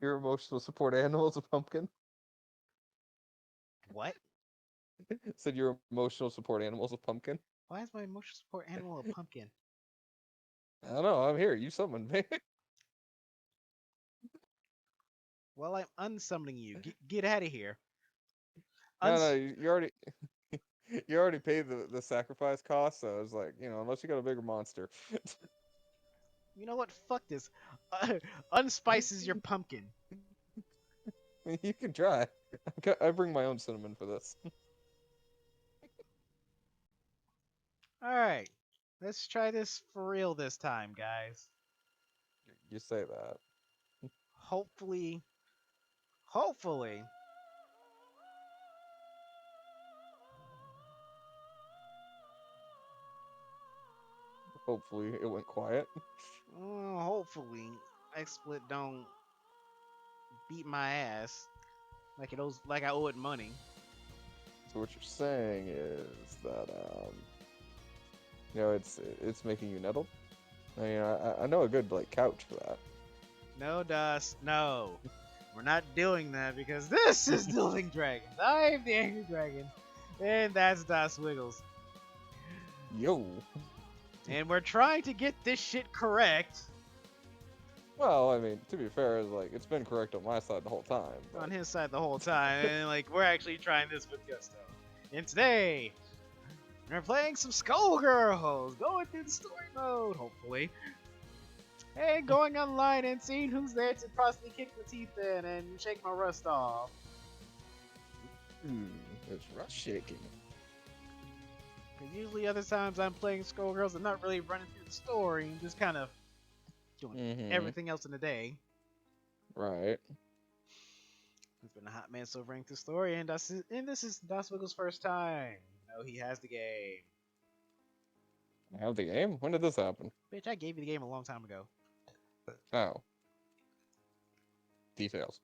Your emotional support animal is a pumpkin. What? Said your emotional support animal is a pumpkin. Why is my emotional support animal a pumpkin? I don't know. I'm here. You summoned me. Well, I'm unsummoning you. Get out of here. No, no. Uns. You already you already paid the sacrifice cost. So it's like unless you got a bigger monster, You know what? Fuck this. Uh, unspices your pumpkin. you can try. I bring my own cinnamon for this. All right. Let's try this for real this time, guys. You say that. Hopefully, hopefully, Hopefully, it went quiet. hopefully, XSplit don't beat my ass like I owe it money. So what you're saying is that it's making you nettled. I mean, I know a good like couch for that. No, Dust, no. We're not doing that because this is Dueling Dragons. I am the Angry Dragon, and that's Das Wiggles. Yo. And we're trying to get this shit correct Well, I mean, to be fair, it's been correct on my side the whole time. But on his side the whole time, and we're actually trying this with gusto. And today, we're playing some Skullgirls, going through the story mode, hopefully. And going online and seeing who's there to possibly kick my teeth in and shake my rust off. it's rust shaking. Because usually other times I'm playing Skullgirls and not really running through the story and just kind of doing everything else in the day. Right. It's been a hot man so running through the story, and this is Das Wiggles' first time. No, he has the game. I have the game. When did this happen? Bitch, I gave you the game a long time ago. Oh. Details.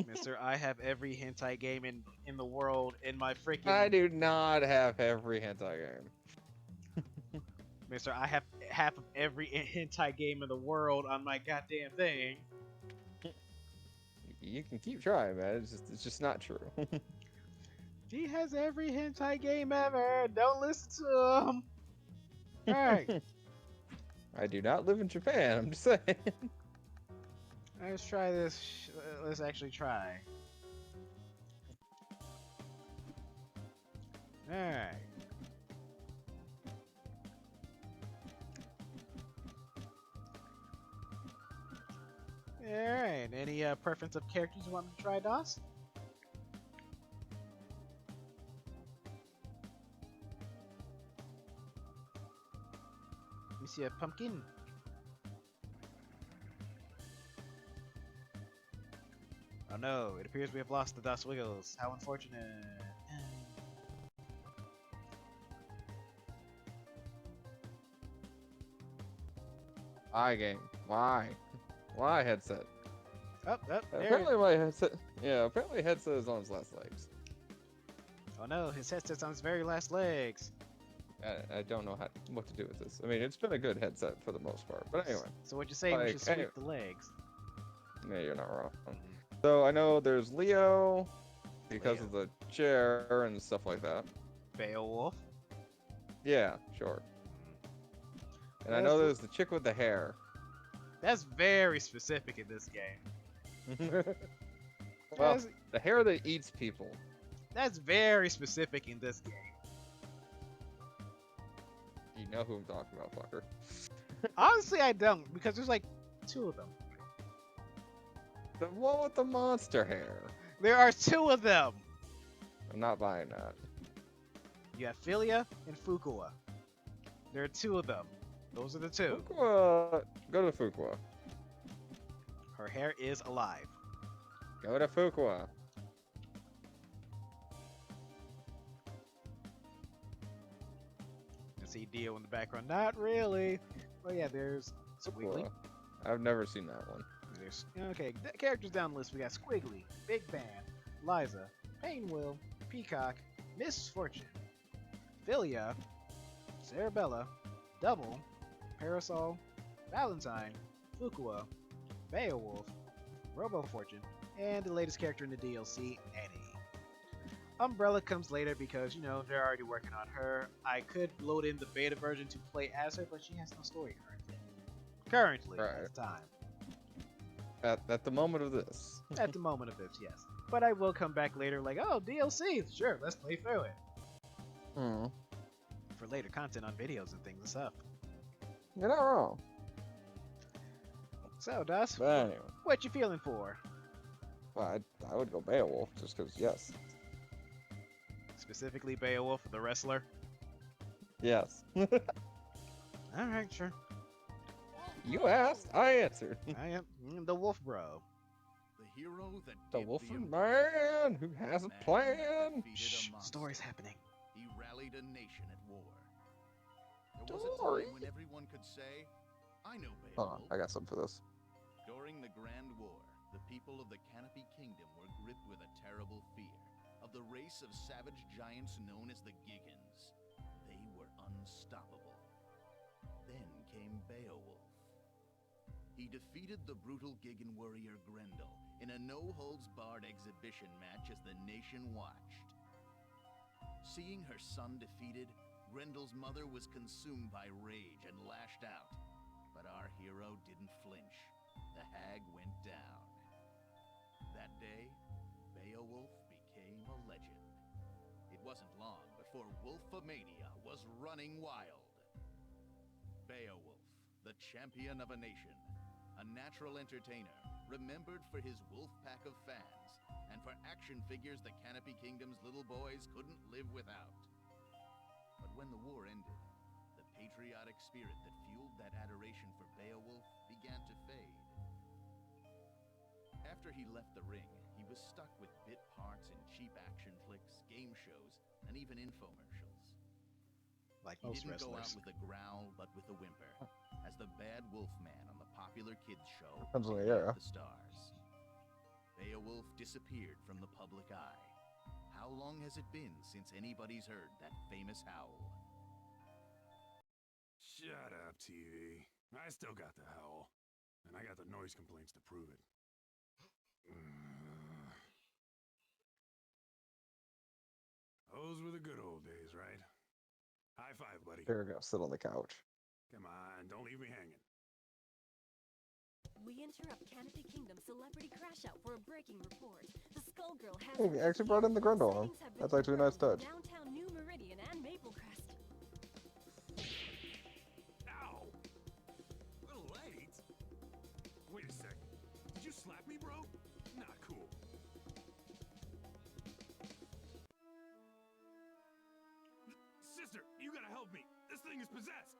Mister, I have every hentai game in the world in my freaking... I do not have every hentai game. Mister, I have half of every hentai game in the world on my goddamn thing. You can keep trying, man. It's just not true. He has every hentai game ever. Don't listen to him. Alright. I do not live in Japan. I'm just saying. Let's try this. Let's actually try. Alright. Alright. Any preference of characters you want me to try, DOS? Let me see a pumpkin. Oh no, it appears we have lost the Das Wiggles. How unfortunate. Why game? Why? Why headset? There. Apparently my headset. Yeah, apparently headset is on his last legs. Oh no, his headset's on his very last legs. I don't know what to do with this. I mean, it's been a good headset for the most part, but anyway. So what you're saying? We Like, should sweep anyway. the legs. Yeah, you're not wrong. So I know there's Leo because Leo. of the chair and stuff like that. Beowulf. Yeah, sure. And I That's know the- there's the chick with the hair. That's very specific in this game. Well, That's, the hair that eats people. that's very specific in this game. You know who I'm talking about, fucker. Honestly, I don't, because there's like two of them. The one with the monster hair. There are two of them. I'm not buying that. You have Philia and Fukua. There are two of them. Those are the two. Fuqua. Go to Fuqua. Her hair is alive. Go to Fuqua. You see Dio in the background. Not really. Oh yeah, there's Squiggly. Fuqua. I've never seen that one. There's okay. Characters down the list. We got Squiggly, Big Band, Liza, Painwheel, Peacock, Miss Fortune, Philia, Sarabella, Double, Parasol, Valentine, Fukua, Beowulf, Robo Fortune, and the latest character in the DLC, Eddie. Umbrella comes later because, you know, they're already working on her. I could load in the beta version to play as her, but she has no story currently. Currently, Right. at the time. At the moment of this. At the moment of this, yes. But I will come back later like, oh, DLC, sure, let's play through it. Hmm. For later content on videos and things and stuff. You're not wrong. So, Dust, But anyway, what you feeling for? well, I would go Beowulf just because, yes. Specifically Beowulf, the wrestler? Yes. Alright, sure. You asked, I answered. I am the Wolf Bro. The hero that The did wolf the man who has a man plan. defeated a Shh, monster. story's happening. He rallied a nation at war. There was a Story? time when everyone could say, I know Hold on, Beowulf. I got something for this. During the Grand War, the people of the Canopy Kingdom were gripped with a terrible fear of the race of savage giants known as the Giggans. They were unstoppable. Then came Beowulf. He defeated the brutal Giggan warrior Grendel in a no-holds-barred exhibition match as the nation watched. Seeing her son defeated, Grendel's mother was consumed by rage and lashed out. But our hero didn't flinch. The hag went down. That day, Beowulf became a legend. It wasn't long before Wolfomania was running wild. Beowulf, the champion of a nation, a natural entertainer, remembered for his wolf pack of fans, and for action figures the Canopy Kingdom's little boys couldn't live without. But when the war ended, the patriotic spirit that fueled that adoration for Beowulf began to fade. After he left the ring, he was stuck with bit parts in cheap action flicks, game shows, and even infomercials. Like He most didn't go out wrestlers. with a growl, but with a whimper, as the bad wolf man on the popular kids show Depends on the Beneath era. the Stars. Beowulf disappeared from the public eye. How long has it been since anybody's heard that famous howl? Shut up, TV. I still got the howl. And I got the noise complaints to prove it. Those were the good old days, right? High five, buddy. Here we go, sit on the couch. Come on, don't leave me hanging. We interrupt Canopy Kingdom Celebrity Crash Out for a breaking report. The Skullgirl has Hey, we actually brought in the Grendel one. sightings have been That's actually a nice confirmed touch. in Downtown New Meridian and Maplecrest. Ow! Little late? Wait a second. Did you slap me, bro? Not cool. Sister, you gotta help me. This thing is possessed.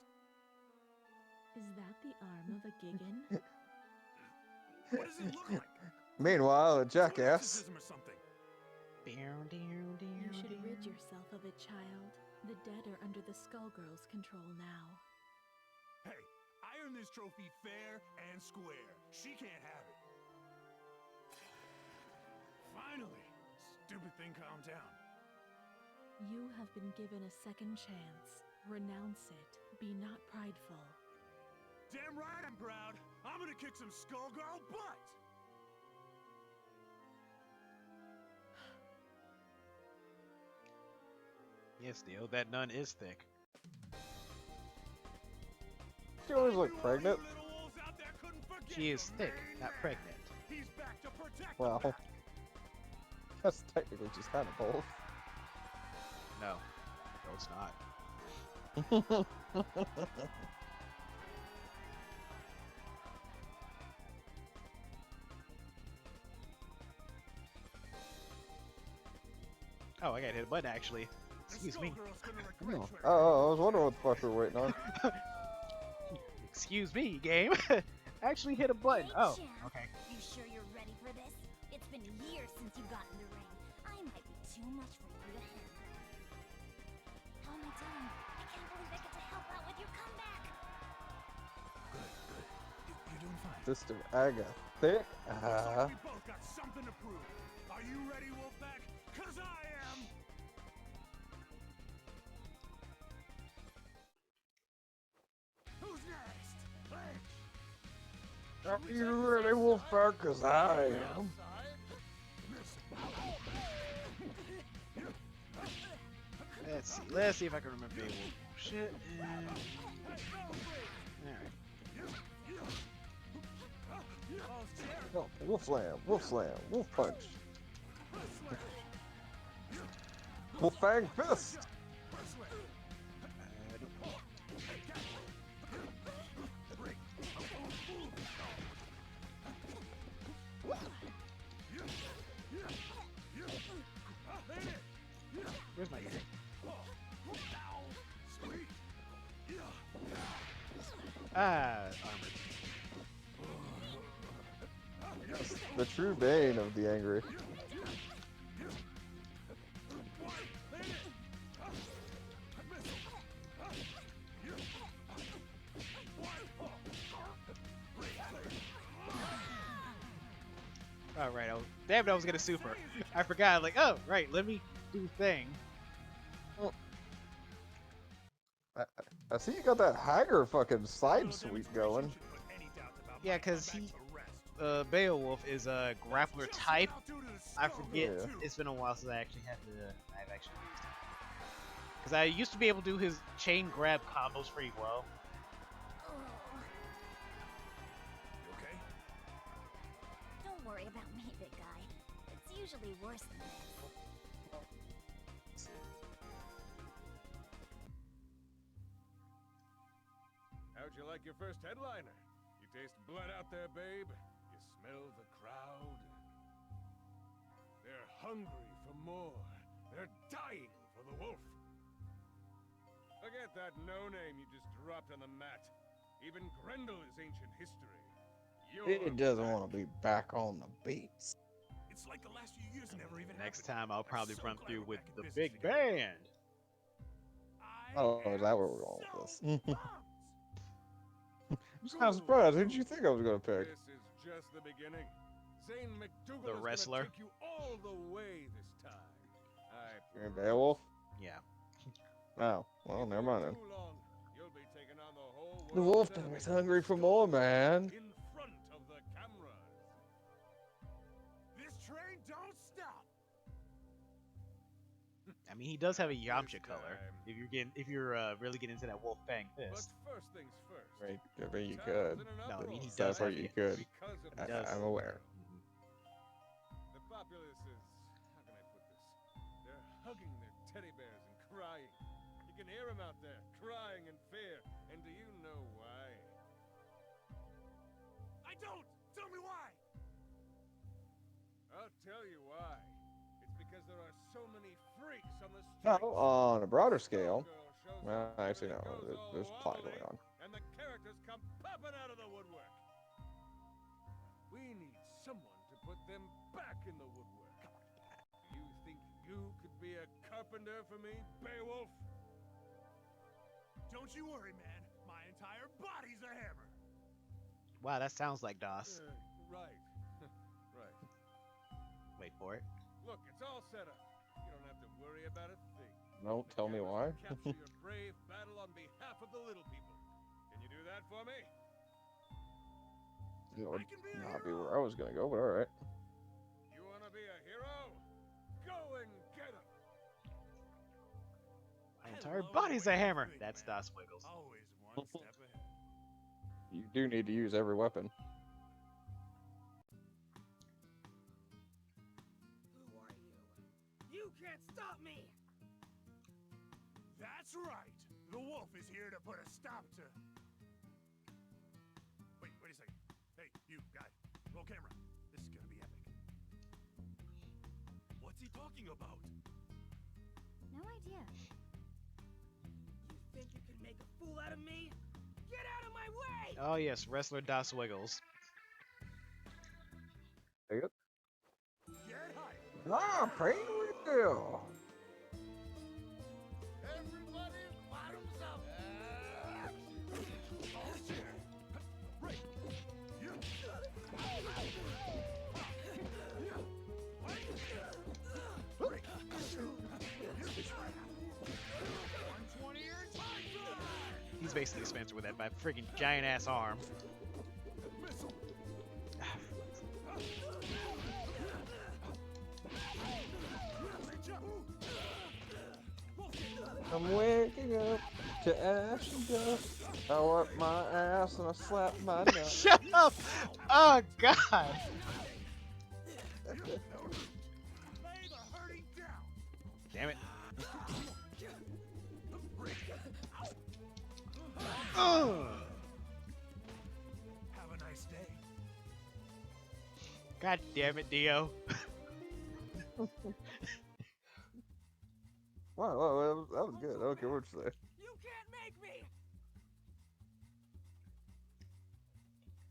Is that the arm of a Giggin? What does it look like? Meanwhile, a It's an jackass. exorcism or something. You should rid yourself of it, child. The dead are under the Skullgirls' control now. Hey, I earned this trophy fair and square. She can't have it. Finally! Stupid thing calmed down. You have been given a second chance. Renounce it. Be not prideful. Damn right I'm proud. I'm gonna kick some Skullgirl butt! Yes, Theo, that nun is thick. She always look Every one of pregnant. you little wolves out there couldn't forget She is the thick, main not man. pregnant. He's back to protect the Well, pack. that's technically just kind of both. No. No, it's not. Oh, I gotta hit a button actually. The Excuse me. Skullgirl's gonna Oh, regret your- I was wondering what the fuck we were waiting on. Excuse me, game. Actually hit a button. Hey, Oh, champ. okay. You sure you're ready for this? It's been years since you got in the ring. I might be too much for you to handle. How am I doing? I can't believe I get to help out with your comeback. You're doing fine. Sister Agatha. Looks like we both got something to prove. Are you ready, Wolfpack? 'Cause I am! Who's next? Hey! Are you ready, Wolfpack? Cause I am. Let's see if I can remember the wolf. Shit. Alright. No, wolf slam, wolf slam, wolf punch. Wolf fang fist. Where's my ear? Ah, armor. The true bane of the angry. Oh, right. Damn it, I was gonna super. I forgot. Like, oh, right. Let me do thing. I see you got that Hager fucking side sweep going. Yeah, cause Beowulf is a grappler type. I forget. Yeah. It's been a while since I actually had to. I've actually used it. Cause I used to be able to do his chain grab combos pretty well. You okay? Don't worry about me, big guy. It's usually worse than this. How'd you like your first headliner? You taste blood out there, babe? You smell the crowd? They're hungry for more. They're dying for the wolf. Forget that no-name you just dropped on the mat. Even Grendel is ancient history. He doesn't want to be back on the beats. It's like the last few years never even Next happened. time I'll probably so run glad through we're with back in the business big together. band. Oh, is that where we're am going with this? so pumped. I'm kind of surprised. Who'd you think I was gonna pick? This is just the beginning. Zane McDougal The is wrestler. gonna take you all the way this time. You're in Beowulf? Yeah. Oh, well, never mind then. Too long. You'll be taking on the whole The world's wolf enemy. is hungry for more, man. In front of the cameras. This train don't stop. I mean, he does have a Yamcha This color. time. If you're really getting into that wolf fang But fist. first things first. Right, I mean, you Town's could. in an No, I mean, he uproar, does That part have you it. could. because of I, the does. I'm aware. The populace is, how can I put this? They're hugging their teddy bears and crying. You can hear them out there, crying in fear. And do you know why? I don't! Tell me why! I'll tell you why. It's because there are so many freaks on the No, streets. on a broader scale. Skullgirls shows Well, up and actually, it no. goes There's all plot wobbly, going on. and the characters come popping out of the woodwork. We need someone to put them back in the woodwork. Do you think you could be a carpenter for me, Beowulf? Don't you worry, man. My entire body's a hammer. Wow, that sounds like DOS. Right. Right. Wait for it. Look, it's all set up. You don't have to worry about a thing. Don't tell me why. Capture your brave battle on behalf of the little people. Can you do that for me? It would I can be a not be hero. where I was gonna go, but alright. You wanna be a hero? Go and get him. My entire body's a hammer. That's DOS Wiggles. Always one step ahead. You do need to use every weapon. Who are you? You can't stop me! That's right. The wolf is here to put a stop to. Wait a second. Hey, you guy, roll camera. This is gonna be epic. What's he talking about? No idea. You think you can make a fool out of me? Get out of my way! Oh yes, wrestler DOS Wiggles. Take it. Get high. Ah, pain reveal. Everybody, bottoms up. Right. You. 120 your time. He's basically Spencer with that by freaking giant ass arm. Missile. I'm waking up to ash and dust. I wipe my ass and I slap my nuts. Shut up! Oh God! Lay the hurting down. Damn it! Ugh. Have a nice day. God damn it, Dio. Wow, that was good. I don't care what you say. You can't make me!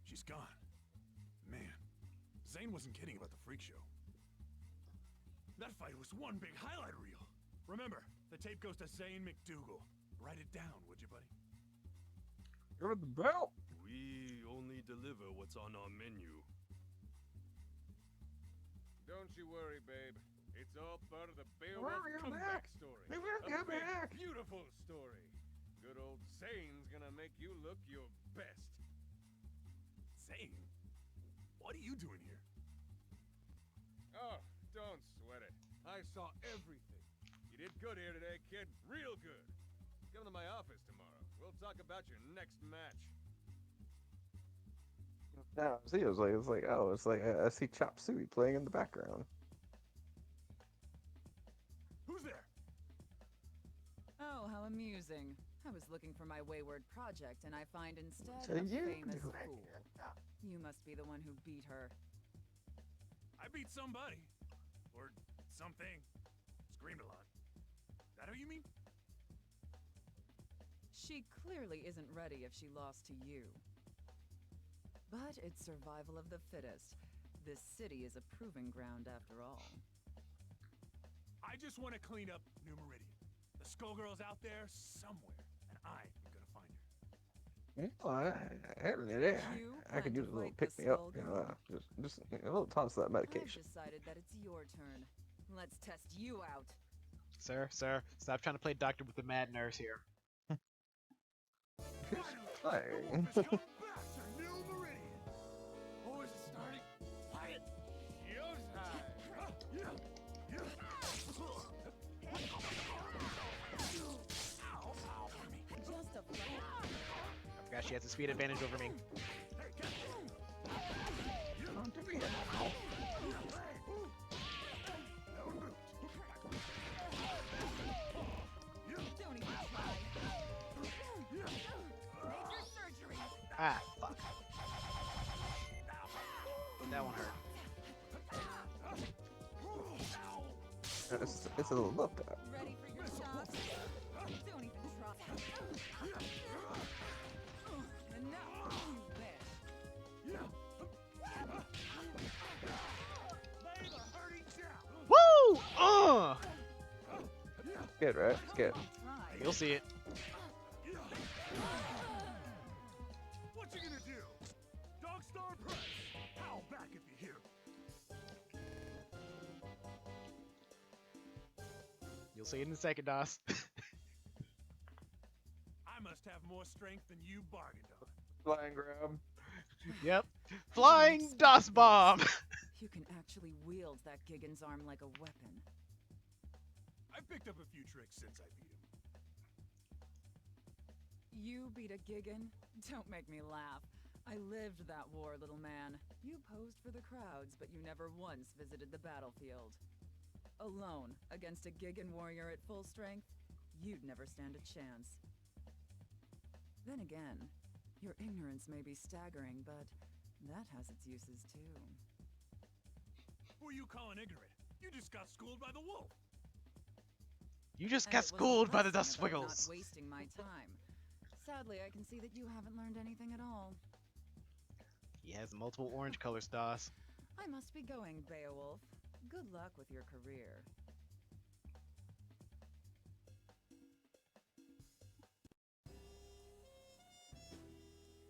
She's gone. Man, Zane wasn't kidding about the freak show. That fight was one big highlight reel. Remember, the tape goes to Zane McDougal. Write it down, would you, buddy? You're the belt. We only deliver what's on our menu. Don't you worry, babe. It's all part of the Well, Beowulf you're comeback back. story. Hey, well, A you're big, back. beautiful story. Good old Zane's gonna make you look your best. Zane, what are you doing here? Oh, don't sweat it. I saw everything. You did good here today, kid. Real good. Come to my office tomorrow. We'll talk about your next match. No, see, it's like, oh, it's like I see Chop Suey playing in the background. Who's there? Oh, how amusing. I was looking for my wayward project, and I find instead So a you famous do it. fool. You must be the one who beat her. I beat somebody. Or something. Screamed a lot. That who you mean? She clearly isn't ready if she lost to you. But it's survival of the fittest. This city is a proving ground after all. I just want to clean up New Meridian. The Skullgirls out there somewhere, and I am gonna find her. I could use a little pick me up, you know, just a little toss of that medication. I've decided that it's your turn. Let's test you out. Sir, stop trying to play doctor with the mad nurse here. Hey. Let's go back to New Meridian. Oh, is it starting? Quiet. Showtime. Just a friend. I forgot she has a speed advantage over me. Don't even try. Major surgery. Ah, fuck. That one hurt. It's a little look at. Ready for your shots? Don't even try. And now you wish. Woo! It's good, right? It's good. Try. You'll see it. What you gonna do? Dog Star Press. Howl back if you hear. You'll see it in a second, DOS. I must have more strength than you bargained on. Flying grab. Yep. Flying DOS bomb! You can actually wield that Gigan's arm like a weapon. I picked up a few tricks since I beat him. You beat a Gigan? Don't make me laugh. I lived that war, little man. You posed for the crowds, but you never once visited the battlefield. Alone, against a Gigan warrior at full strength, you'd never stand a chance. Then again, your ignorance may be staggering, but that has its uses too. Who are you calling ignorant? You just got schooled by the wolf. You just And got it was a schooled by the blessing Dust about Squiggles. Not wasting my time. Sadly, I can see that you haven't learned anything at all. He has multiple orange colors, DOS. I must be going, Beowulf. Good luck with your career.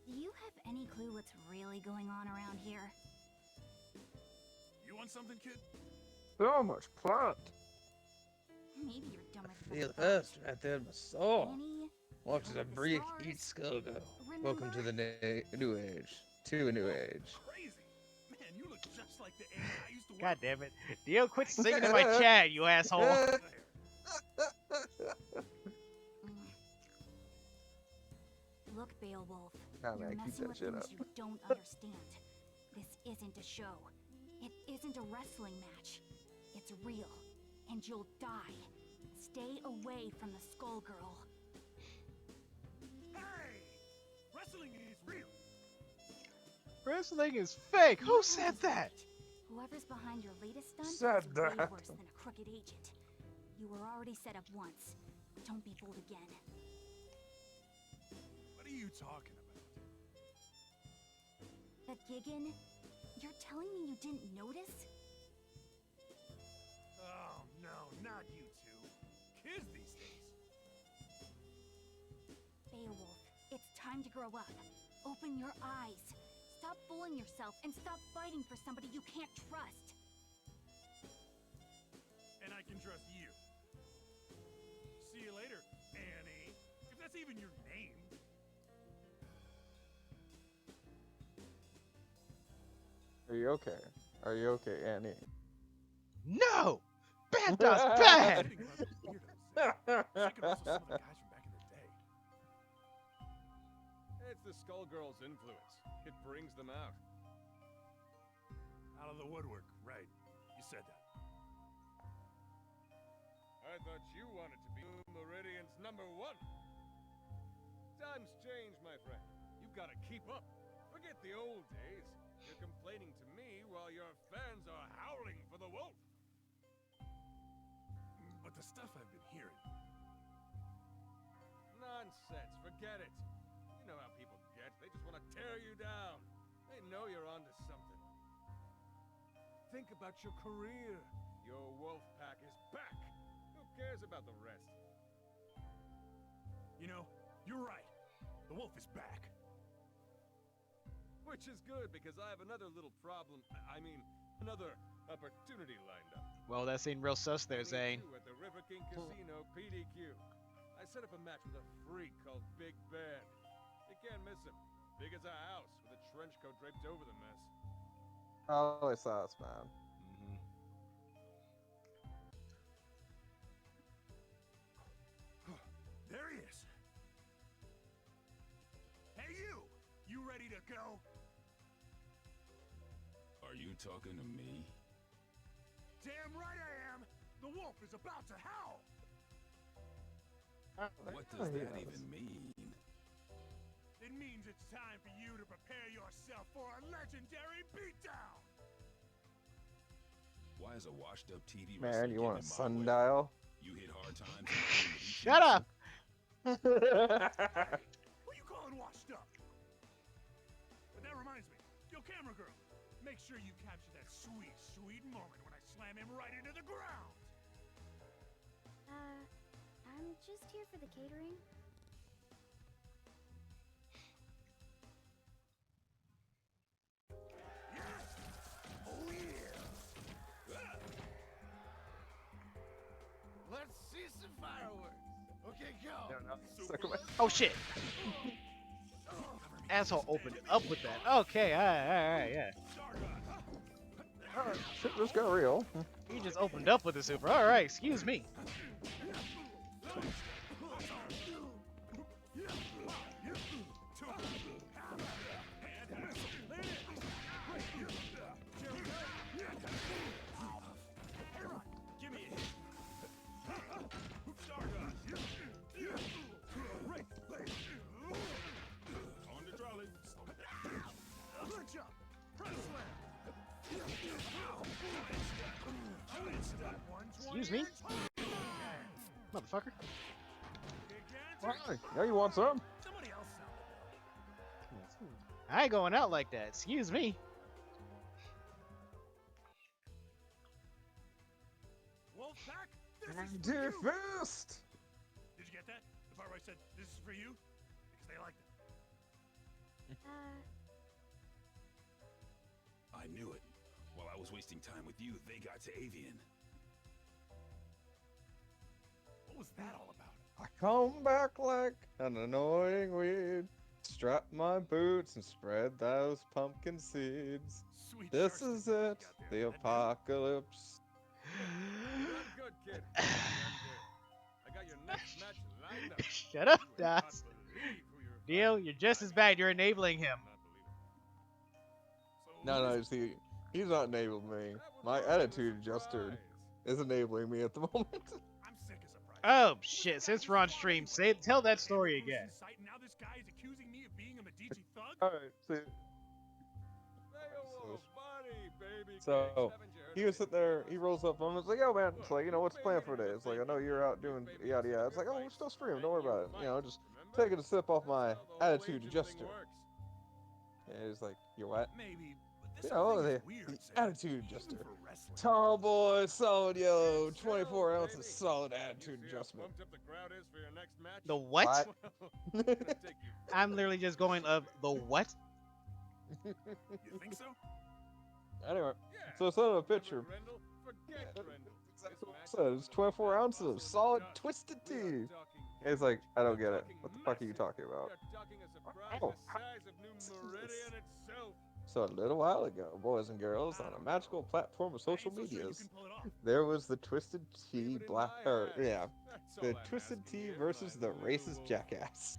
Do you have any clue what's really going on around here? You want something, kid? So much plot. Maybe you're dumber than Feel I the thought. thirst right there in my soul. Annie, Watch as I the breathe stars, each Skullgirl. remember? Welcome to the new age. To a new age. Crazy. Man, you look just like the Annie I used to work God damn it. Dio, quit singing in my chat, you asshole. Beowulf, Nah, you're man, keep messing that with shit things up. you don't understand. This isn't a show. It isn't a wrestling match. It's real, and you'll die. Stay away from the Skullgirl. Hey! Wrestling is real. Wrestling is fake. Who said that? Whoever's behind your latest stunt Said is way that. worse than a crooked agent. You were already set up once. Don't be fooled again. What are you talking about? The Gigan? You're telling me you didn't notice? Oh, no, not you two. Kids these days. Beowulf, it's time to grow up. Open your eyes. Stop fooling yourself and stop fighting for somebody you can't trust. And I can trust you. See you later, Annie. If that's even your name. Are you okay? Are you okay, Annie? No! Bad does bad! Kidding about those weirdos. Think of also some of the guys from back in the day. It's the Skullgirls' influence. It brings them out. Out of the woodwork, right. You said that. I thought you wanted to be Meridian's #1. Times change, my friend. You've got to keep up. Forget the old days. You're complaining to me while your fans are howling for the wolf. But the stuff I've been hearing. Nonsense. Forget it. You know how people get. They just want to tear you down. They know you're onto something. Think about your career. Your wolf pack is back. Who cares about the rest? You know, you're right. The wolf is back. Which is good, because I have another little problem. I mean, another opportunity lined up. Well, that seemed real sus there, Zane. At the River King Casino, PDQ. I set up a match with a freak called Big Ben. You can't miss him. Big as a house, with a trench coat draped over the mess. Holy sauce, man. There he is. Hey, you! You ready to go? Are you talking to me? Damn right I am! The wolf is about to howl! What does that even mean? It means it's time for you to prepare yourself for a legendary beatdown! Why is a washed-up TV Man, wrestler you want a getting in my way? sundial? You hit hard times. and claim that he Shut up! Who you calling washed up? But that reminds me, yo, camera girl, make sure you capture that sweet, sweet moment when I slam him right into the ground! I'm just here for the catering. Oh yeah! Let's see some fireworks. Okay, go. Suck my- Oh shit! Asshole opened up with that. Okay, alright, yeah. Alright, shit just got real. He just opened up with the super. Alright, excuse me. Give me a hit. On the trolley. Good job. Press slam. Excuse me? Motherfucker. Alright, now you want some? Somebody else sound. I ain't going out like that. Excuse me. Wolfpack, this is for Dear you. fist! Did you get that? The part where I said this is for you? Because they liked it. I knew it. While I was wasting time with you, they got to Avian. What was that all about? I come back like an annoying weed. Strap my boots and spread those pumpkin seeds. Sweet This sharks is that you it, got there. the That apocalypse. You're good, kid. You're good. I got your next match lined up. Shut up, You would not Das. believe who you're Dio, you're just as bad. You're enabling him. No, see, he's not enabling me. My attitude adjuster is enabling me at the moment. I'm sick of surprises. Oh shit! Since we're on stream, tell that story again. Now this guy is accusing me of being a Medici thug? Alright, see. So, he was sitting there, he rolls up on him, it's like, yo man, it's like, you know, what's the plan for today? It's like, I know you're out doing yada yada. It's like, oh, we're still streaming, don't worry about it. You know, just taking a sip off my attitude adjuster. And he's like, you what? Maybe, but You this know, whole thing the is weird, Zane. attitude Even adjuster. for wrestling. Tall boy, solid yellow, 24 ounces, solid attitude adjustment. The what? What? I'm literally just going of the what? You think so? Anyway, so I sent him a picture. So it's 24 ounces of solid twisted tea. And he's like, I don't get it. What the fuck are you talking about? Oh, so a little while ago, boys and girls, on a magical platform of social medias, there was the Twisted Tea the Twisted Tea versus the racist jackass.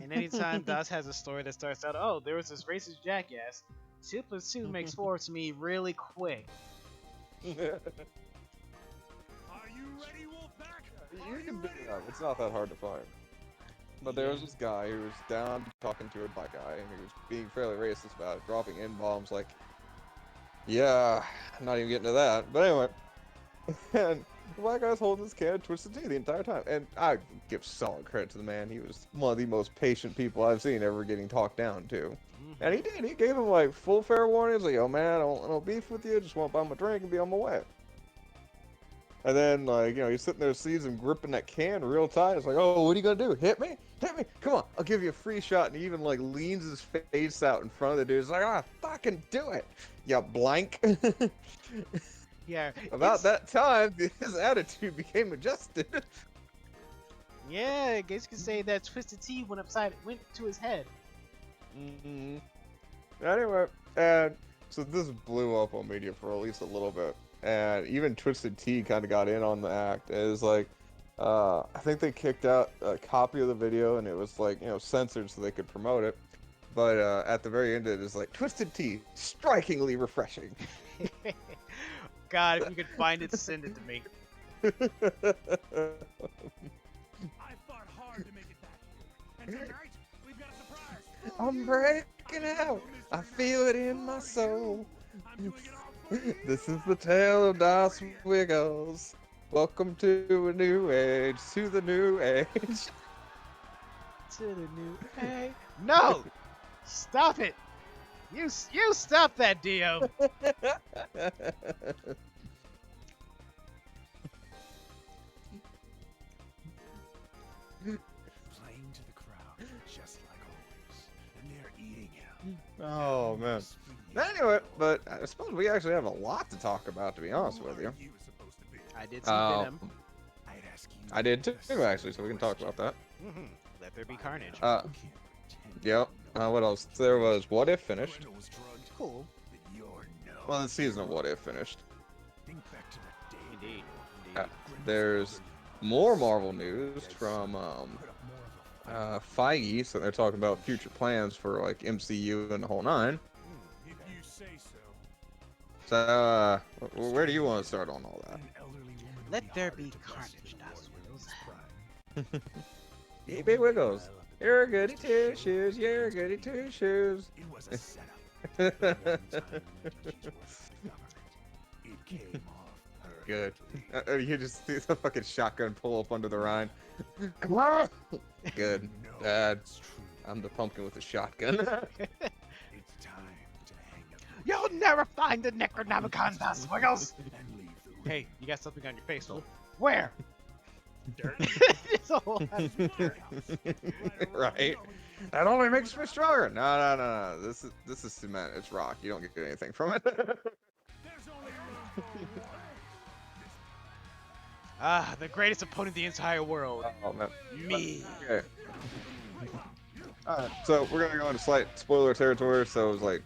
And anytime Das has a story that starts out, oh, there was this racist jackass, 2 + 2 makes 4 to me really quick. Are you ready, Wolfpack? You can do that. It's not that hard to find. But there was this guy who was down talking to a black guy, and he was being fairly racist about it, dropping N-bombs like, yeah, I'm not even getting to that. But anyway, and the black guy was holding this can of Twisted Tea the entire time. And I give solid credit to the man. He was one of the most patient people I've seen ever getting talked down to. And he did. He gave him, like, full fair warning. He's like, yo, man, I don't want no beef with you. Just want to buy my drink and be on my way. And then, like, you know, he's sitting there, sees him gripping that can real tight. It's like, oh, what are you going to do? Hit me? Hit me? Come on, I'll give you a free shot. And he even, like, leans his face out in front of the dude. He's like, ah, fucking do it, you blank. Yeah. About that time, his attitude became adjusted. Yeah, I guess you could say that Twisted Tea went to his head. Mm-hmm. Anyway, and so this blew up on media for at least a little bit. And even Twisted Tea kind of got in on the act. It was like, I think they kicked out a copy of the video, and it was like, you know, censored so they could promote it. But at the very end, it is like, Twisted Tea, strikingly refreshing. God, if you could find it, send it to me. I fought hard to make it back here. And tonight, we've got a surprise. I'm breaking out. I feel it in my soul. I'm doing it all for you. This is the tale of Das Wiggles. Welcome to a new age, to the new age. To the new age. No! Stop it! You stop that, Dio! Playing to the crowd, just like always. And they're eating him. Oh, man. Anyway, but I suppose we actually have a lot to talk about, to be honest with you. I did see Venom. I'd ask you I did too, actually, so we can talk about that. Let there be carnage. Yep. What else? There was What If finished. Cool. Well, the season of What If finished. Indeed. There's more Marvel news from Feige, so they're talking about future plans for like MCU and the whole nine. If you say so. So, where do you want to start on all that? Let there be carnage, Das Wiggles. Hey, Big Wiggles. You're a goody two shoes. You're a goody two shoes. It was a setup. But one time in Medici's work with the government, it came off Good. You just see the fucking shotgun pull up under the Rhine. Come on. Good. Dad, I'm the pumpkin with the shotgun. It's time to hang up. You'll never find the Necronomicon, Das Wiggles! And leave the room. Hey, you got something on your face, though. Where? Dirt. It's a whole lot of dirt. Right? That only makes me stronger. No. This is cement. It's rock. You don't get anything from it. There's only room for one. Ah, the greatest opponent in the entire world. Oh man. Me. Okay. Alright, so we're gonna go into slight spoiler territory. So it was like,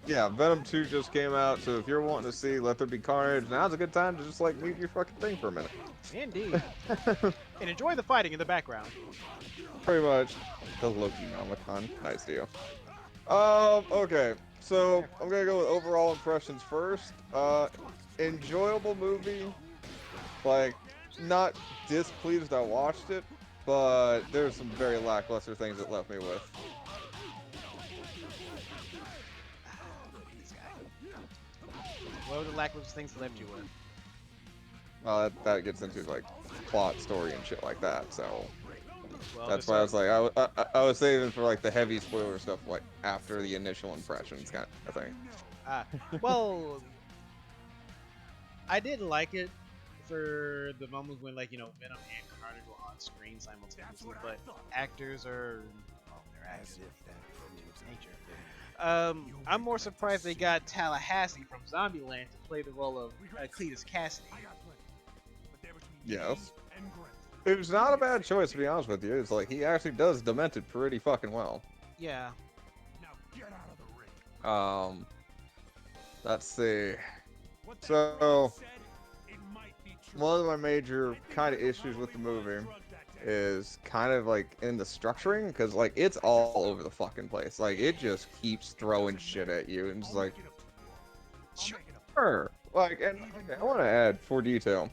yeah, Venom 2 just came out. So if you're wanting to see Let There Be Carnage, now's a good time to just like mute your fucking thing for a minute. Indeed. And enjoy the fighting in the background. Pretty much. The Loki Nomicon. Nice deal. Okay. So I'm gonna go with overall impressions first. Enjoyable movie. Like, not displeased I watched it, but there's some very lackluster things it left me with. What were the lackluster things that left you with? Well, that gets into like plot, story, and shit like that. So Well, that's why I was like, I was saving for like the heavy spoiler stuff, like after the initial impressions kind of thing. Well, I did like it for the moments when, like, Venom and Carnage were on screen simultaneously, but actors are, well, they're actors. Nature. I'm more surprised they got Tallahassee from Zombieland to play the role of Cletus Cassidy. Yes. It was not a bad choice, to be honest with you. It's like, he actually does Demented pretty fucking well. Yeah. Let's see. So, one of my major kind of issues with the movie is kind of like in the structuring, because like it's all over the fucking place. Like, it just keeps throwing shit at you, and it's like, sure. Like, and I want to add for detail.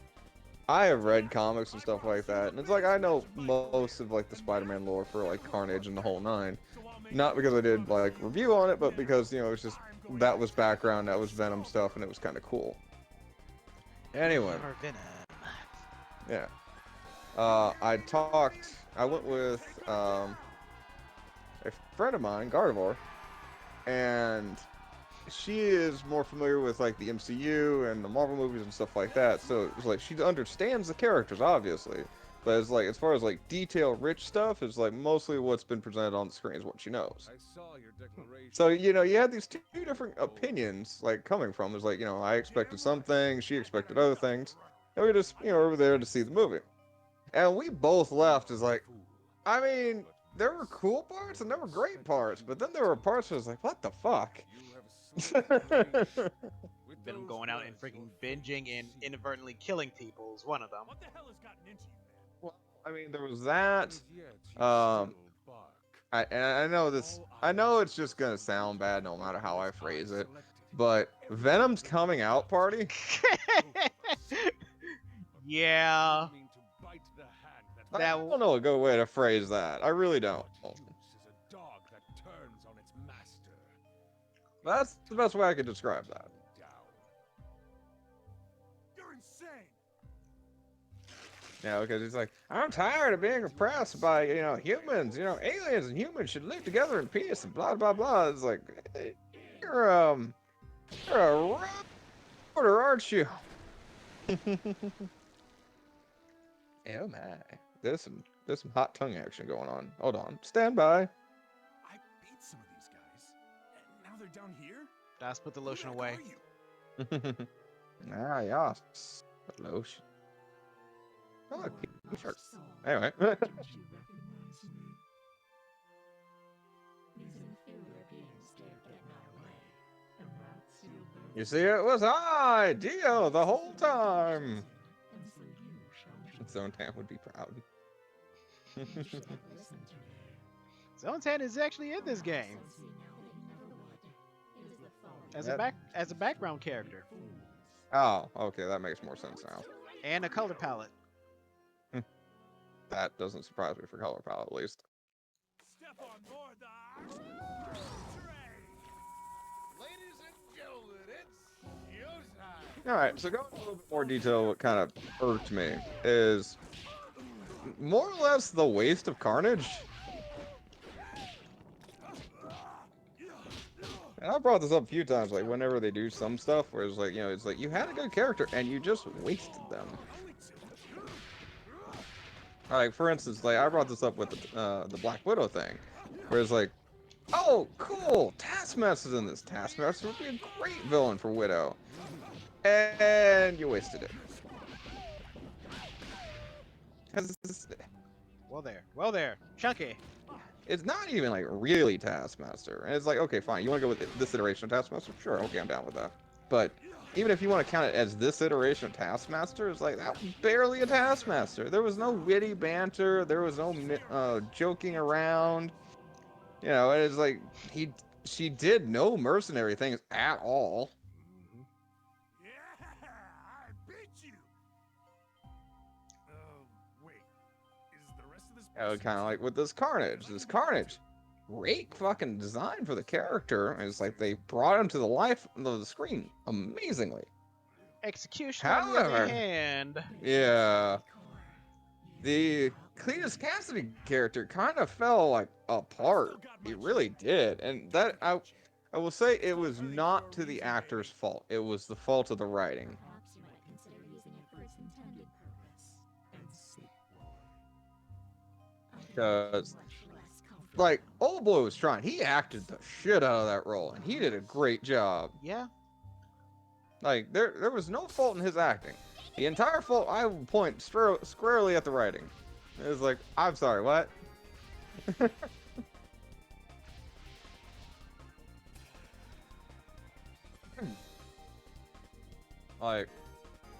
I have read comics and stuff like that, and it's like I know most of like the Spider-Man lore for like Carnage and the whole nine. Not because I did like review on it, but because it's just that was background, that was Venom stuff, and it was kind of cool. Anyway. Or Venom. Yeah. I went with a friend of mine, Gardevoir, and she is more familiar with like the MCU and the Marvel movies and stuff like that, so it's like she understands the characters, obviously, but it's like as far as like detail-rich stuff, is like mostly what's been presented on the screen is what she knows. So you had these two different opinions like coming from. It's like I expected some things, she expected other things, and we just over there to see the movie, and we both left as like, I mean, there were cool parts and there were great parts, but then there were parts where I was like, what the fuck? Venom going out and freaking binging and inadvertently killing people is one of them. What the hell has gotten into you, man? Well, I mean, there was that. I know this. I know it's just gonna sound bad no matter how I phrase it, but Venom's coming out party. Yeah. I don't know a good way to phrase that. I really don't. That's the best way I could describe that. You're insane. Yeah, because he's like, I'm tired of being oppressed by, humans. Aliens and humans should live together in peace and blah, blah, blah. It's like, you're a reporter, aren't you? Oh my. There's some hot tongue action going on. Hold on. Stand by. I beat some of these guys, and now they're down here? Das, put the lotion away. Ah, yes. Lotion. I like t-shirt. Anyway. You see, it was I, Dio, the whole time. Zontan would be proud. Zontan is actually in this game as a background character. Oh, okay, that makes more sense now. And a color palette. That doesn't surprise me for color palette, at least. Step on board the Ladies and gentlemen, it's showtime. All right, so going into a little bit more detail, what kind of irked me is more or less the waste of Carnage. And I brought this up a few times, like whenever they do some stuff where it's like, it's like you had a good character and you just wasted them. Like for instance, like I brought this up with the Black Widow thing, where it's like, oh cool, Taskmaster's in this. Taskmaster would be a great villain for Widow, and you wasted it. Well there, Chunky. It's not even like really Taskmaster, and it's like, okay, fine, you want to go with this iteration of Taskmaster? Sure, okay, I'm down with that. But even if you want to count it as this iteration of Taskmaster, it's like that was barely a Taskmaster. There was no witty banter. There was no joking around. You know, it's like she did no mercenary things at all. Yeah, I beat you. Wait. Is the rest of this? Kind of like with this Carnage. Great fucking design for the character. It's like they brought him to the life of the screen amazingly. Execution, on the other However, hand. yeah, the Cletus Cassidy character kind of fell like apart. He really did, and that I will say it was not to the actor's fault. It was the fault of the writing. Perhaps you might consider using it for its intended purpose. Because, like, Old Boy was trying. He acted the shit out of that role, and he did a great job. Yeah. Like, there was no fault in his acting. The entire fault, I would point squarely at the writing. It was like, I'm sorry, what? Like,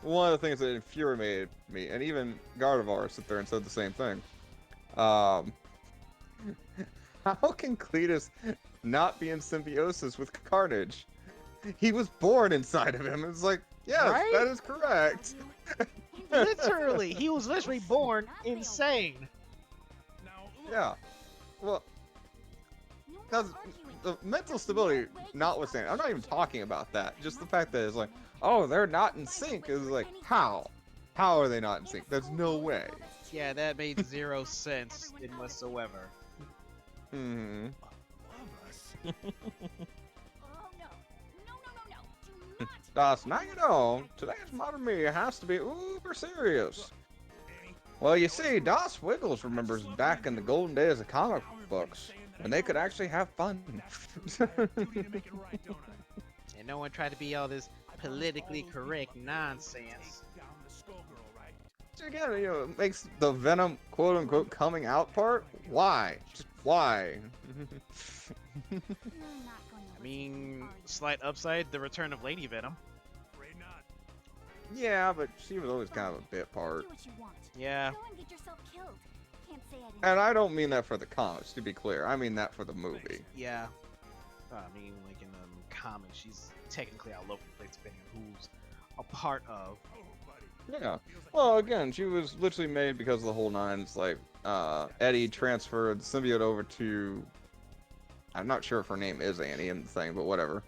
one of the things that infuriated me, and even Gardevoir sit there and said the same thing. How can Cletus not be in symbiosis with Carnage? He was born inside of him. It's like, yes, Right? that is correct. Literally, he was literally born insane. Yeah. Well, because the mental stability notwithstanding, I'm not even talking about that. Just the fact that it's like, oh, they're not in sync is like, how? How are they not in sync? There's no way. Yeah, that made zero sense in whatsoever. Hmm. Oh no. No, no, no, no. Do not. Das, now you know, today's modern media has to be uber serious. Well, you see, Das Wiggles remembers back in the golden days of comic books, when they could actually have fun. And no one tried to be all this politically correct nonsense. So again, you know, it makes the Venom quote-unquote coming out part, why? Just why? I mean, slight upside, the return of Lady Venom. Yeah, but she was always kind of a bit part. Do what you want. Yeah. Go and get yourself killed. Can't say I didn't. And I don't mean that for the comics, to be clear. I mean that for the movie. Yeah. I mean, like in the comics, she's technically all over the place depending on who's a part of. Yeah. Well, again, she was literally made because of the whole nine. It's like, Eddie transferred the symbiote over to... I'm not sure if her name is Annie in the thing, but whatever.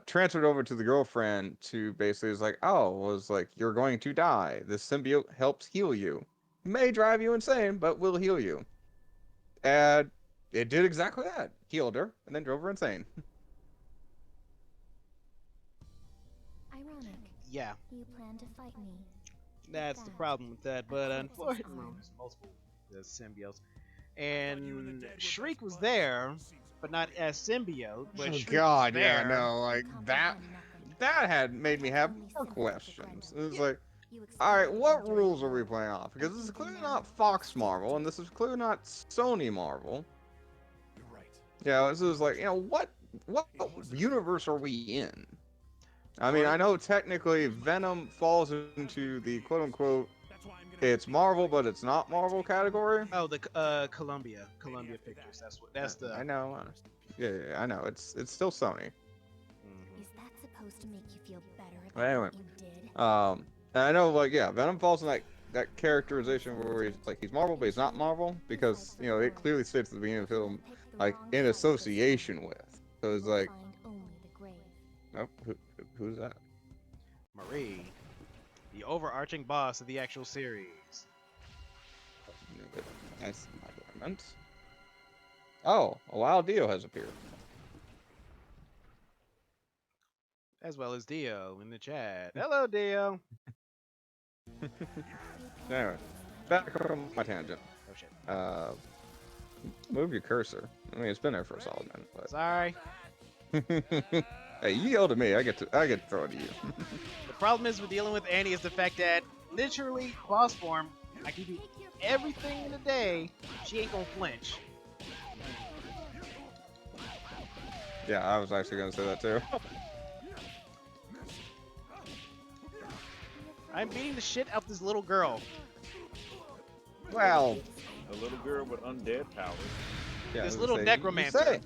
Transferred over to the girlfriend to basically was like, oh, was like, you're going to die. This symbiote helps heal you. May drive you insane, but will heal you. And it did exactly that. Healed her, and then drove her insane. Ironic. Yeah. You plan to fight me. That's the problem with that, but unfortunately, there's multiple symbiotes. And Shriek was there, but not as symbiote. But Oh Shriek God, was yeah, there. no, like that had made me have more questions. It was like, all right, what rules are we playing off? Because this is clearly not Fox Marvel, and this is clearly not Sony Marvel. You're right. Yeah, this is like, you know, what universe are we in? I mean, I know technically Venom falls into the quote-unquote it's Marvel, but it's not Marvel category. Oh, the Columbia Pictures. That's the. I know. Yeah, I know. It's still Sony. Is that supposed to make you feel better But about anyway, what you did? and I know, like, yeah, Venom falls in that characterization where he's like he's Marvel, but he's not Marvel because you know it clearly states at the beginning of the film like in association with. So it's like, Find only the grave. nope, who's that? Marie, the overarching boss of the actual series. Nice environment. Oh, a wild Dio has appeared. As well as Dio in the chat. Hello, Dio. Anyway, back on my tangent. Oh shit. Move your cursor. I mean, it's been there for a solid minute, but. Sorry. Hey, you yelled at me. I get to throw it to you. The problem is with dealing with Annie is the fact that literally boss form, I can do everything in a day. She ain't gonna flinch. Yeah, I was actually gonna say that too. I'm beating the shit out this little girl. Well, A little girl with undead powers. yeah, This I was little gonna say, necromancer.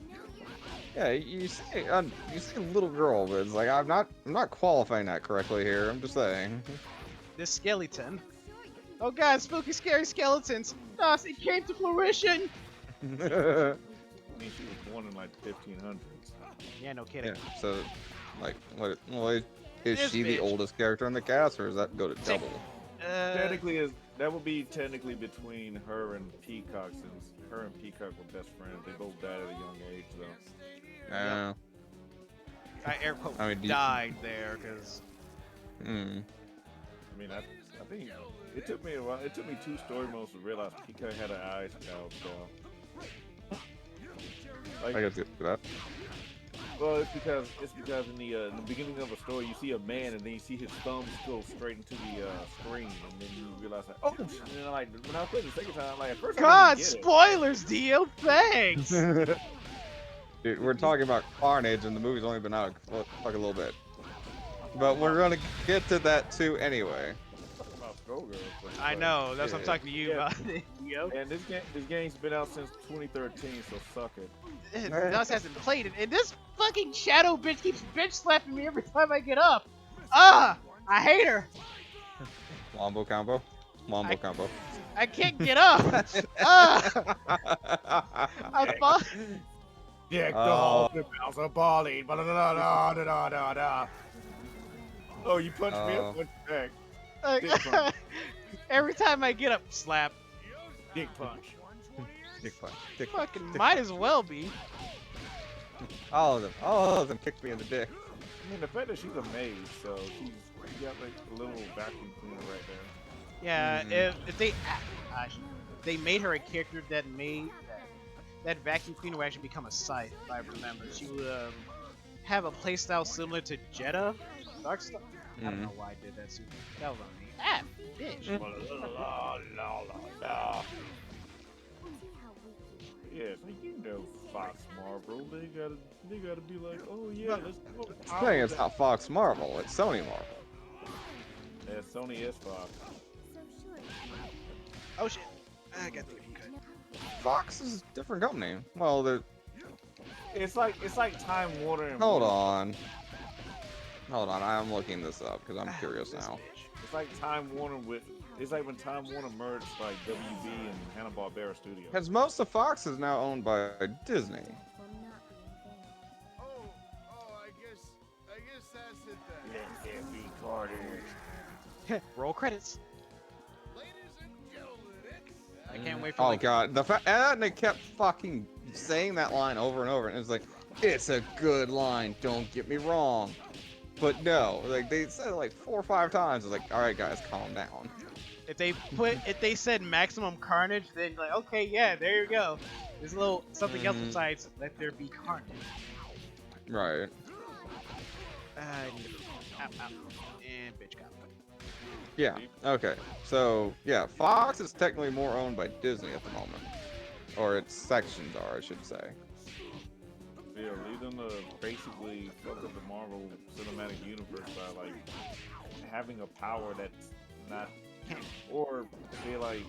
you say little girl, but it's like I'm not qualifying that correctly here. I'm just saying. This skeleton. Oh god, spooky, scary skeletons. No, it came to fruition. I mean, she was born in like the 1500s. Yeah, no kidding. Yeah. So, like, what? Is This she the bitch. oldest character in the cast, or does that go to double? Technically, that would be technically between her and Peacock, since her and Peacock were best friends. They both died at a young age, though. I air quote I mean, died there because. I mean, I think it took me a while. It took me 2 story modes to realize Peacock had an eye scout. So, like, I guess get that. well, it's because in the beginning of a story you see a man and then you see his thumbs go straight into the screen and then you realize like, oh, and then, like when I was playing the second time, like at first God, I didn't get spoilers, Dio. Thanks. Dude, we're talking about Carnage, and the movie's only been out like a little bit. But we're gonna get to that too anyway. About Skullgirls, but, I know. That's what I'm talking to you about. Dio. And this game's been out since 2013, so suck it. Dust hasn't played it, and this fucking shadow bitch keeps bitch slapping me every time I get up. Ah, I hate her. Wombo combo. Wombo combo. I can't get up. Ah, I thought. Dick the mouse a bally. Oh, you punched me up with back. Dick punch. Every time I get up, slap. Dick punch. Dick punch. Dick Fucking dick might punch. as well be. All of them kicked me in the dick. I mean, the fact that she's a mage, so she got like a little vacuum cleaner right there. Yeah, if they made her a character that made that vacuum cleaner would actually become a scythe, if I remember. She would have a playstyle similar to Jeddah. Darkstar? I don't know why I did that. That was on me. Ah, bitch. Yeah, so you know Fox Marvel, they gotta be like, oh yeah, let's go. The thing is not Fox Marvel, it's Sony Marvel. Yeah, Sony is Fox. Oh shit. I got the cut. Fox is a different company. Well, they're... It's like Time Warner and Hold on, I'm looking this up because I'm curious now. It's like Time Warner with. It's like when Time Warner merged like WB and Hanna-Barbera Studios. Because most of Fox is now owned by Disney. I guess that's it then. Let there be Carter. Roll credits. Ladies and gentlemen, I can't wait for Oh like, god, the fact and they kept fucking saying that line over and over, and it's like, it's a good line, don't get me wrong. But no, like they said it like 4 or 5 times. It's like, all right, guys, calm down. if they said maximum carnage, then like, okay, yeah, there you go. There's a little something else besides let there be carnage. Right. And bitch got me. Yeah. Okay. So yeah, Fox is technically more owned by Disney at the moment, or its sections are, I should say. Yeah, lead them to basically fuck up the Marvel Cinematic Universe by like having a power that's not, or they like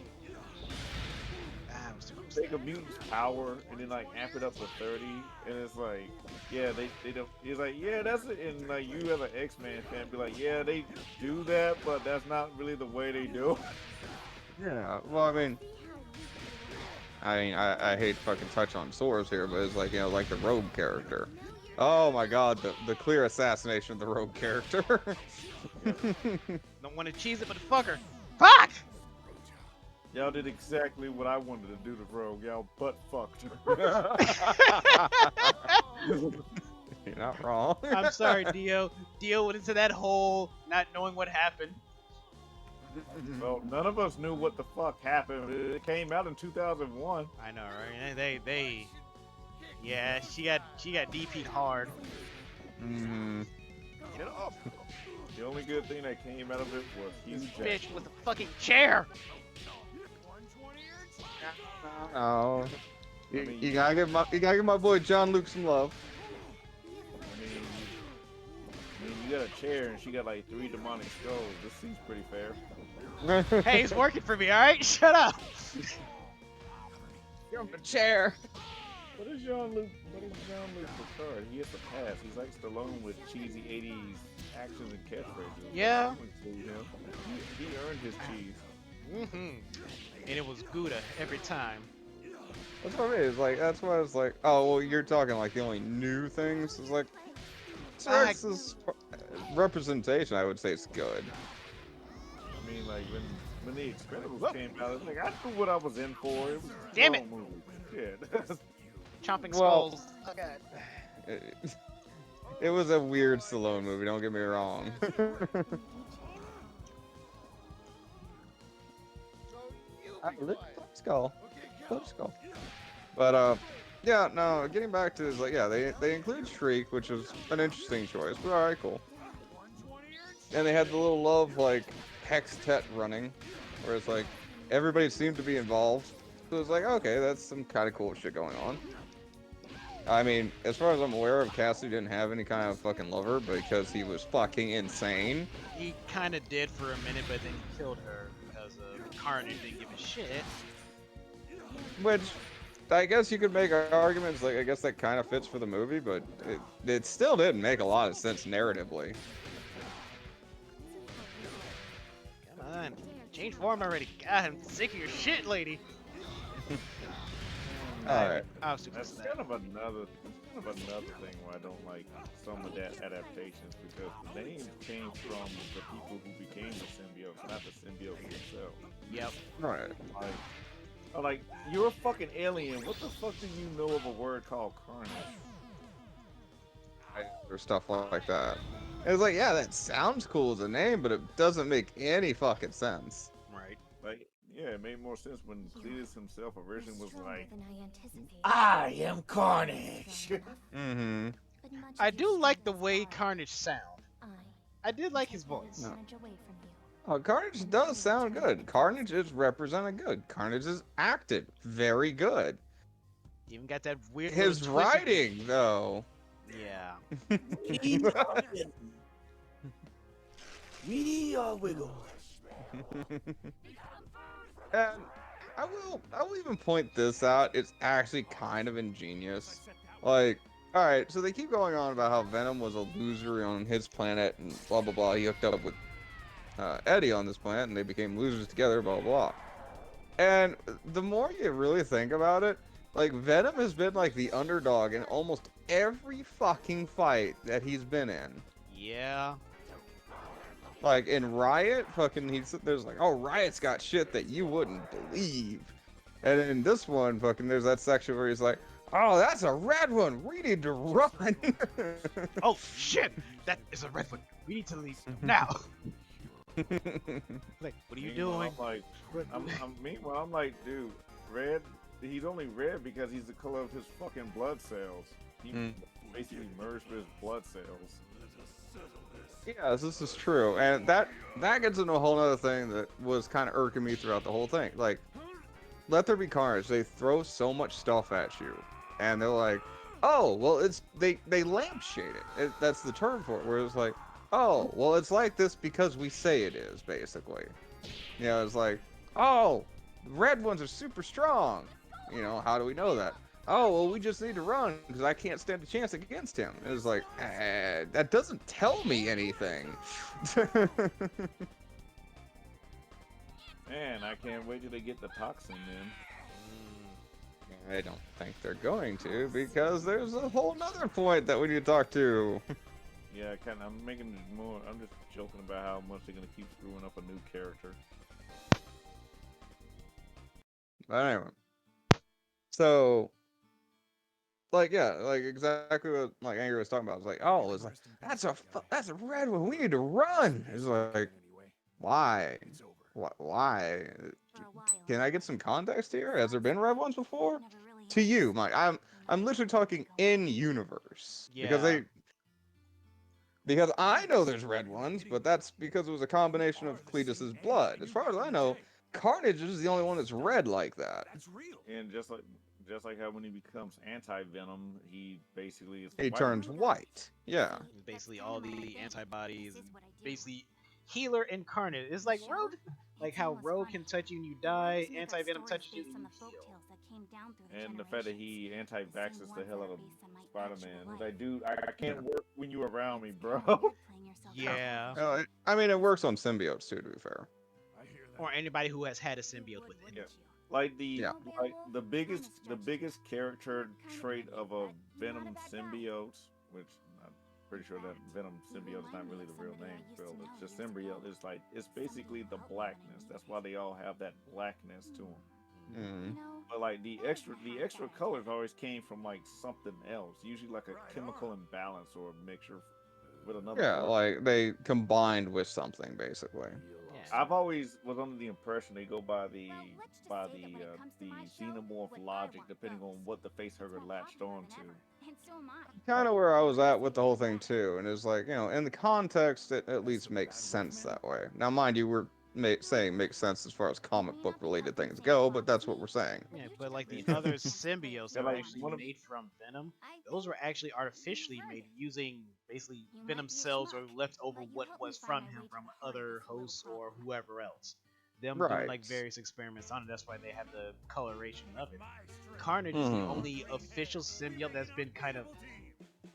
take a mutant's power and then like amp it up to 30, and it's like, yeah, they don't. It's like, yeah, that's it, and like you as an X-Men fan be like, yeah, they do that, but that's not really the way they do. Yeah. Well, I mean, I hate to fucking touch on sores here, but it's like, you know, like the Rogue character. Oh my god, the clear assassination of the Rogue character. Don't want to cheese it, but fuck her. Fuck! Y'all did exactly what I wanted to do to Rogue. Y'all butt fucked her. You're not wrong. I'm sorry, Dio. Dio went into that hole not knowing what happened. Well, none of us knew what the fuck happened. It came out in 2001. I know, right? They yeah, she got DP'd hard. Get it up. The only good thing that came out of it was This huge. bitch with a fucking chair. Oh, you gotta give my boy John Luke some love. I mean, you got a chair and she got like 3 demonic skulls. This seems pretty fair. Hey, it's working for me, alright? Shut up! You're on the chair. What is Jean-Luc Picard? He has a pass. He's like Stallone with cheesy 80s actions and catchphrases. Yeah. He earned his cheese. And it was Gouda every time. That's what I mean. It's like that's why it's like, oh well, you're talking like the only new things. It's like Rex's representation. I would say it's good. I mean, like when the Expendables came out, it's like I knew what I was in for. It was a Damn it! Stallone movie. Yeah. Chomping Well, skulls. Oh god. It was a weird Stallone movie. Don't get me wrong. Skull. But yeah, no. Getting back to is like, yeah, they include Shriek, which is an interesting choice. But alright, cool. And they had the little love like Hextet running, where it's like everybody seemed to be involved. So it's like, okay, that's some kind of cool shit going on. I mean, as far as I'm aware of, Cassidy didn't have any kind of fucking lover because he was fucking insane. He kind of did for a minute, but then he killed her because Carnage didn't give a shit. Which, I guess you could make arguments, like, I guess that kind of fits for the movie, but it still didn't make a lot of sense narratively. Come on, change form already. God, I'm sick of your shit, lady. Alright. That's kind of another thing why I don't like some of that adaptations, because the name came from the people who became the symbiotes, not the symbiotes themselves. Yep. Right. Like, you're a fucking alien. What the fuck do you know of a word called Carnage? Or stuff like that. It's like, yeah, that sounds cool as a name, but it doesn't make any fucking sense. Right. Like, yeah, it made more sense when Cletus himself originally was like, I am Carnage. Mm-hmm. I do like the way Carnage sound. I did like his voice. No. Oh, Carnage does sound good. Carnage is represented good. Carnage is acted very good. You even got that weird. His writing, though. Yeah. We are Wiggle. And I will even point this out. It's actually kind of ingenious. Like, alright, so they keep going on about how Venom was a loser on his planet and blah blah blah. He hooked up with Eddie on this planet and they became losers together, blah blah. And the more you really think about it, like Venom has been like the underdog in almost every fucking fight that he's been in. Yeah. Like in Riot, fucking there's like, oh, Riot's got shit that you wouldn't believe. And in this one, fucking there's that section where he's like, oh, that's a red one. We need to run. Oh shit, that is a red one. We need to leave now. Like, what are you doing? Meanwhile, I'm like, dude, red. He's only red because he's the color of his fucking blood cells. He basically merged with his blood cells. Yes, this is true, and that gets into a whole other thing that was kind of irking me throughout the whole thing. Like, Let There Be Carnage, they throw so much stuff at you, and they're like, oh, well, it's they lampshade it. That's the term for it. Where it's like, oh, well, it's like this because we say it is, basically. You know, it's like, oh, red ones are super strong. You know, how do we know that? Oh, well, we just need to run because I can't stand a chance against him. It was like, that doesn't tell me anything. Man, I can't wait till they get the toxin in. I don't think they're going to, because there's a whole nother point that we need to talk to. Yeah, I'm just joking about how much they're gonna keep screwing up a new character. But anyway. So, like, yeah, like exactly what like Angry was talking about. It's like, oh, it's like that's a red one. We need to run. It's like, why? Why? Can I get some context here? Has there been red ones before? To you, Mike. I'm literally talking in universe because I know there's red ones, but that's because it was a combination of Cletus's blood. As far as I know, Carnage is the only one that's red like that. And just like just like how when he becomes anti-venom, he basically is He white. turns white. Yeah. Basically, all the antibodies, and basically healer incarnate. It's like Rogue, like how Rogue can touch you and you die. Anti-venom touches you and you heal. And the fact that he anti-vaxxes the hell out of Spider-Man. He's like, dude, I can't work when you around me, bro. Yeah. I mean, it works on symbiotes too, to be fair. Or anybody who has had a symbiote with it. Yeah. Like the biggest character trait of a Venom symbiote, which I'm pretty sure that Venom symbiote is not really the real name, Phil. It's just symbiote. It's basically the blackness. That's why they all have that blackness to them. Mm. But like the extra colors always came from like something else, usually like a chemical imbalance or a mixture with another. Yeah, color. like they combined with something basically. I've always was under the impression they go by the xenomorph logic, depending on what the facehugger latched on to. Kind of where I was at with the whole thing too, and it's like, you know, in the context, it at least makes sense that way. Now, mind you, we're saying makes sense as far as comic book related things go, but that's what we're saying. Yeah, but like the other symbiotes that were actually made from Venom, those were actually artificially made using basically Venom cells or left over what was from him from other hosts or whoever else. Them doing like various experiments on it. That's why they have the coloration of it. Carnage is the only official symbiote that's been kind of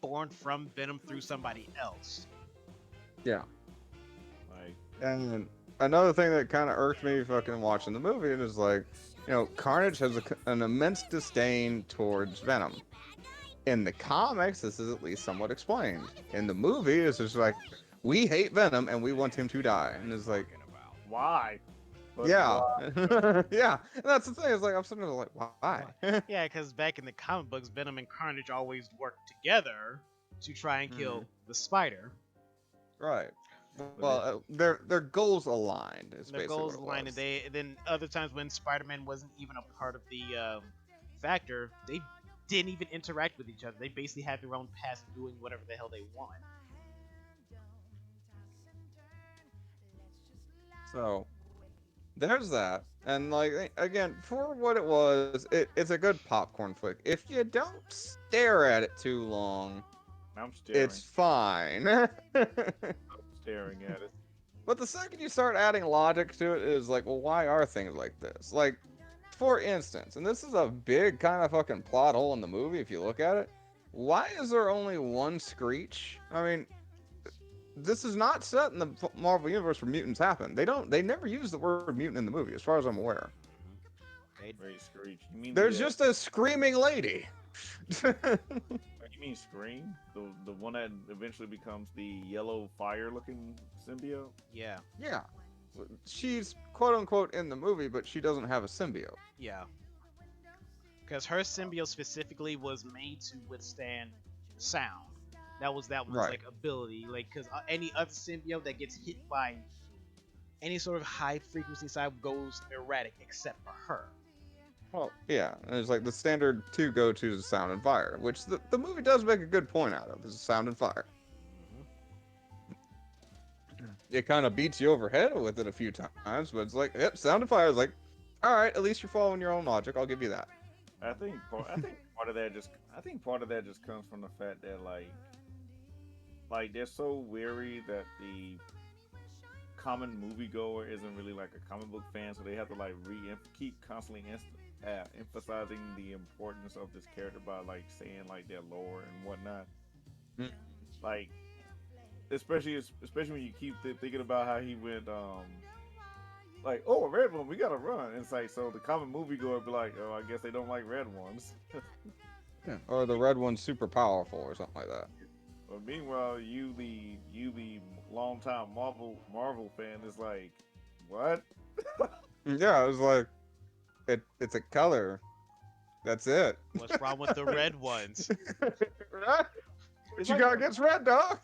born from Venom through somebody else. Yeah. Like, and another thing that kind of irked me fucking watching the movie is like, you know, Carnage has an immense disdain towards Venom. In the comics, this is at least somewhat explained. In the movie, it's just like, we hate Venom and we want him to die. And it's like, why? But yeah. why? Yeah. And that's the thing. It's like, I'm sitting there like, why? Yeah, because back in the comic books, Venom and Carnage always worked together to try and kill the Spider. Right. Well, their goals aligned. Is their basically goals what it aligned, was. and then other times when Spider-Man wasn't even a part of the factor, they didn't even interact with each other. They basically had their own paths doing whatever the hell they want. So there's that, and like again, for what it was, it's a good popcorn flick. If you don't stare at it too long, I'm staring. it's fine. I'm staring at it. But the second you start adding logic to it, is like, well, why are things like this? Like, for instance, and this is a big kind of fucking plot hole in the movie if you look at it. Why is there only one Screech? I mean, this is not set in the Marvel universe where mutants happen. They never use the word mutant in the movie, as far as I'm aware. Great Screech. You mean There's just a screaming lady. You mean Scream? The one that eventually becomes the yellow fire-looking symbiote? Yeah. Yeah. She's quote unquote in the movie, but she doesn't have a symbiote. Yeah. Because her symbiote specifically was made to withstand sound. That was Right. like ability. Like, because any other symbiote that gets hit by any sort of high frequency side goes erratic, except for her. Well, yeah, and it's like the standard two go-tos is sound and fire, which the movie does make a good point out of. This is sound and fire. It kind of beats you over head with it a few times, but it's like, yep, sound and fire is like, all right, at least you're following your own logic. I'll give you that. I think part of that just comes from the fact that like they're so weary that the common moviegoer isn't really like a comic book fan, so they have to like keep constantly emphasizing the importance of this character by like saying like their lore and whatnot. Like, especially when you keep thinking about how he went like, oh, a red one, we gotta run. And it's like, so the common moviegoer be like, oh, I guess they don't like red ones. Yeah. Or the red one's super powerful or something like that. But meanwhile, you the longtime Marvel fan is like, what? Yeah, I was like, it's a color. That's it. What's wrong with the red ones? Right? What you like got against red, dog?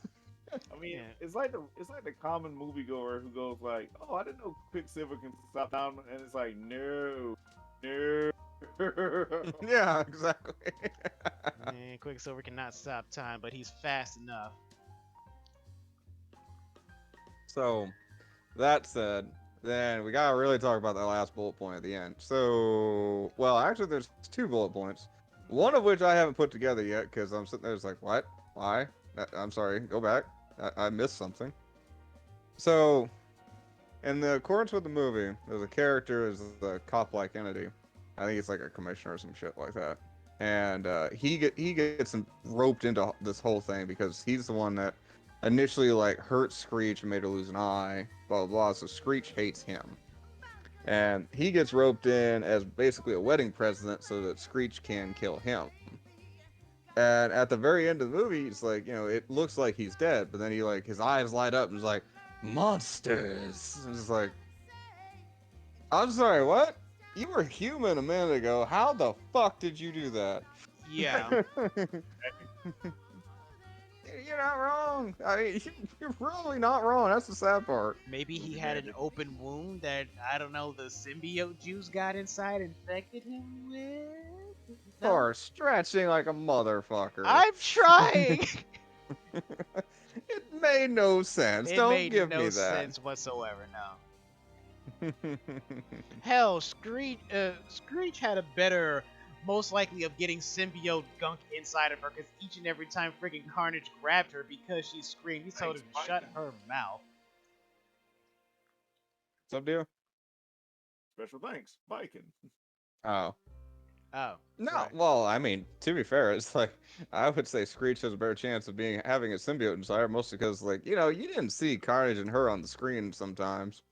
I mean, it's like the common moviegoer who goes like, oh, I didn't know Quicksilver can stop down, and it's like, no. Yeah, exactly. Man, Quicksilver cannot stop time, but he's fast enough. So, that said, then we gotta really talk about that last bullet point at the end. So, well, actually, there's 2 bullet points. One of which I haven't put together yet because I'm sitting there just like, what? Why? I'm sorry. Go back. I missed something. So, in the accordance with the movie, there's a character as a cop-like entity. I think it's like a commissioner or some shit like that. And he gets roped into this whole thing because he's the one that initially like hurt Screech and made her lose an eye. Blah blah blah. So Screech hates him, and he gets roped in as basically a wedding present so that Screech can kill him. And at the very end of the movie, it's like, it looks like he's dead, but then he like his eyes light up and he's like, monsters. And it's like, I'm sorry, what? You were human a minute ago. How the fuck did you do that? Yeah. You're not wrong. I mean, you're really not wrong. That's the sad part. Maybe he had an open wound that, I don't know, the symbiote juice got inside and infected him with? No. Or stretching like a motherfucker. I'm trying! It made no sense. Don't give me that. It made no sense whatsoever, no. Hell, Screech had a better, most likely of getting symbiote gunk inside of her, because each and every time freaking Carnage grabbed her because she screamed, he told her to shut her mouth. What's up, dude? Special thanks, Viking. Oh. Oh. No, sorry. well, I mean, to be fair, it's like, I would say Screech has a better chance of having a symbiote inside her, mostly because, like, you didn't see Carnage and her on the screen sometimes.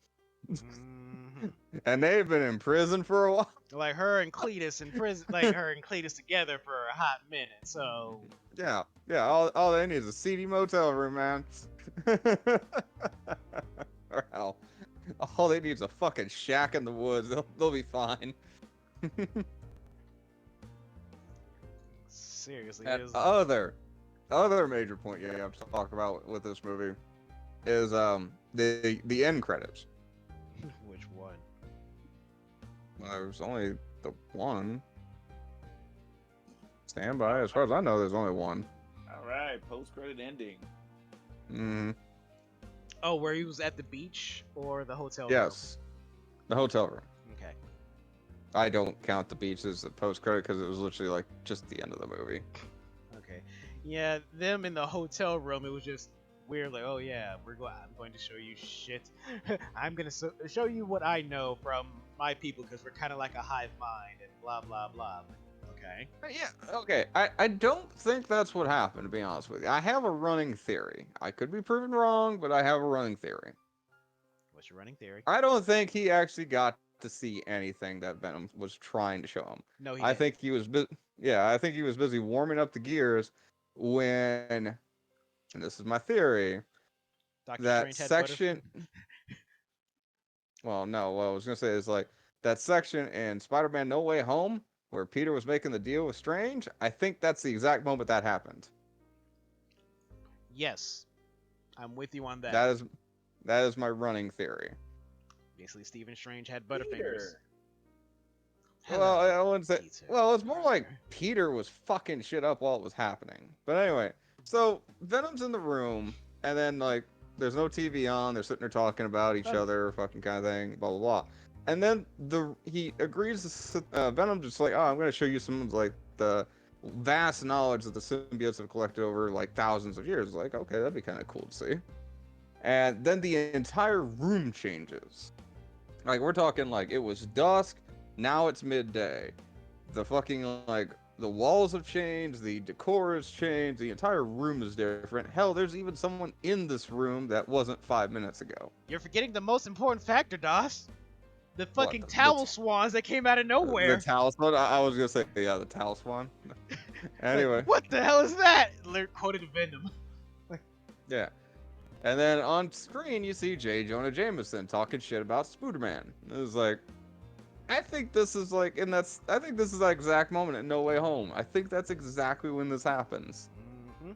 Mm-hmm. And they've been in prison for a while. Like her and Cletus in prison, like her and Cletus together for a hot minute, so... Yeah, all they need is a seedy motel room, man. Or hell, all they need is a fucking shack in the woods. They'll be fine. Seriously, And other major point you have to talk about with this movie is the end credits. Which one? Well, there's only the one. Stand by. As far as I know, there's only one. All right, post-credit ending. Mm-hmm. Oh, where he was at the beach or the hotel room? Yes, the hotel room. Okay. I don't count the beach as a post-credit because it was literally like just the end of the movie. Okay. Yeah, them in the hotel room, it was just weird. Like, oh yeah, I'm going to show you shit. I'm gonna show you what I know from my people because we're kind of like a hive mind and blah blah blah. Okay. Yeah, okay. I don't think that's what happened, to be honest with you. I have a running theory. I could be proven wrong, but I have a running theory. What's your running theory? I don't think he actually got to see anything that Venom was trying to show him. No, he I didn't. think he was I think he was busy warming up the gears when, and this is my theory, Dr. that Strange had section... Well, no, what I was going to say is like, that section in Spider-Man No Way Home, where Peter was making the deal with Strange, I think that's the exact moment that happened. Yes. I'm with you on that. That is my running theory. Basically, Stephen Strange had Butterfingers. Well, I wouldn't say... Well, it's more like Peter was fucking shit up while it was happening. But anyway, so Venom's in the room, and then, like, there's no TV on, they're sitting there talking about each other, fucking kind of thing, blah, blah, blah. And then he agrees to... Venom just like, oh, I'm going to show you some of, like, the vast knowledge that the symbiotes have collected over, like, thousands of years. Like, okay, that'd be kind of cool to see. And then the entire room changes. Like, we're talking, like, it was dusk, now it's midday. The fucking, like, the walls have changed, the decor has changed, the entire room is different. Hell, there's even someone in this room that wasn't 5 minutes ago. You're forgetting the most important factor, Doss. The fucking towel swans that came out of nowhere. The towel swan? I was gonna say, yeah, the towel swan. Anyway. Like, what the hell is that? Quoted Venom. Yeah. And then on screen, you see J. Jonah Jameson talking shit about Spooderman. It was like, I think this is like, I think this is that exact moment in No Way Home. I think that's exactly when this happens. Mm-hmm.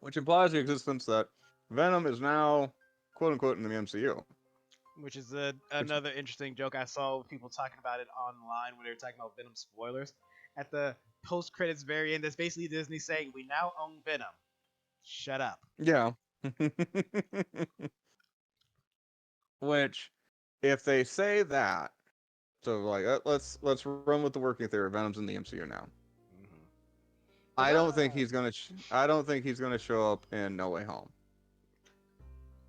Which implies the existence that Venom is now, quote unquote, in the MCU. Which is another interesting joke. I saw people talking about it online when they were talking about Venom spoilers. At the post-credits very end, that's basically Disney saying, we now own Venom. Shut up. Yeah. Which, if they say that, so like let's run with the working theory. Venom's in the MCU now. Mhm. I don't think he's gonna. I don't think he's gonna show up in No Way Home.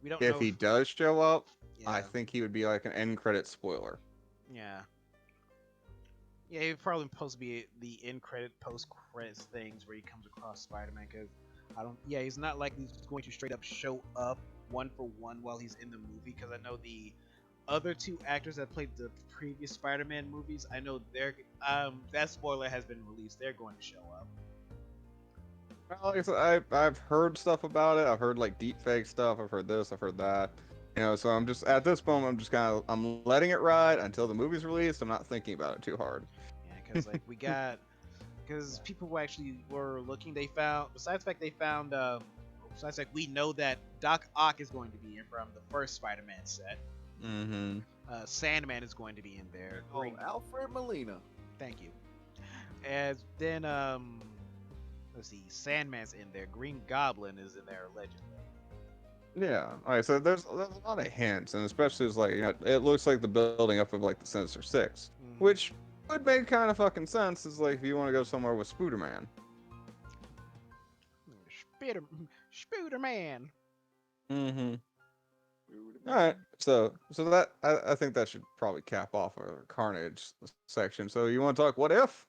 We don't If know. he does show up, I Yeah. think he would be like an end credit spoiler. Yeah. Yeah, he'd probably supposed to be the end credit, post credits things where he comes across Spider-Man. Because I don't. Yeah, he's not likely going to straight up show up one for one while he's in the movie. Because I know the other two actors that played the previous Spider-Man movies, I know they're that spoiler has been released. They're going to show up. Well, like I said, I've heard stuff about it. I've heard like deep fake stuff. I've heard this. I've heard that. You know, so I'm just at this moment. I'm just kind of I'm letting it ride until the movie's released. I'm not thinking about it too hard. Yeah, because like we got, because people who actually were looking, they found besides the fact they found, besides like we know that Doc Ock is going to be in from the first Spider-Man set. Mm-hmm. Sandman is going to be in there. Oh, Alfred Molina. Thank you. And then let's see, Sandman's in there. Green Goblin is in there allegedly. Yeah. All right. So there's a lot of hints, and especially it's like, you know, it looks like the building up of like the Sinister Six, which would make kind of fucking sense. Is like if you want to go somewhere with Spooderman. Spooderman. Mm-hmm. All right. So that I think that should probably cap off our Carnage section. So you want to talk what if?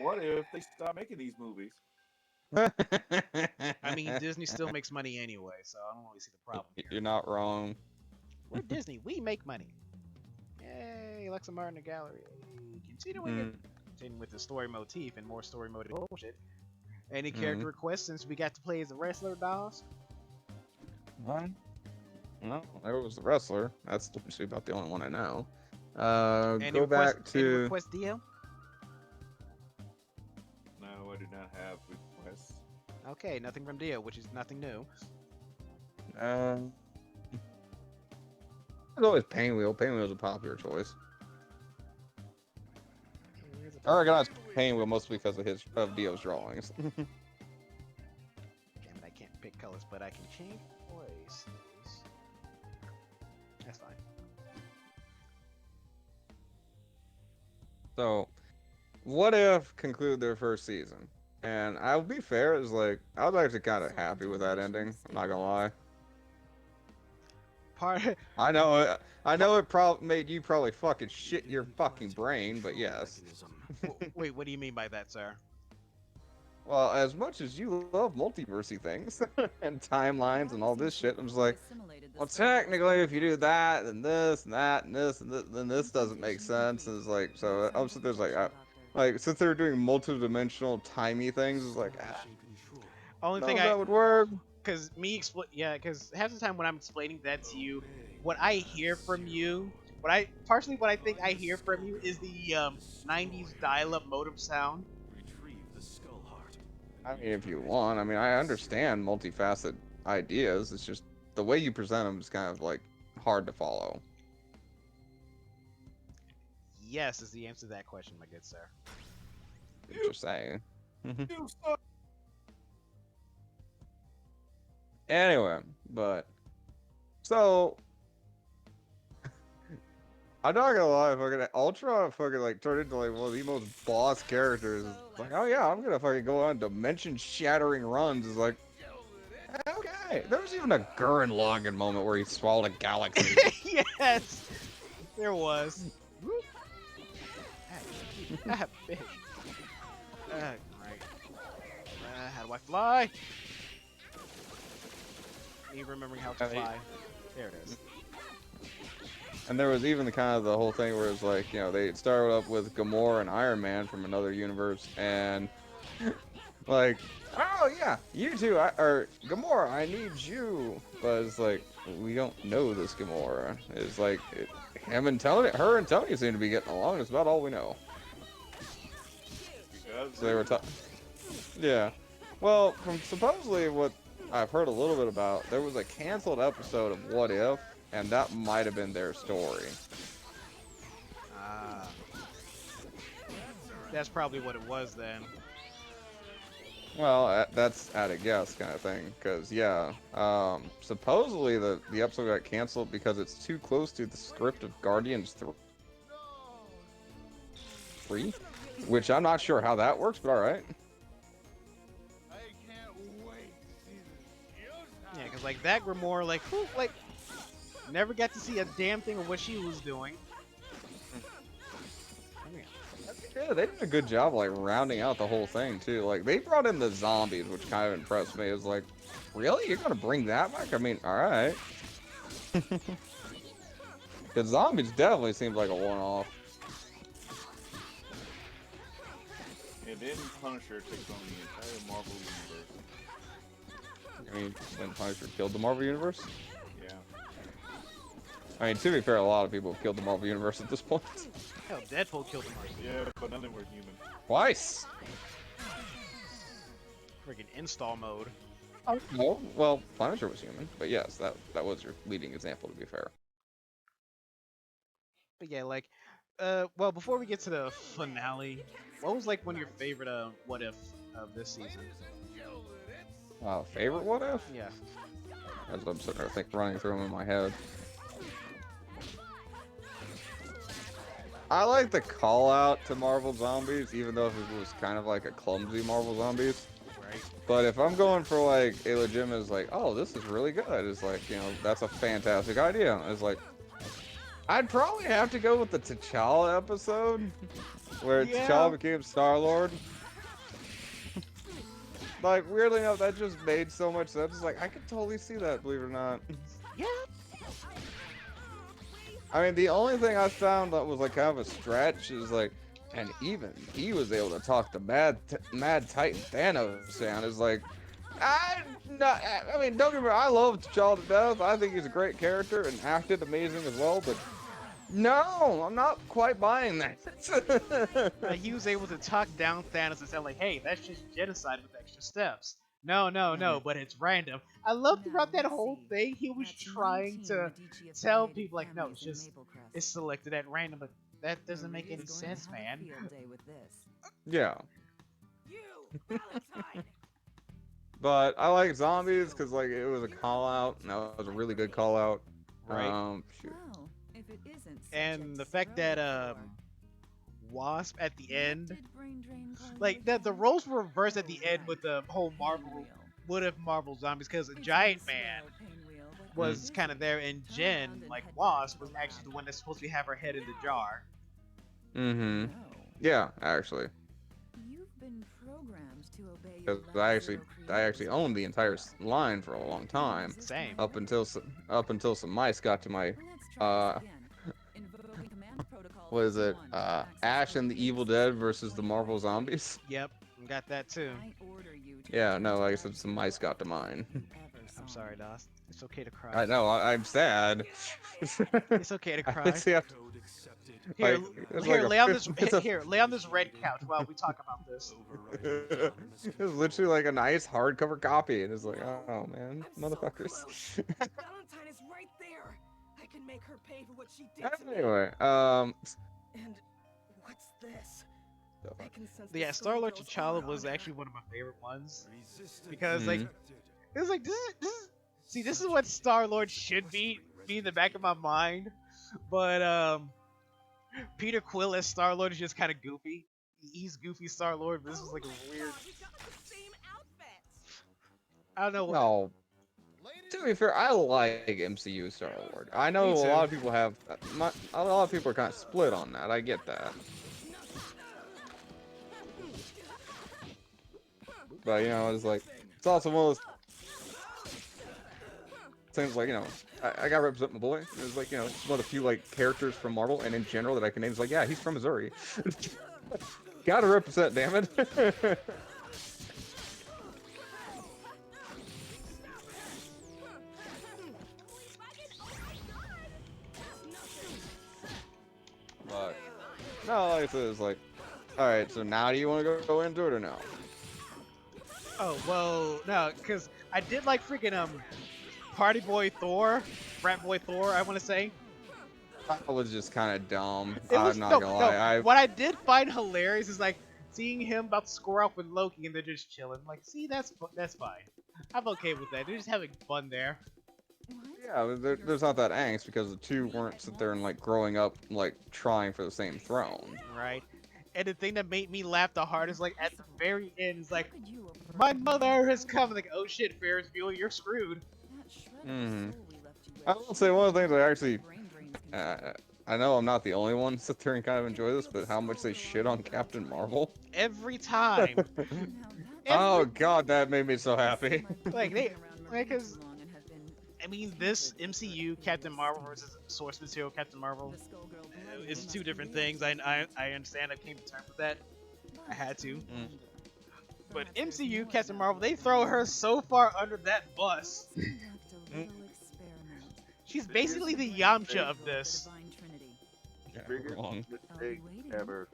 What if they stop making these movies? I mean, Disney still makes money anyway, so I don't really see the problem here. You're not wrong. We're Disney. We make money. Yay, Alexa Martin, the gallery. Continuing with the story motif and more story mode bullshit. Any character requests since we got to play as a wrestler, dolls? What? No, there was the wrestler. That's about the only one I know. Go back to. Any request, Dio? No, I do not have requests. Okay, nothing from Dio, which is nothing new. There's always Painwheel. Painwheel's a popular choice. I recognize Painwheel mostly because of Dio's drawings. Damn it, I can't pick colors, but I can change voices. That's fine. So, what if conclude their first season? And I'll be fair, it's like I was actually kind of happy with that ending. I'm not gonna lie. I know it probably made you probably fucking shit your fucking brain, but yes. Wait, what do you mean by that, sir? Well, as much as you love multiversey things and timelines and all this shit, I'm just like, well, technically, if you do that and this and that and this, then this doesn't make sense. And it's like, so obviously there's like since they're doing multi-dimensional timey things, it's like, only no, thing that would work. Because because half the time when I'm explaining that to you, what I hear from you, what I think I hear from you is the 90s dial-up modem sound. I mean, if you want, I mean, I understand multifaceted ideas. It's just the way you present them is kind of like hard to follow. Yes, is the answer to that question, my good sir. Interesting. Anyway, but so I'm not gonna lie, fucking Ultron fucking like turned into like one of the most boss characters. It's like, oh yeah, I'm gonna fucking go on dimension-shattering runs. It's like, okay. There was even a Gurren Lagann moment where he swallowed a galaxy. Yes, there was. Ah, bitch. Right. How do I fly? Me remembering how to fly. There it is. And there was even the whole thing where it's like, you know, they started up with Gamora and Iron Man from another universe, and like, oh yeah, you two, or Gamora, I need you. But it's like, we don't know this Gamora. It's like, her and Tony seem to be getting along. It's about all we know. So they were talking. Yeah. Well, from supposedly what I've heard a little bit about, there was a canceled episode of What If, and that might have been their story. That's probably what it was then. Well, that's at a guess kind of thing, because yeah, supposedly the episode got canceled because it's too close to the script of Guardians 3, which I'm not sure how that works, but all right. I can't wait to see this. Yeah, because like that we're more like, whew, like never got to see a damn thing of what she was doing. Yeah, they did a good job like rounding out the whole thing too. Like they brought in the zombies, which kind of impressed me. It was like, really, you're gonna bring that back? I mean, all right. The zombies definitely seemed like a one-off. And then Punisher takes on the entire Marvel universe. I mean, when Punisher killed the Marvel Universe? Yeah. I mean, to be fair, a lot of people have killed the Marvel Universe at this point. Hell, Deadpool killed him. Yeah, but none of them were human. Twice! Freaking install mode. Oh, no. Well, Punisher was human, but yes, that was your leading example, to be fair. But yeah, like, well, before we get to the finale, what was like one of your favorite what if of this season? Favorite what if? Yeah. As I'm sitting there running through them in my head. I like the call out to Marvel Zombies, even though it was kind of like a clumsy Marvel Zombies. Right. But if I'm going for like a legitimate, it's like, oh, this is really good. It's like, you know, that's a fantastic idea. It's like, I'd probably have to go with the T'Challa episode, where T'Challa became Star-Lord. Like, weirdly enough, that just made so much sense. It's like, I could totally see that, believe it or not. Yeah. I mean, the only thing I found that was like kind of a stretch is like, and even he was able to talk to Mad Titan Thanos down. Is like, I mean, don't get me wrong, I love T'Challa to death. I think he's a great character and acted amazing as well, but no, I'm not quite buying that. He was able to talk down Thanos and say like, hey, that's just genocide with extra steps. No, but it's random. I love throughout that whole thing, he was trying to tell people like, no, it's selected at random, but that doesn't make any sense, man. Yeah. But I like zombies because like it was a call out, and that was a really good call out. Right. And the fact that Wasp at the end, like the roles were reversed at the end with the whole Marvel, what if Marvel Zombies, because Giant Man was kind of there, and Jen, like Wasp, was actually the one that's supposed to have her head in the jar. Mm-hmm. Yeah, actually. You've been programmed to obey your Because I actually owned the entire line for a long time. Same. Up until some mice got to my what is it? Ash and the Evil Dead versus the Marvel Zombies. Yep, got that too. Yeah, no, like I said, some mice got to mine. I'm sorry, Doss. It's okay to cry. I know, I'm sad. It's okay to cry. Here, lay on this red couch while we talk about this. It was literally like a nice hardcover copy, and it's like, oh man, motherfuckers. Valentine is right there. I can make her pay for what she did to me. Anyway, And what's this? I can sense Yeah, Star-Lord T'Challa was actually one of my favorite ones because like it was like this is what Star-Lord should be in the back of my mind, but Peter Quill as Star-Lord is just kind of goofy. He's goofy Star-Lord, but this was like a weird. I don't know. No. To be fair, I like MCU Star-Lord. I know a lot of people have. A lot of people are kind of split on that. I get that. But you know, it's like it's also one of those things. Like, you know, I gotta represent my boy. It's like, you know, it's one of the few like characters from Marvel and in general that I can name. It's like, yeah, he's from Missouri. Gotta represent, damn it. But no, like I said, it's like, all right. So now, do you want to go into it or no? Oh well, no, because I did like freaking Party Boy Thor, Frat Boy Thor. I want to say. That was just kind of dumb. I'm not gonna lie. What I did find hilarious is like seeing him about to score off with Loki and they're just chilling. Like, see, that's fine. I'm okay with that. They're just having fun there. Yeah, but there's not that angst because the two weren't sit there and like growing up like trying for the same throne. Right. And the thing that made me laugh the hardest, like at the very end, is like, my mother has come. Like, oh shit, Ferris Bueller, you're screwed. Mm-hmm. I will say one of the things I actually, I know I'm not the only one sit there and kind of enjoy this, but how much they shit on Captain Marvel. Every time. Oh god, that made me so happy. Because I mean, this MCU Captain Marvel versus source material Captain Marvel is two different things. I understand. I came to terms with that. I had to. But MCU Captain Marvel, they throw her so far under that bus. She's basically the Yamcha of this. Biggest mistake ever.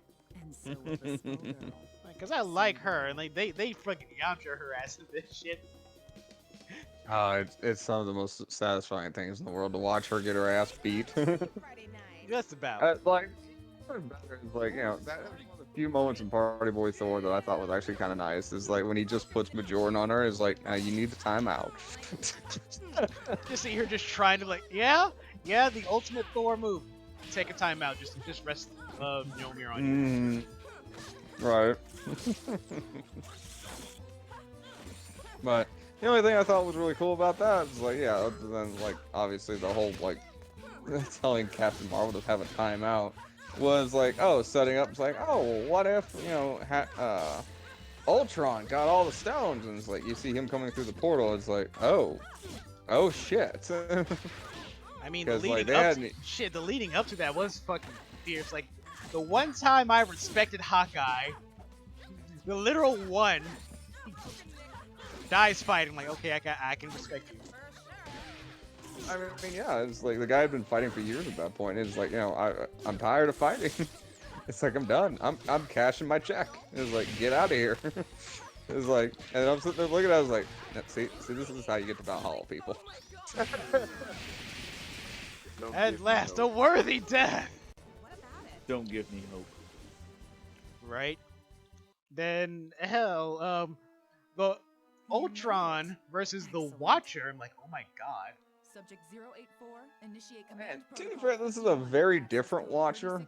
Because I like her, and like they fucking Yamcha her ass in this shit. It's some of the most satisfying things in the world to watch her get her ass beat. Just about. Like you know, that was one of the few moments in Party Boy Thor that I thought was actually kind of nice. Is like when he just puts Majoran on her. Is like, you need the timeout. Just see her just trying to like, yeah, the ultimate Thor move. Take a timeout, just rest Mjolnir on you. Right. But the only thing I thought was really cool about that is like, yeah, other than like obviously the whole like telling Captain Marvel to have a timeout was like, oh, setting up. It's like, oh, well, what if Ultron got all the stones, and it's like you see him coming through the portal. It's like, oh shit. I mean, the leading up to that was fucking fierce. Like, the one time I respected Hawkeye, the literal one, dies fighting. Like, okay, I can respect you. I mean, yeah, it's like the guy had been fighting for years at that point. It's like, I'm tired of fighting. It's like, I'm done. I'm cashing my check. It's like, get out of here. It's like, and I'm sitting there looking at it, I was like, see, this is how you get to Valhalla, people. At last, a worthy death! Don't give me hope. Right? Then, hell, the Ultron versus the Watcher. I'm like, oh my god. Subject 084, initiate command. Man, to be fair, this is a very different Watcher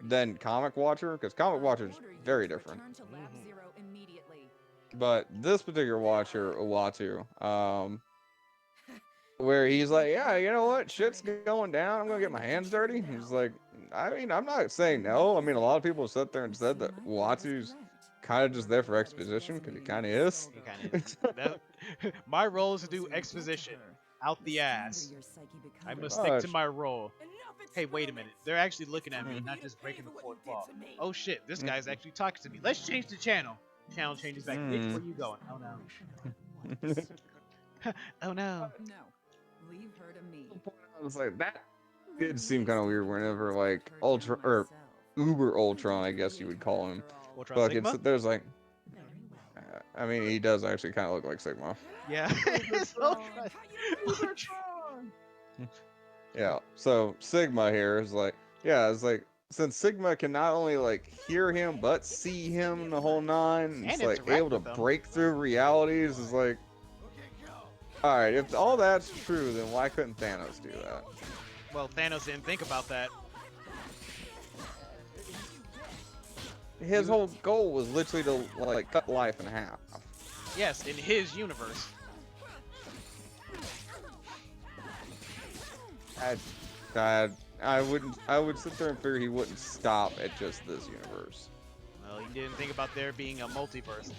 than Comic Watcher, because Comic Watcher is very different. But this particular Watcher, Uatu, where he's like, yeah, you know what, shit's going down, I'm gonna get my hands dirty. He's like, I mean, I'm not saying no. I mean, a lot of people sat there and said that Uatu's kind of just there for exposition, because he kind of is. He kind of is. My role is to do exposition. Out the ass. I must stick to my role. Hey, wait a minute. They're actually looking at me, not just breaking the fourth wall. Oh shit, this guy's actually talking to me. Let's change the channel. Channel changes back. Bitch, where you going? Oh no. Oh no. No. Leave her to me. I was like, that did seem kind of weird whenever, like, Ultra, or Uber Ultron, I guess you would call him. Ultron Sigma? There's like, I mean, he does actually kind of look like Sigma. Yeah. It's Ultron. Yeah, so Sigma here is like, yeah, it's like, since Sigma can not only like hear him but see him the whole nine, it's like able to break through realities. Is like, all right, if all that's true, then why couldn't Thanos do that? Well, Thanos didn't think about that. His whole goal was literally to like cut life in half. Yes, in his universe. I would sit there and figure he wouldn't stop at just this universe. Well, he didn't think about there being a multiverse.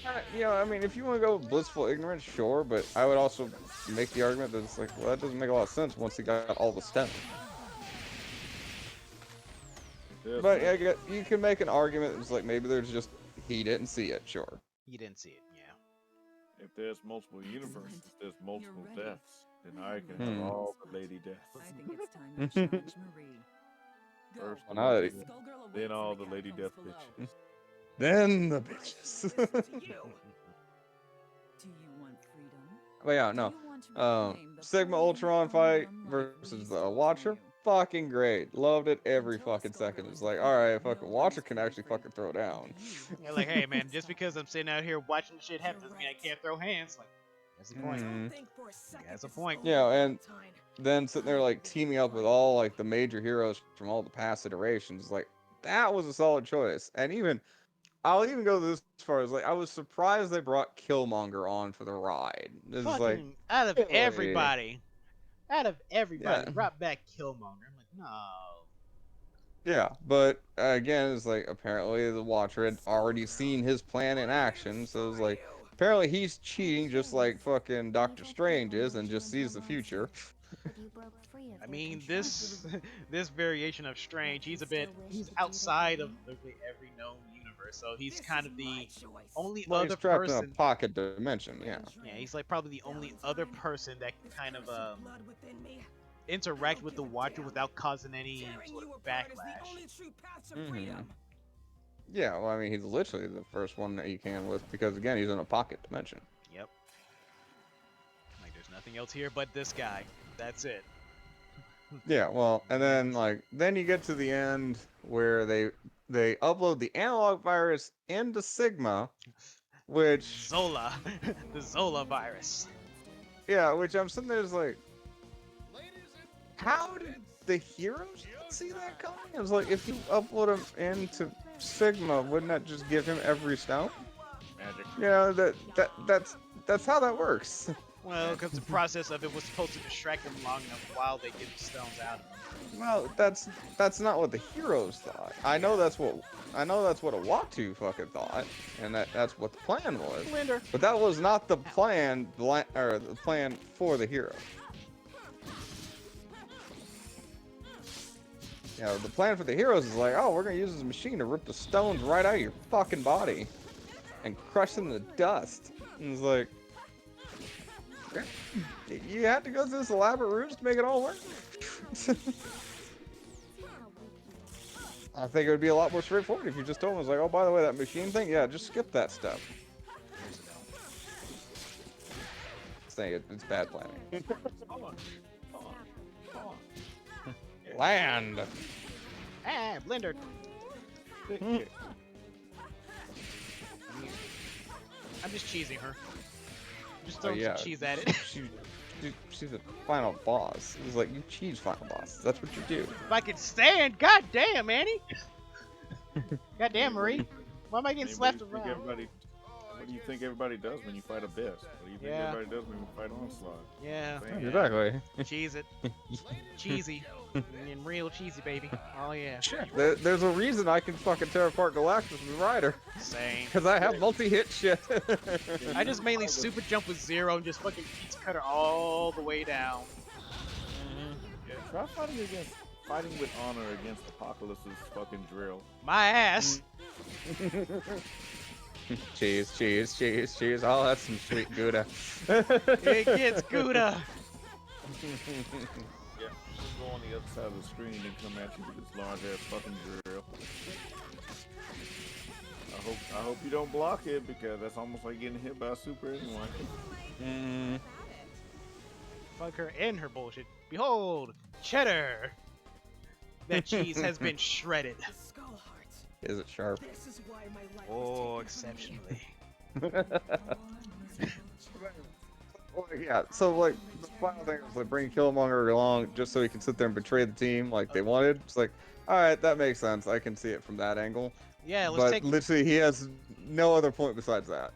I mean, if you want to go with blissful ignorance, sure, but I would also make the argument that it's like, well, that doesn't make a lot of sense once he got all the stones. But yeah, you can make an argument that's like, maybe there's just, he didn't see it, sure. He didn't see it, yeah. If there's multiple universes, there's multiple deaths. Then I can have all the lady deaths. I think it's time to challenge Marie. First, Skullgirl then all the lady death bitches. Then the bitches. Do you want freedom? But yeah, no. Sigma Ultron fight versus the Watcher. fucking great. Loved it every fucking second. It's like, all right, fucking Watcher can actually fucking throw down. Yeah, like, hey man, just because I'm sitting out here watching shit happen doesn't mean I can't throw hands. Like, that's the point. That's the point. Yeah, and then sitting there like teaming up with all like the major heroes from all the past iterations, like that was a solid choice. And even I'll even go this far as like I was surprised they brought Killmonger on for the ride. This is like Fucking out of really? everybody, Yeah. brought back Killmonger. I'm like, no. Yeah, but again, it's like apparently the Watcher had already seen his plan in action, so it's like apparently he's cheating just like fucking Doctor Strange is and just sees the future. I mean, this this variation of Strange, he's outside of literally every known universe, so he's kind of the only Well, other he's trapped person. in a pocket dimension, yeah. Yeah, he's like probably the only other person that can kind of interact with the Watcher without causing any sort of backlash. Mm-hmm. Yeah, well, I mean, he's literally the first one that you can with because again, he's in a pocket dimension. Yep. Like, there's nothing else here but this guy. That's it. Yeah, well, and then like then you get to the end where they upload the analog virus into Sigma, which Zola, the Zola virus. Yeah, which I'm sitting there is like, how did the heroes not see that coming? It was like if you upload him into Sigma, wouldn't that just give him every stone? Magic. Yeah, that's how that works. Well, because the process of it was supposed to distract them long enough while they get the stones out of them. Well, that's not what the heroes thought. I know that's what Uatu fucking thought, and that's what the plan was. Linder. But that was not the plan, or the plan for the hero. You know, the plan for the heroes is like, oh, we're gonna use this machine to rip the stones right out of your fucking body and crush them to dust. And it's like, you had to go through this elaborate ruse to make it all work. I think it would be a lot more straightforward if you just told them, it's like, oh, by the way, that machine thing, yeah, just skip that stuff. Saying it's bad planning. Land. Ah, Blender. I'm just cheesing her. Just throwing some cheese at it. She's a final boss. It's like, you cheese final boss. That's what you do. If I could stand, god damn, Annie. God damn, Marie. Why am I getting slapped around? What do you think everybody does when you fight Abyss? What do you think everybody does when you fight Onslaught? Yeah. Exactly. Cheese it. Cheesy. And real cheesy, baby. Oh, yeah. Sure. There's a reason I can fucking tear apart Galactus with Ryder. Same. Because I have multi-hit shit. I just mainly super jump with Zero and just fucking pizza cutter all the way down. Yeah, try fighting with honor against Apocalypse's fucking drill. My ass. Cheese, cheese, cheese, cheese. Oh, that's some sweet Gouda. It gets Gouda. Yeah, just go on the other side of the screen and come at you with this large ass fucking drill. I hope you don't block it because that's almost like getting hit by a super anyway. Fuck her and her bullshit. Behold, cheddar. That cheese has been shredded. Is it sharp? Oh, exceptionally. Yeah, so like the final thing was like bring Killmonger along just so he can sit there and betray the team like they wanted. It's like, all right, that makes sense. I can see it from that angle. Yeah, but literally he has no other point besides that.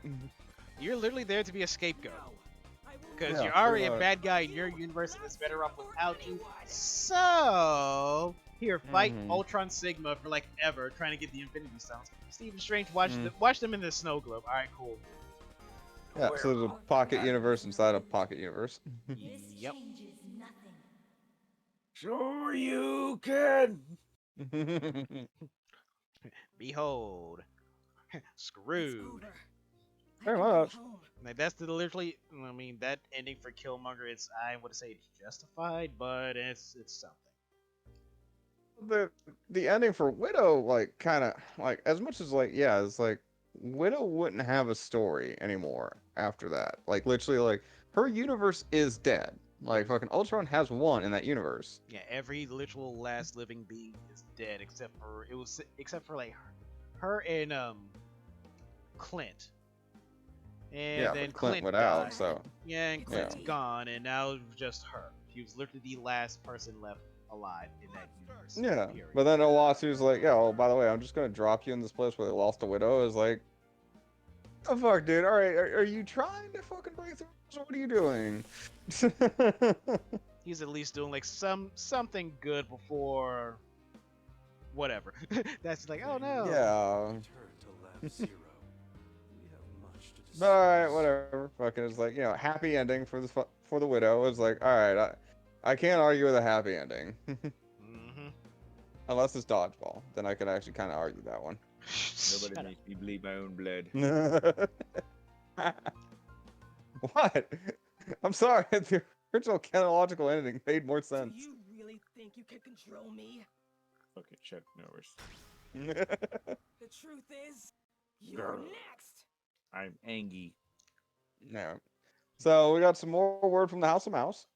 You're literally there to be a scapegoat. Because Yeah, you're already a pretty bad guy in your universe and it's better off without you. So, here, fight Ultron Sigma for like ever, trying to get the Infinity Stones. Stephen Strange, watch them in the snow globe. Alright, cool. Yeah, so there's a pocket universe inside a pocket universe. Yep. Sure you can. Behold. Screwed. Very much. Like, that's literally, I mean, that ending for Killmonger, I would say it's justified, but it's something. The ending for Widow, like, kind of, like, as much as, like, yeah, it's like, Widow wouldn't have a story anymore after that. Like, literally, like, her universe is dead. Like fucking Ultron has one in that universe. Yeah, every literal last living being is dead except for like her and Clint. And Yeah, then but Clint Clint went died. out, so Yeah, and Clint's yeah. gone, and now it's just her. She was literally the last person left alive in that universe. Yeah, Period. but then Owasu's like, yeah, oh, by the way, I'm just gonna drop you in this place where they lost a widow. Is like, oh fuck, dude. All right, are you trying to fucking break through? What are you doing? He's at least doing like something good before whatever. That's like, oh no. Yeah. Return to Lab Zero. We have much to discuss. All right, whatever. Fucking, it's like, happy ending for the widow. It's like, all right, I can't argue with a happy ending. Mm-hmm. Unless it's dodgeball, then I could actually kind of argue that one. Nobody makes me bleed my own blood. What? I'm sorry. The original chronological ending made more sense. Do you really think you can control me? Fucking Chuck Norris. The truth is, you're Grr. next. I'm angry. No. So we got some more word from the House of Mouse.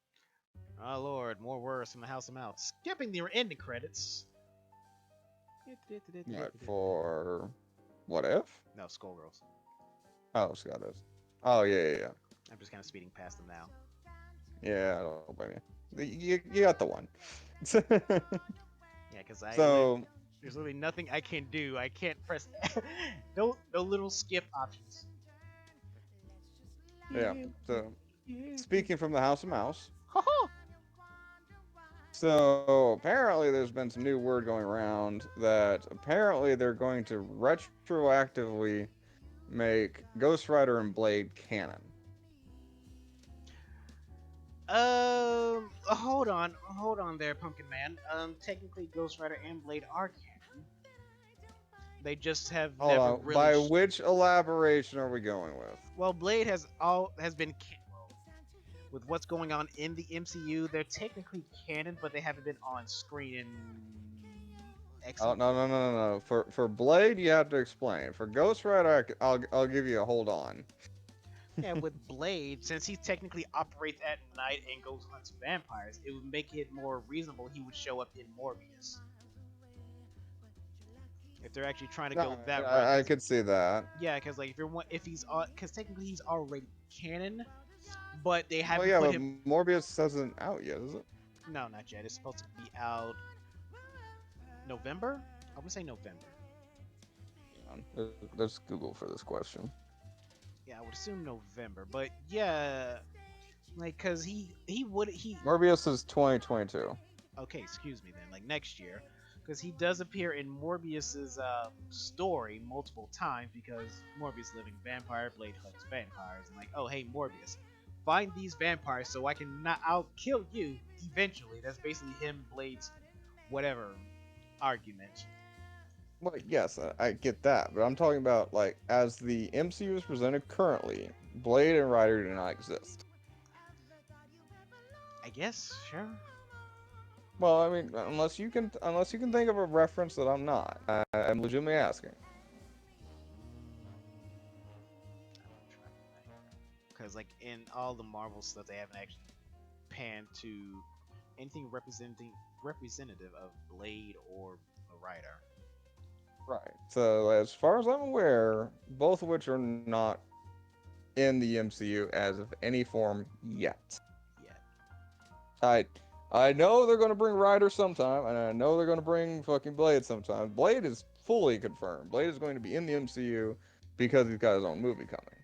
Oh lord, more words from the House of Mouse. Skipping the ending credits. What for? What if? No, Skullgirls. Oh, Scott is. Oh yeah. I'm just kind of speeding past them now. Yeah, I don't blame you. You got the one. Yeah, because there's literally nothing I can do. I can't press no little skip options. Yeah. So speaking from the House of Mouse. So apparently there's been some new word going around that apparently they're going to retroactively make Ghost Rider and Blade canon. Hold on there, Pumpkin Man. Technically Ghost Rider and Blade are canon. They just have Hold never on. really. By which elaboration are we going with? Well, Blade has been with what's going on in the MCU. They're technically canon, but they haven't been on screen in. Oh no. For Blade, you have to explain. For Ghost Rider, I'll give you a hold on. Yeah, with Blade, since he technically operates at night and goes hunts vampires, it would make it more reasonable he would show up in Morbius. If they're actually trying to go that route. I could see that. Yeah, because like because technically he's already canon, but they haven't Well, yeah, put but him. Morbius isn't out yet, is it? No, not yet. It's supposed to be out November. I'm gonna say November. Let's Google for this question. Yeah, I would assume November, but yeah, like cause he. Morbius is 2022. Okay, excuse me then. Like next year, because he does appear in Morbius's story multiple times because Morbius living vampire, Blade hunts vampires, and like, oh hey Morbius, find these vampires so I'll kill you eventually. That's basically him, Blade's whatever argument. Well, yes, I get that, but I'm talking about like as the MCU is presented currently, Blade and Rider do not exist. I guess, sure. Well, I mean, unless you can think of a reference that I'm not. I'm legitimately asking. Because like in all the Marvel stuff, they haven't actually panned to anything representative of Blade or a Rider. Right. So as far as I'm aware, both of which are not in the MCU as of any form yet. I know they're going to bring Rider sometime, and I know they're going to bring fucking Blade sometime. Blade is fully confirmed. Blade is going to be in the MCU because he's got his own movie coming.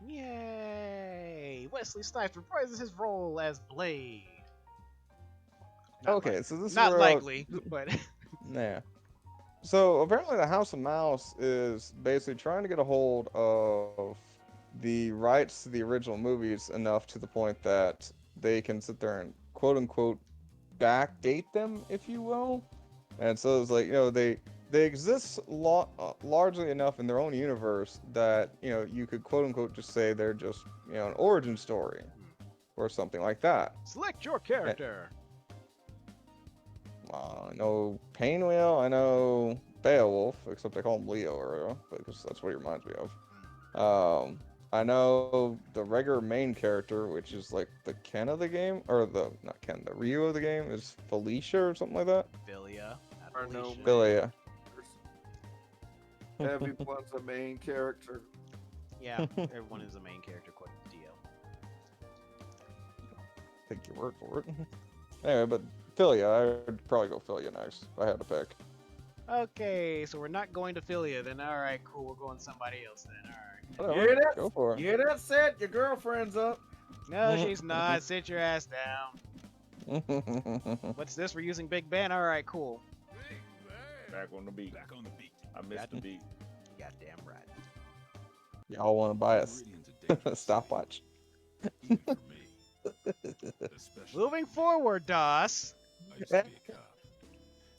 Yay! Wesley Snipes reprises his role as Blade. Okay, so this is not where likely, but yeah. So apparently, the House of Mouse is basically trying to get a hold of the rights to the original movies enough to the point that they can sit there and quote unquote backdate them, if you will. And so it's like, they exist largely enough in their own universe that you could quote unquote just say they're just an origin story or something like that. Select your character. I know Painwheel, I know Beowulf, except I call him Leo, because that's what he reminds me of. I know the regular main character, which is like the Ken of the game, or the not Ken, the Ryu of the game, is Felicia or something like that. Philia. Or no Felicia. Philia. Everyone's a main character. Yeah, everyone is a main character according to Dio. Take your word for it. Anyway, but Philia, I'd probably go Philia next if I had to pick. Okay, so we're not going to Philia then. All right, cool. We're going somebody else then. All right. Whatever, You hear that? Go for You it. hear that, Seth? Your girlfriend's up. No, she's not. Sit your ass down. What's this? We're using Big Ben. All right, cool. Back on the beat. Back on the beat. I missed the beat. Goddamn right. Y'all want to buy us Ingredients are dangerous stopwatch? even for me. Especially Moving forward, DOS. I used to be a cop,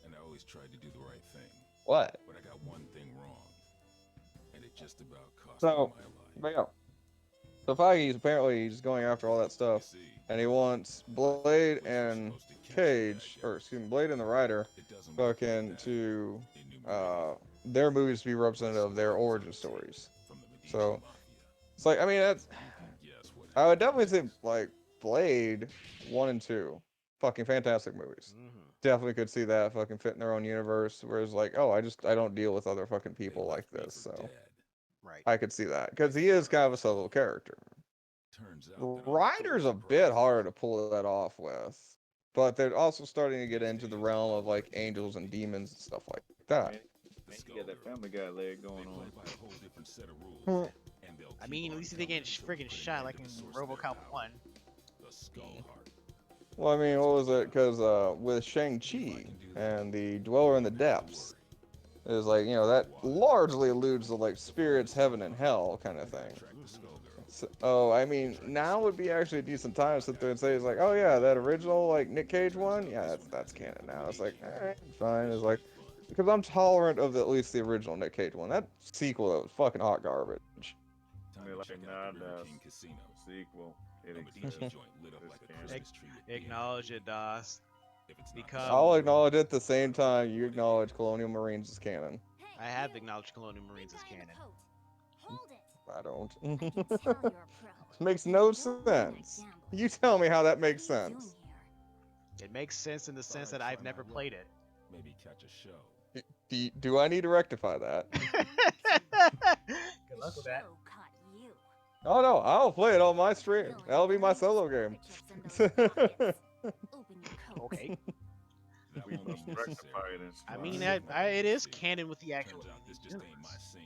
and I always tried to do the right thing. What? But I got one thing wrong, and it just about cost So, me but my life. yeah. So Feige's apparently he's going after all that stuff, You see, and he wants Blade was and supposed to catch the Cage, guy, or excuse me, Blade and the Rider, it doesn't work like fucking that. to Enumerated their movies to be representative of their origin stories. from the Medici So, Mafia. It's like, I mean, that's, You can guess what I would happened. definitely say like Blade 1 and 2, fucking fantastic movies. Definitely could see that fucking fit in their own universe. Whereas like, oh, I don't deal with other fucking They people like left me this, for so dead. Right. I could see that because he is kind of a solo character. Turns out that I'm Ryder's full a of bit surprises. harder to pull that off with, but they're also starting to get into the realm of like angels and demons and stuff like that. Man, you got that Family Guy leg They going on. play by a whole different set of rules, Hmm. and they'll I keep mean, at on least they coming get until freaking they put an shot end like to in the source of their RoboCop power, 1. the Skull Heart. Well, I mean, what was it? Because with Shang-Chi and the Dweller in the You don't have to Depths, worry. is like, you know, that largely alludes to like spirits, heaven and hell kind of thing. Track the Skullgirls. So, oh, I mean, now would be actually a decent time to sit there and say, it's like, oh yeah, that original like Nick Cage one, yeah, that's canon now. It's like, alright, fine. It's like, because I'm tolerant of at least the original Nick Cage one. That sequel that was fucking hot garbage. Time They're to like, check nah, out the River that's King Casino. sequel. It A Medici exists. joint lit up It's like a canon. Christmas tree at the end. Acknowledge it, DOS. If it's not Because- the I'll Skullgirls, acknowledge it at the same time you acknowledge Colonial Marines as canon. I have acknowledged Colonial Marines as canon. Hold it. I don't. I can tell you're a pro. Makes and no you don't mind my sense. gambling. You tell me how that What are makes you doing sense. here? It makes sense in the sense that I've never played it. maybe catch a show. Do I need to rectify that? Good The luck with that. show caught you. Oh no, I'll play it on my stream. That'll be my solo game. Open your coat. Okay. That We won't be must necessary. rectify it in I smart. mean, Right. it is canon with the actual Turns out this just ain't my universe. scene.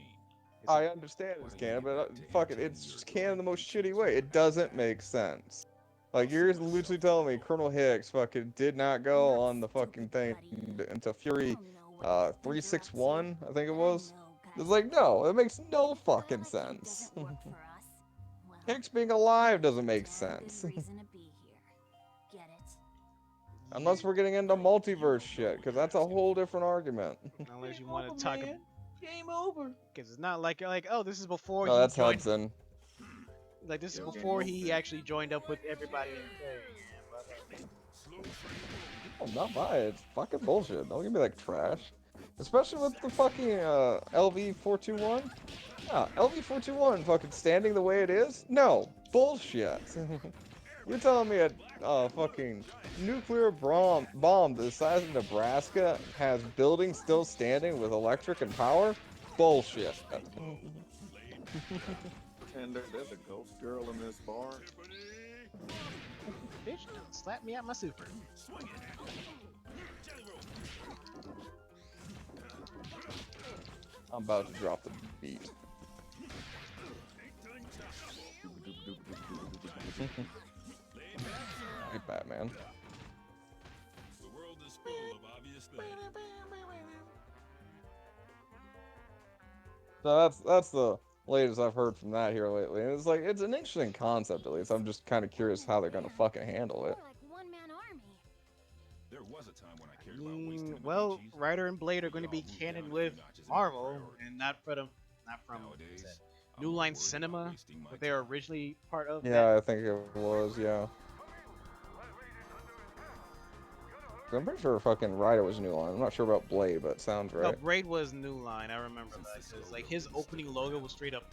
It's I a- understand it's canon, but fuck it, it's just canon the most shitty way. It doesn't make sense. Like, you're literally telling me Colonel Hicks fucking did not go on the fucking thing into Fury 361, I think it was. It's like, no, it makes no fucking sense. Hicks being alive doesn't make sense. Unless we're getting into multiverse shit, because that's a whole different argument. Unless you want to talk about game over, because it's not like oh, this is before No, he that's joined. Hudson. Like this is Yeah, before game he actually joined up with everybody. Oh, not buy it. It's fucking bullshit. Don't give me like trash. Especially with the fucking LV421. Yeah, LV421 fucking standing the way it is? No. Bullshit. You're telling me a fucking nuclear bomb the size of Nebraska has buildings still standing with electric and power? Bullshit. Tender, there's a ghost girl in this bar. Bitch, don't slap me at my super. I'm about to drop the beat. Hey, Batman. The world is full of obvious things. So that's the latest I've heard from that here lately. And it's like, it's an interesting concept at least. I'm just kind of curious how they're gonna fucking handle it. More like one-man army. There was a time when I cared about wasting the Well, Medicis. Ryder and Blade are going to be We all moved canon down a few with notches in Marvel, priority. and not from Nowadays, I'm New not Line worried about Cinema, wasting my what they were time. originally part of. Yeah, I think it was, yeah. I'm pretty sure fucking Ryder was New Line. I'm not sure about Blade, but it sounds No, right. Braid was New Line. I remember that because like his opening logo was straight up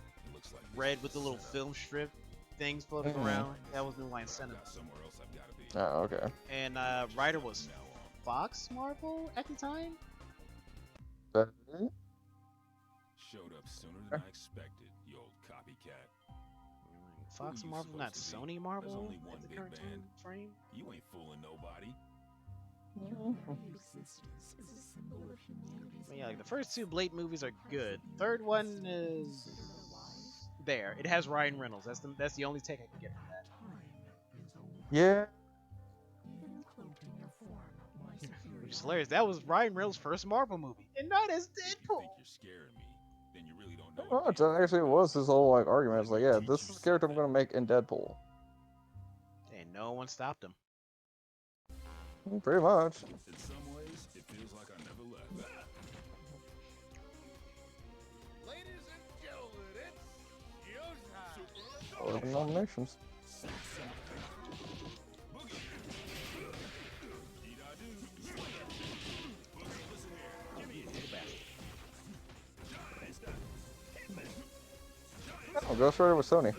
red with the little film strip things floating around. That was New Line Cinema. Oh, okay. And Ryder was Fox Marvel at the time. But, Showed up sooner than I expected, you old copycat. Fox Who you Marvel, not supposed to be? Sony Marvel. There's only one at the big cartoon band. frame. You ain't fooling nobody. I mean, yeah, like the first two Blade movies are good. Third one is there. It has Ryan Reynolds. That's the only take I can get from that. yeah. Which is hilarious. That was Ryan Reynolds' first Marvel movie, and not as Deadpool. Think you're scaring me? Then you really don't know. Well, it actually was his whole like argument. It's like, yeah, this is the character I'm gonna make in Deadpool. And no one stopped him. Pretty much. In some ways, it feels like I never left. Ladies and gentlemen, it's showtime. 11 nominations. Oh, Ghost Rider with Sony. Okay,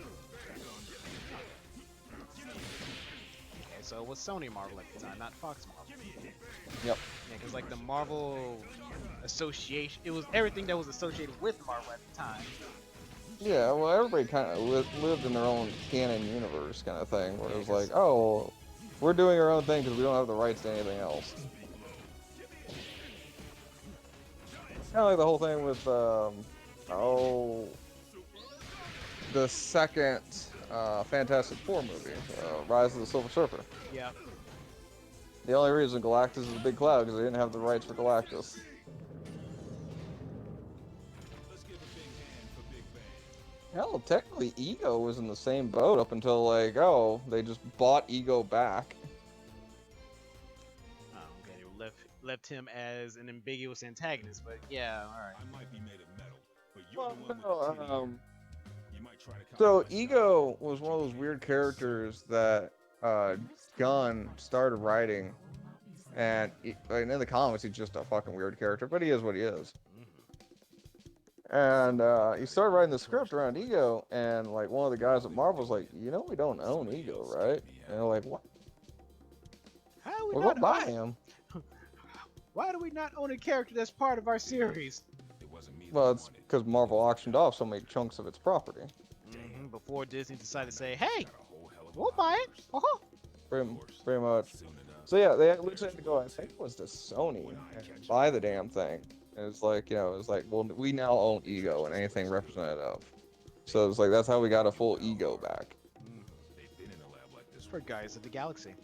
so it was Sony Marvel at the time, not Fox Marvel. Yep. Yeah, because like the Marvel Association, it was everything that was associated with Marvel at the time. Yeah, well, everybody kind of lived in their own canon universe kind of thing, where it was like, oh, we're doing our own thing because we don't have the rights to anything else. Kind of like the whole thing with, the second Fantastic Four movie, Rise of the Silver Surfer. Yeah. The only reason Galactus is a big cloud because they didn't have the rights for Galactus. Hell, technically Ego was in the same boat up until like, oh, they just bought Ego back. Okay, left him as an ambiguous antagonist, but yeah, all right. I might be made of metal, but you're Well, the one with the titty. You might try to So compromise Ego was one of those weird characters that Gunn started writing, and in the comics he's just a fucking weird character, but he is what he is. And he started writing the script around Ego, and like one of the guys at Marvel's like, you know, we don't own Ego, right? And they're like, what? How are we We'll not go buy own- him. Why do we not own a character that's part of our series? It wasn't me. Well, it's because Marvel auctioned off so many chunks of its property. Before Disney decided to say, hey, Got a whole hell of a we'll lot buy of it. purses. Oh. Pretty much. Soon enough. So yeah, they literally had to go, I think it was to Sony, and buy the damn thing. And it's like, you know, it's like, well, we now own Ego and anything represented of. So it's like, that's how we got a full Ego back. They've been in a lab like this For Guardians of the Galaxy.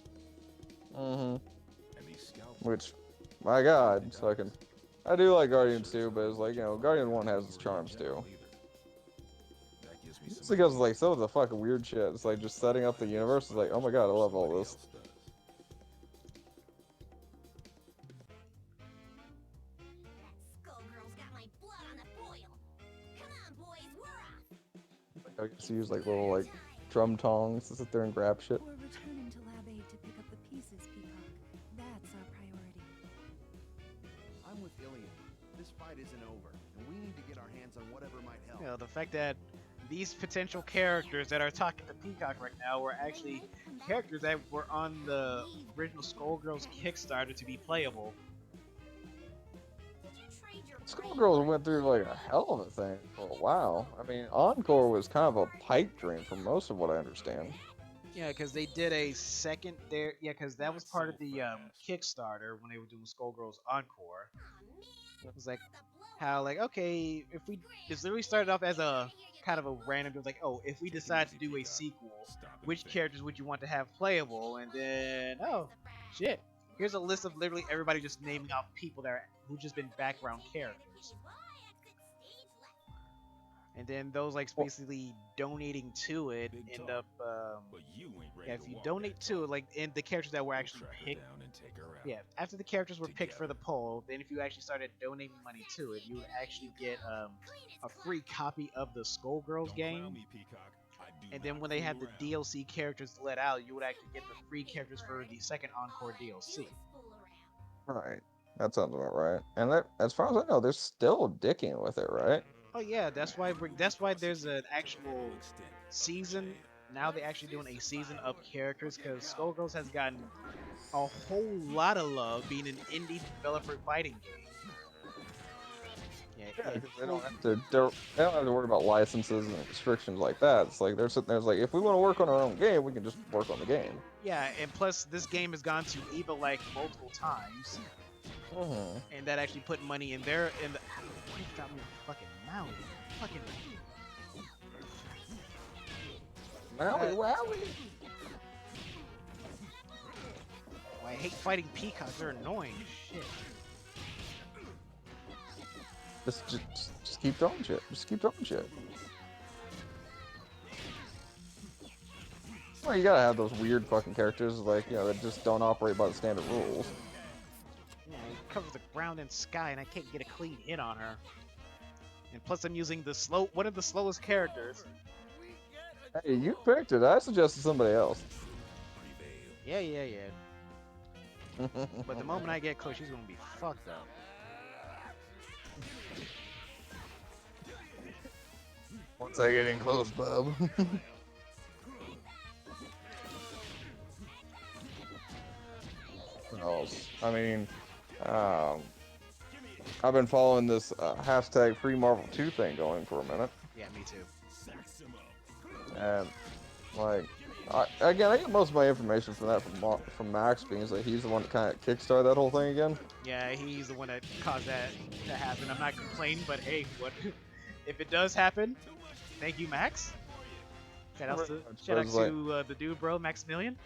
Mm-hmm. and these scalpels. Which, my god, so I do like Guardians too, but it's like, you know, Guardian 1 has its charms too. That gives me It's because like some of the fucking weird shit. It's like just setting up the universe is like, oh my god, I love all this. Skullgirls got my blood on the boil. Come on, boys, we're off. I guess you use like little like drum tongs to sit there and grab shit. We're returning to Lab 8 to pick up the pieces, Peacock. That's our priority. I'm with Ilian. This fight isn't over, and we need to get our hands on whatever might help. You know, the fact that these potential characters that are talking to Peacock right now were actually characters that were on the original Skullgirls Kickstarter to be playable. Skullgirls went through like a hell of a thing for a while. I mean, Encore was kind of a pipe dream for most of what I understand. Yeah, because they did a second there. Yeah, because that was part of the Kickstarter when they were doing Skullgirls Encore. It was like how like okay, if we just literally started off as a kind of a random, it was like oh, if we decide to do a sequel, which characters would you want to have playable? And then oh, shit, here's a list of literally everybody just naming off people that are, who just been background characters. And then those like basically donating to it end up yeah, if you donate to it, like and the characters that were actually picked, yeah, after the characters were picked for the poll, then if you actually started donating money to it, you would actually get a free copy of the Skullgirls game. And then when they had the DLC characters let out, you would actually get the free characters for the second Encore DLC. Right. That sounds about right. And that, as far as I know, they're still dicking with it, right? Oh yeah, that's why there's an actual season. Now they're actually doing a season of characters because Skullgirls has gotten a whole lot of love being an indie developer fighting game. Yeah, Yeah, yeah. because they don't have to worry about licenses and restrictions like that. It's like they're sitting there, it's like if we want to work on our own game, we can just work on the game. Yeah, and plus this game has gone to EVA like multiple times, Mm-hmm. and that actually put money in there. In the you got me fucking Maui, fucking Wowie, wowie. I hate fighting peacocks. They're annoying as shit. Just keep throwing shit. Just keep throwing shit. Well, you gotta have those weird fucking characters, like, you know, that just don't operate by the standard rules. Yeah, it covers the ground and sky, and I can't get a clean hit on her. And plus, I'm using one of the slowest characters. Hey, you picked it. I suggested somebody else. Yeah. But the moment I get close, she's gonna be fucked up. Once I get in close, bub. What else? I mean, I've been following this hashtag Free Marvel 2 thing going for a minute. Yeah, me too. And, like, I get most of my information from that from Max, being like he's the one that kind of kickstarted that whole thing again. Yeah, he's the one that caused that to happen. I'm not complaining, but hey, what if it does happen? Thank you, Max. Shout out to the dude, bro, Maximilian.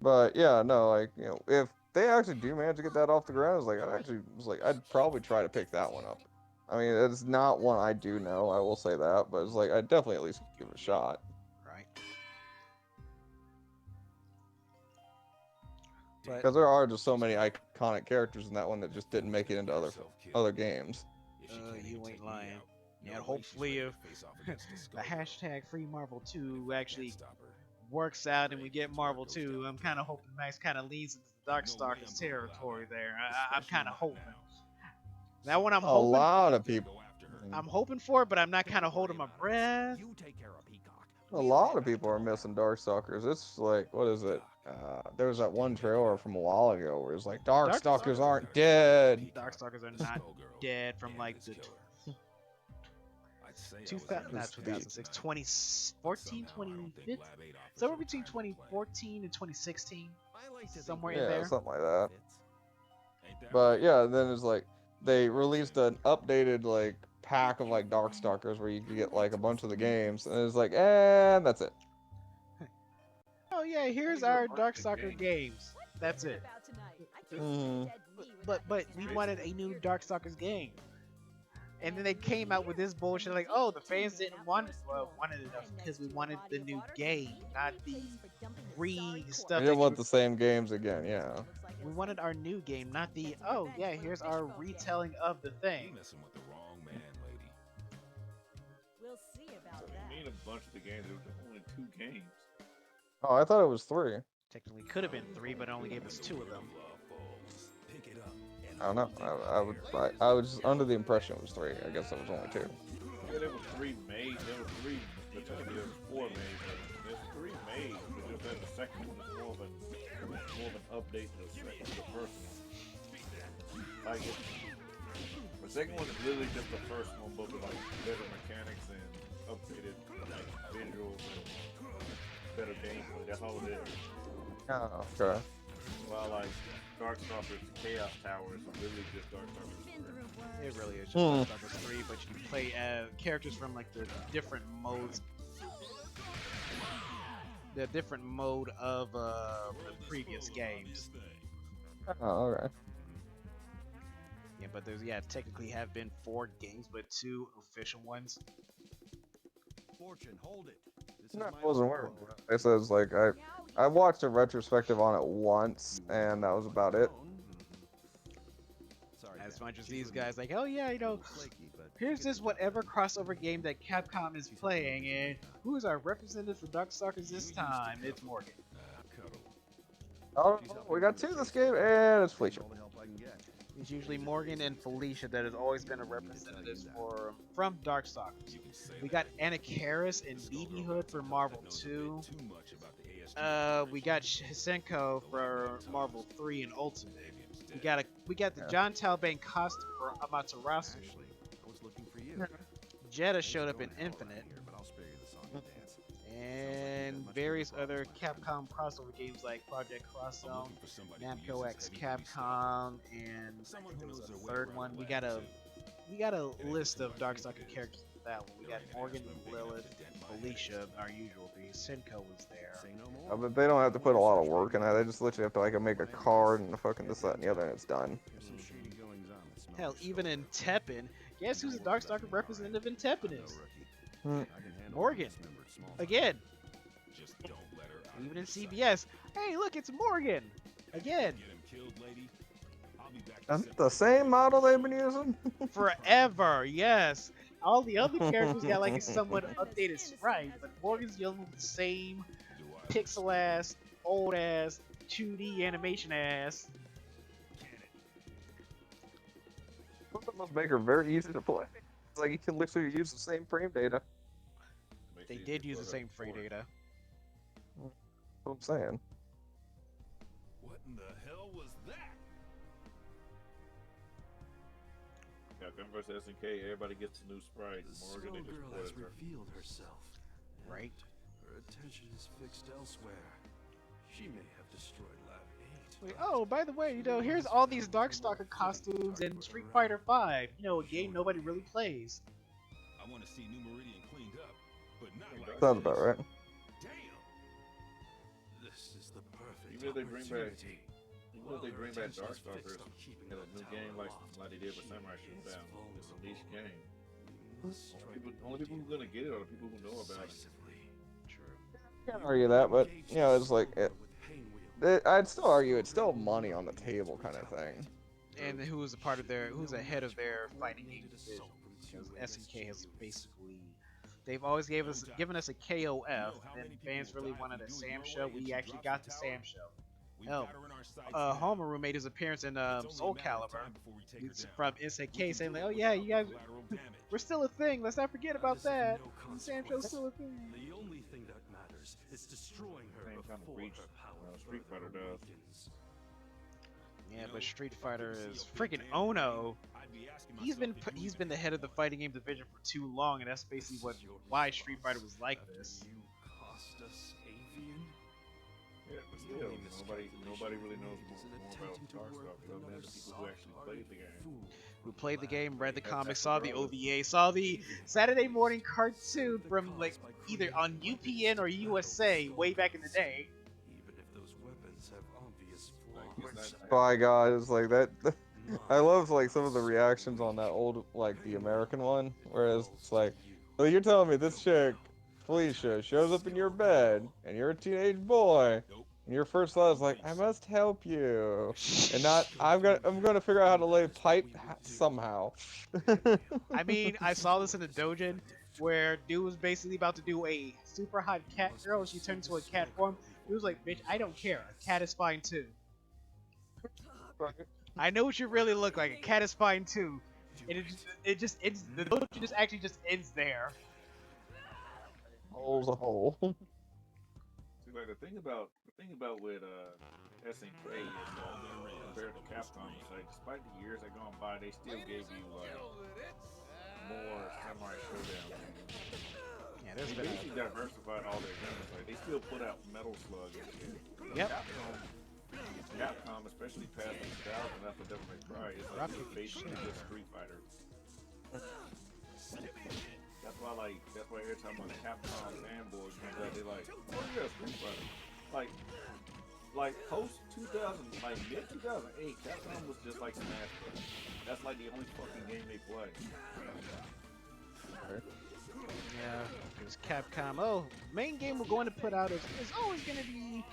But yeah, no, like, you know, if they actually do manage to get that off the ground, I'd probably try to pick that one up. I mean, it's not one I do know, I will say that, but it's like I'd definitely at least give it a shot. Right. Because there are just so many iconic characters in that one that just didn't make it into other games. You ain't lying. Yeah, hopefully if the hashtag Free Marvel 2 actually works out and we get Marvel 2, I'm kind of hoping Max kind of leads into the Darkstalkers territory there. I'm kind of hoping. That one I'm hoping. A lot of people. I'm hoping for it, but I'm not kind of holding my breath. A lot of people are missing Darkstalkers. It's like, what is it? There was that one trailer from a while ago where it's like, Darkstalkers aren't dead. Darkstalkers are not dead from like the 2006, 2014, 2015, somewhere between 2014 and 2016, somewhere in there. Yeah, something like that. But yeah, then it's like they released an updated like pack of like Darkstalkers where you could get like a bunch of the games, and it's like, and that's it. Oh yeah, here's our Darkstalker games. That's it. But we wanted a new Darkstalkers game. And then they came out with this bullshit like, oh, the fans didn't want it. Well, wanted it because we wanted the new game, not the stuff. We didn't want the same games again, yeah. We wanted our new game, not the, oh yeah, here's our retelling of the thing. Messing with the wrong man, lady. We'll see about So that. they made a bunch of the games. There was only 2 games. Oh, I thought it was 3. Technically could have been 3, but only gave us 2 of them. I don't know. I was under the impression it was 3. I guess it was only 2. Yeah, there were 3 made. There were 3. There was 4 made. There's 3 made. But just that the second one is more of an update to the first one. Like the second one is literally just the first one, but with like better mechanics and updated like visuals and better gameplay. That's all it is. Oh, okay. While like Darkstalkers Chaos Towers is literally just Darkstalkers 3. It really is just Darkstalkers 3, but you can play characters from like the different modes. The different mode of the previous games. Oh, okay. Yeah, but there's technically have been 4 games, but 2 official ones. Fortune, hold it. No, I wasn't aware of it. I said, like, I watched a retrospective on it once, and that was about it. As much as these guys like, oh yeah, you know, here's this whatever crossover game that Capcom is playing, and who's our representative for Darkstalkers this time? It's Morgan. Oh, we got two this game, and it's Felicia. It's usually Morgan and Felicia that has always been a representative for from Darkstalkers. We got Anna Karis and BB Hood for Marvel 2. We got Hisenko for Marvel 3 and Ultimate. We got the John Talbane costume for Amaterasu. Jeddah showed up in Infinite. And various other Capcom crossover games like Project Crosszone, Namco X Capcom, and I think there was a third one. We got a list of Darkstalker characters for that one. We got Morgan, Lilith, Felicia, our usual three. Senko was there. But they don't have to put a lot of work in that. They just literally have to like make a card and fucking this, that, and the other, and it's done. Hell, even in Teppen, guess who's a Darkstalker representative in Teppen is? Morgan. Again. Even in CBS. Hey, look, it's Morgan. Again. That's the same model they've been using? Forever, yes. All the other characters got like a somewhat updated sprite, but Morgan's dealing with the same pixel ass, old ass, 2D animation ass. That must make her very easy to play. It's like you can literally use the same frame data. They did use the same frame data. That's what I'm saying. What in the hell was that? Capcom vs SNK, everybody gets a new sprite. Morgan, they just Skullgirl has spoiled her. revealed herself. Right. Her attention is fixed elsewhere. She may have destroyed Lab 8. Wait, oh, by the way, you know, here's all these Darkstalker costumes in Street Fighter V. You know, a game nobody really plays. I want to see New Meridian cleaned up, but not like Sounds about right. Damn. This is the perfect Even if they bring back, opportunity. even if they bring back Darkstalkers in a new game like they did with Samurai Showdown, it's a niche game. Only people who are gonna get it are the people who know about it. Can't argue that, but you know, it's like I'd still argue it's still money on the table kind of thing. And who's a part of their, who's ahead of their fighting game division? Because SNK has basically, they've always given us a KOF, and fans really wanted a Sam show. We actually got the Sam show. Hell, Homeru made his appearance in Soul Calibur from SNK, saying like, "Oh yeah, you guys, we're still a thing. Let's not forget about that. Sam show's still a thing." The only thing that matters is destroying her Same kind of before reach her power Street Fighter does. awakens. Yeah, but Street Fighter is freaking Ono. He's been the head of the fighting game division for too long, and that's basically why Street Fighter was like this. You cost us Avian? Yeah, but still, nobody really knows more about Darkstalkers other than the people who actually played the game. Who played the game, read the comics, saw the OVA, saw the Saturday morning cartoon from like either on UPN or USA way back in the day. Even if those weapons have obvious flaws. By God, it's like that. I love like some of the reactions on that old, like the American one, whereas it's like, well, you're telling me this chick, Felicia, shows up in your bed, and you're a teenage boy, and your first thought is like, I must help you, and not, I'm gonna figure out how to lay pipe somehow. I mean, I saw this in the doujin where dude was basically about to do a super hot cat girl, and she turned into a cat form. He was like, "Bitch, I don't care. A cat is fine too." I know what you really look like. A cat is fine too. And it just ends. The doujin just ends there. Hole's a hole. See, like the thing about with SNK is compared to Capcom, is like despite the years that gone by, they still gave you like more Samurai Showdown games. Yeah, there's they been basically diversified all their games. Like they still put out Metal Slug and shit. Yep. Capcom, especially past 2000 after Devil May Cry, is like basically just Street Fighter. That's why every time a Capcom fanboy comes out, they like, oh yeah, Street Fighter. Like post 2000, like mid 2008, Capcom was just like Smash Bros. That's like the only fucking game they play. Yeah, because Capcom. Oh, main game we're going to put out is always going to be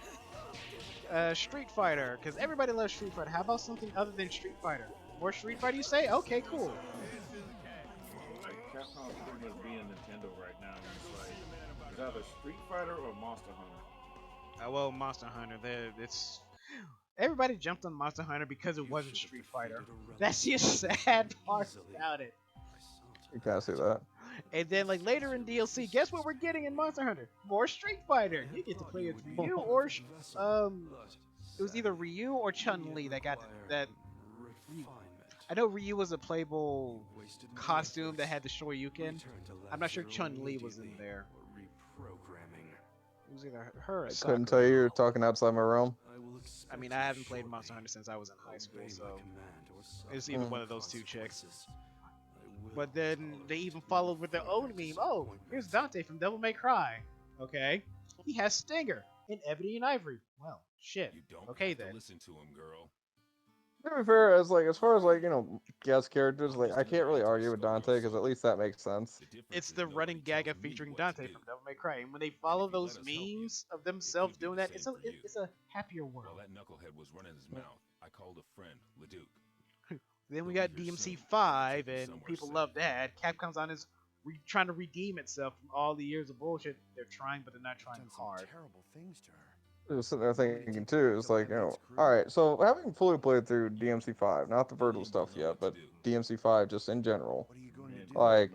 Street Fighter, because everybody loves Street Fighter. How about something other than Street Fighter? More Street Fighter, you say? Okay, cool. Like Capcom's pretty much being Nintendo right now. It's like it's either Street Fighter or Monster Hunter. Well, Monster Hunter. It's Everybody jumped on Monster Hunter because it wasn't Street Fighter. That's the sad part about it. You can't see that. And then, like later in DLC, guess what we're getting in Monster Hunter? More Street Fighter. You get to play as Ryu or it was either Ryu or Chun Li that got that. I know Ryu was a playable costume that had the Shoryuken. I'm not sure Chun Li was in there. It was either her or Couldn't tell you. You're talking outside my realm. I mean, I haven't played Monster Hunter since I was in high school, so it's either one of those two chicks. But then they even followed with their own meme. Oh, here's Dante from Devil May Cry. Okay, he has Stinger in Ebony and Ivory. Well, shit. Okay then. Listen to him, girl. To be fair, as far as like guest characters, like I can't really argue with Dante because at least that makes sense. It's the running gag of featuring Dante from Devil May Cry, and when they follow those memes of themselves doing that, it's a happier world. While that knucklehead was running his mouth, I called a friend, Leduc. Then we got DMC 5, and people love that. Capcom's on his trying to redeem itself from all the years of bullshit. They're trying, but they're not trying hard. Terrible things to her. I was sitting there thinking too, it's like, alright, so having fully played through DMC 5, not the Virgil stuff yet, but DMC 5 just in general, like,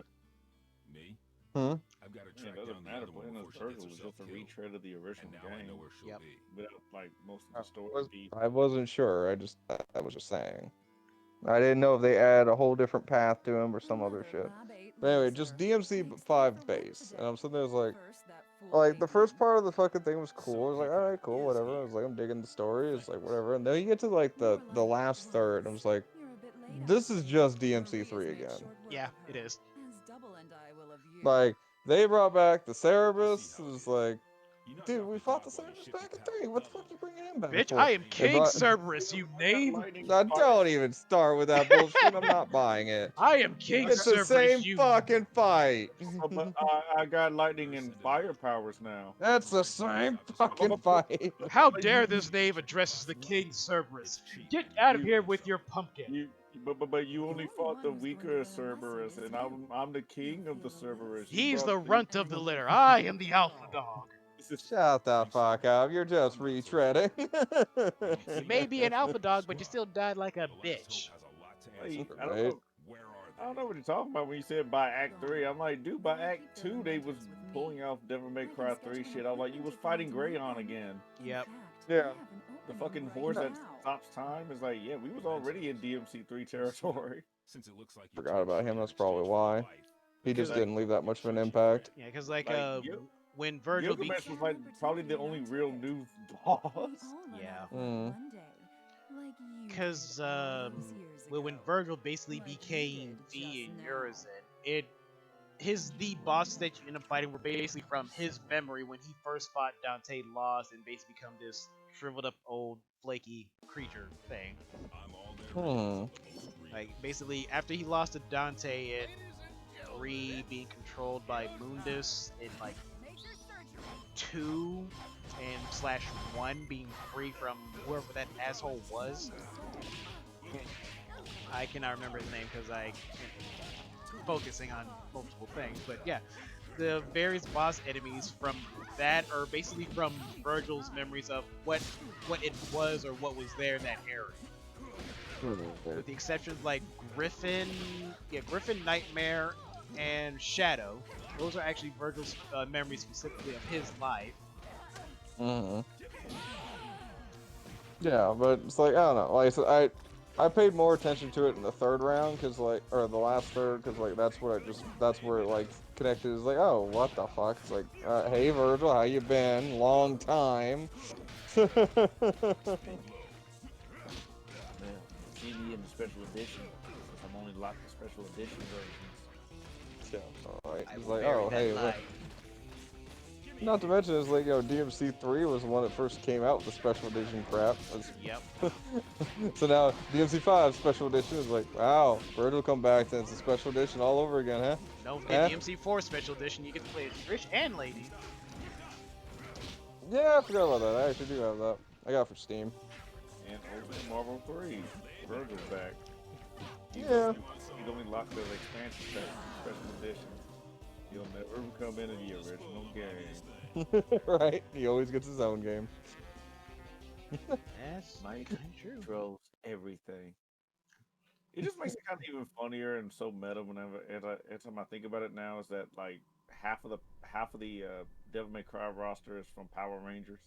Me? I've got to track down the other one before she gets herself killed. Retread of the original game. I know where she'll be. Without like most of the story. I wasn't sure, I was just saying. I didn't know if they add a whole different path to him or some other shit. But anyway, just DMC 5 base, and I'm sitting there like the first part of the fucking thing was cool. I was like, alright, cool, whatever. I was like, I'm digging the story. It's like, whatever. And then you get to like the last third, and I was like, this is just DMC 3 again. Yeah, it is. Like, they brought back the Cerebus. It was like, dude, we fought the Cerebus back in 3. What the fuck you bringing him back Bitch, for? I am King Cerberus, you knave! Now, don't even start with that bullshit. I'm not buying it. I am King It's Cerberus, the same you... fucking fight. But I got lightning and fire powers now. That's the same fucking fight. How dare this knave addresses the King Cerberus? Get out of here with your pumpkin! But you only fought the weaker Cerberus, and I'm the king of the Cerberus. He's the runt of the litter. I am the alpha dog. Shut the fuck up. You're just retreading. You may be an alpha dog, but you still died like a bitch. I don't know what you're talking about when you said by Act 3. I'm like, dude, by Act 2, they was pulling off Devil May Cry 3 shit. I was like, you was fighting Greyon again. Yep. Yeah. The fucking horse that stops time is like, yeah, we was already in DMC 3 territory. Since it looks like Forgot about him. That's probably why. He just didn't leave that much of an impact. Yeah, because when Virgil Gilgamesh was like probably the only real new boss. Yeah. Because when Virgil basically became V in Urizen, the bosses that you end up fighting were basically from his memory when he first fought Dante, lost, and basically become this shriveled up old flaky creature thing. Like basically after he lost to Dante in 3 being controlled by Mundus in like 2 and /1 being free from whoever that asshole was. I cannot remember his name because I'm focusing on multiple things, but yeah, the various boss enemies from that are basically from Virgil's memories of what it was or what was there in that era. With the exceptions like Griffin, Nightmare, and Shadow. Those are actually Virgil's memories specifically of his life. Yeah, but it's like, I don't know. Like I said, I paid more attention to it in the third round, or the last third, because like that's where it like connected. It's like, oh, what the fuck? It's like, hey Virgil, how you been? Long time. CD and the special edition. I'm only locked the special edition versions. Yeah, alright. It's like, oh, hey. Not to mention, it's like, DMC 3 was the one that first came out with the special edition crap. Yep. So now, DMC 5 special edition is like, wow, Virgil come back, then it's a special edition all over again, huh? No, in DMC 4 special edition, you get to play as Trish and Lady. Yeah, I forgot about that. I actually do have that. I got it for Steam. And Ultimate Marvel 3, Virgil's back. Yeah. He's only locked the expansion special edition. He'll never come into the original game. Right, he always gets his own game. That's Night kind of true. controls everything. It just makes it kind of even funnier and so meta whenever every time I think about it now. Is that like half of the Devil May Cry roster is from Power Rangers.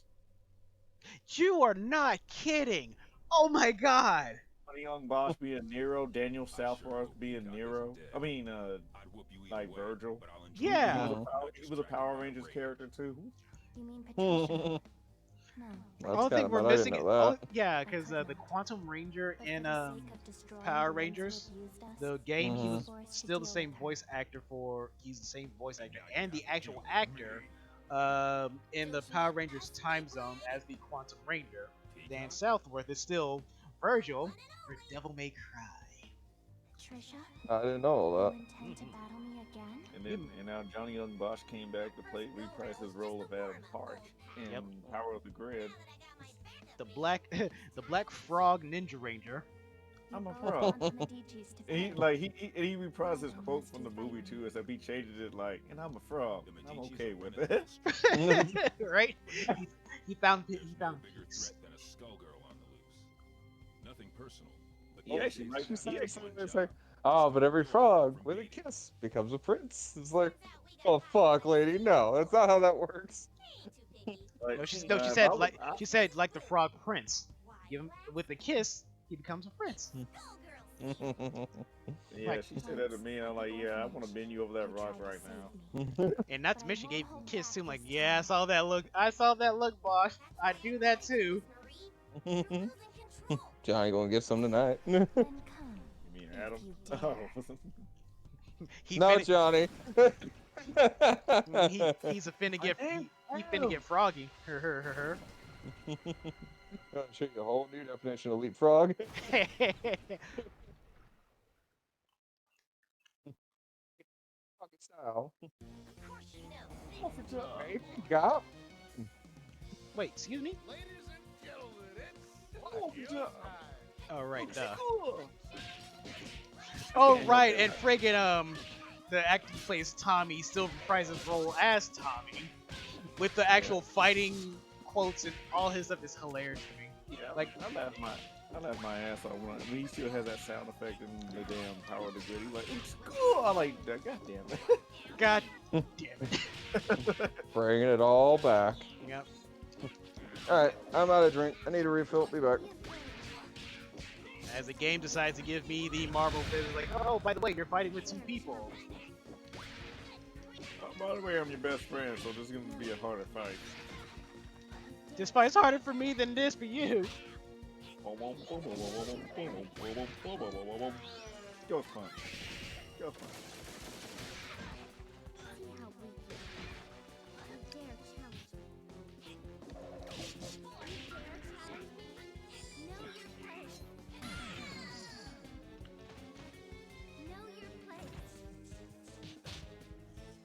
You are not kidding. Oh my god. Honey Young Bosch being Nero, Daniel Southworth being Nero. I mean, like Virgil. Yeah. He was a Power Rangers character too. You mean Patricia? No. That's Only kind thing of we're meta. I didn't missing is, know that. yeah, because the Quantum Ranger in Power Rangers, the game, he was still the same voice actor for. He's the same voice actor and the actual actor in the Power Rangers time zone as the Quantum Ranger. Dan Southworth is still Virgil for Devil May Cry. Trisha, I didn't know all you intend to battle me again? And now Johnny Young Bosch came back to reprise his role of Adam Park in Power of the Grid. The Black Frog Ninja Ranger. I'm a frog. he reprised his quote from the movie too, except he changed it like, and I'm a frog. I'm okay with it. Right? He found peace. Than a Skullgirl on the loose. Nothing personal. But He actually might. It's like, oh, but every frog with a kiss becomes a prince. It's like, oh fuck, lady, no, that's not how that works. No, she said like the Frog Prince. Give him with a kiss, he becomes a prince. Yeah, she said that to me, and I'm like, yeah, I want to bend you over that rock right now. And not to mention, gave him a kiss too. I'm like, yeah, I saw that look, Bosch. I do that too. Johnny gonna get some tonight. You mean Adam? Oh. No, Johnny. He's a finna get he finna get froggy. Her. I'll show you a whole new definition of leapfrog. Style. Got. Wait, excuse me? Oh right, oh right, and friggin' the actor who plays Tommy still reprises his role as Tommy, with the actual fighting quotes and all his stuff is hilarious to me. Yeah, like I laughed my ass off when he still has that sound effect in the damn Power of the Good. He's like, it's cool. I like that. God damn it. God damn it. Bringing it all back. Yep. Alright, I'm out of drink. I need a refill. Be back. As the game decides to give me the Marvel vision, like, oh, by the way, you're fighting with two people. By the way, I'm your best friend, so this is going to be a harder fight. This fight's harder for me than this for you. Go fun. Go fun.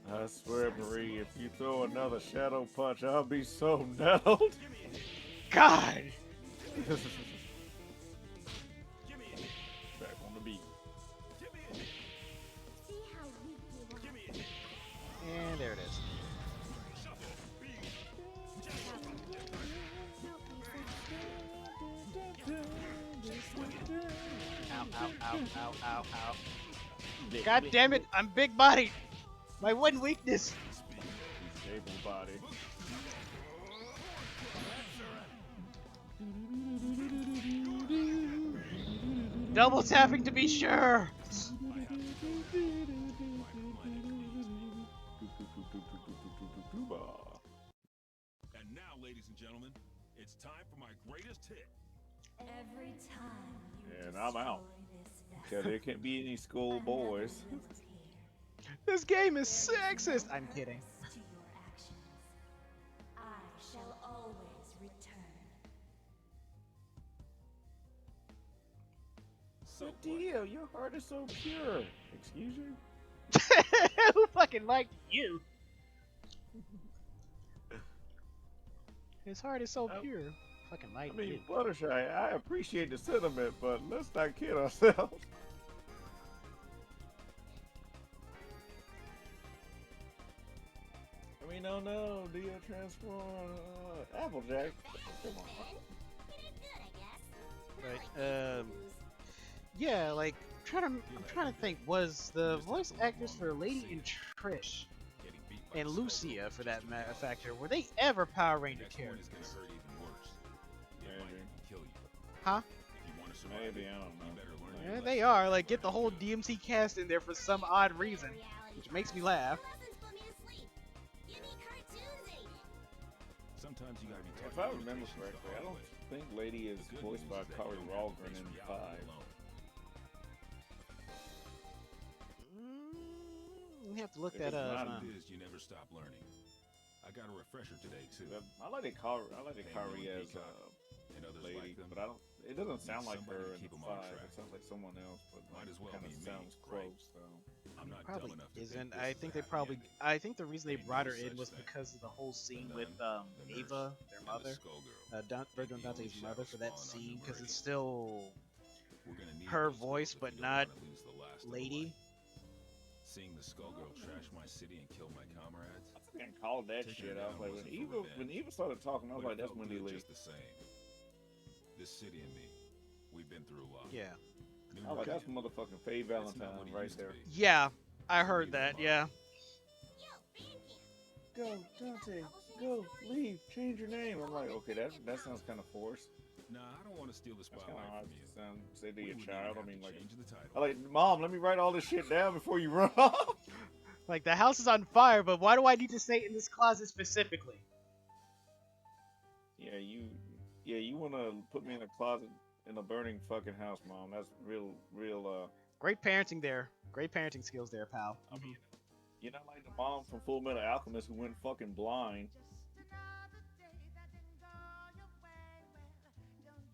I swear, Marie, if you throw another shadow punch, I'll be so nettled. God! Back on the beat. And there it is. Ow, ow, ow, ow, ow, ow. God damn it, I'm big bodied. My one weakness. He's able body. Double tapping to be sure. And now, ladies and gentlemen, it's time for my greatest hit. Every time And I'm out. Because there can't be any school boys. This game is sexist. I'm kidding. I shall always return. Good deal. Your heart is so pure. Excuse you? Who fucking liked you? His heart is so pure. Fucking like I mean, you. Fluttershy, I appreciate the sentiment, but let's not kid ourselves. I mean, no, Dia transform Applejack. Come on. Right. Yeah, like I'm trying to think. Was the voice actors for Lady and Trish and Lucia, for that matter factor, were they ever Power Ranger characters? Huh? Maybe, I don't know. Yeah, they are. Like, get the whole DMC cast in there for some odd reason, which makes me laugh. Sometimes you gotta be If I remember correctly, I don't think Lady is voiced by Kari Ralgren in 5. We have to look Because that up. mine Huh? is you never stop learning. I got a refresher today too. I like the Kari as and others Lady, like them. but I don't. It doesn't sound like Somebody her to in keep the 'em on 5. track. It sounds like someone else, but Might as well kind of be me, sounds right? close. So I'm not Probably dumb enough to isn't. think this I is think a they happy probably. ending. I think the reason they Ain't brought no her in such was thing. because of the whole scene The with nun, the nurse, Ava, their and the mother, Skullgirl. Virgil The only Dante's mother, shadows for that falling on scene, because number it's 8. still We're gonna need her those voice, girls if but we don't not wanna lose the last of the Lady. light. Seeing the Skullgirl trash my city and kill my comrades. I fucking called that Taking shit. her I was down like, wasn't when for Eva revenge, started talking, I was but like, it that's felt Wendy good Lee. just the same. This city and me, we've been through a lot. Yeah. New I was like, that's Meridian. motherfucking Faye It's not Valentine what it right used to there. be. Yeah, I heard that. Yeah. Go, Dante, go, leave, change your name. I'm like, okay, that sounds kind of forced. Nah, I don't want to steal the That's kind spotlight of hard from you. to say to We your wouldn't child. even I have mean, to like, change the title. I'm like, Mom, let me write all this shit down before you run off. Like, the house is on fire, but why do I need to stay in this closet specifically? Yeah, you want to put me in a closet in a burning fucking house, Mom. That's real. Great parenting there. Great parenting skills there, pal. I mean, you're not like the mom from Full Metal Alchemist who went fucking blind.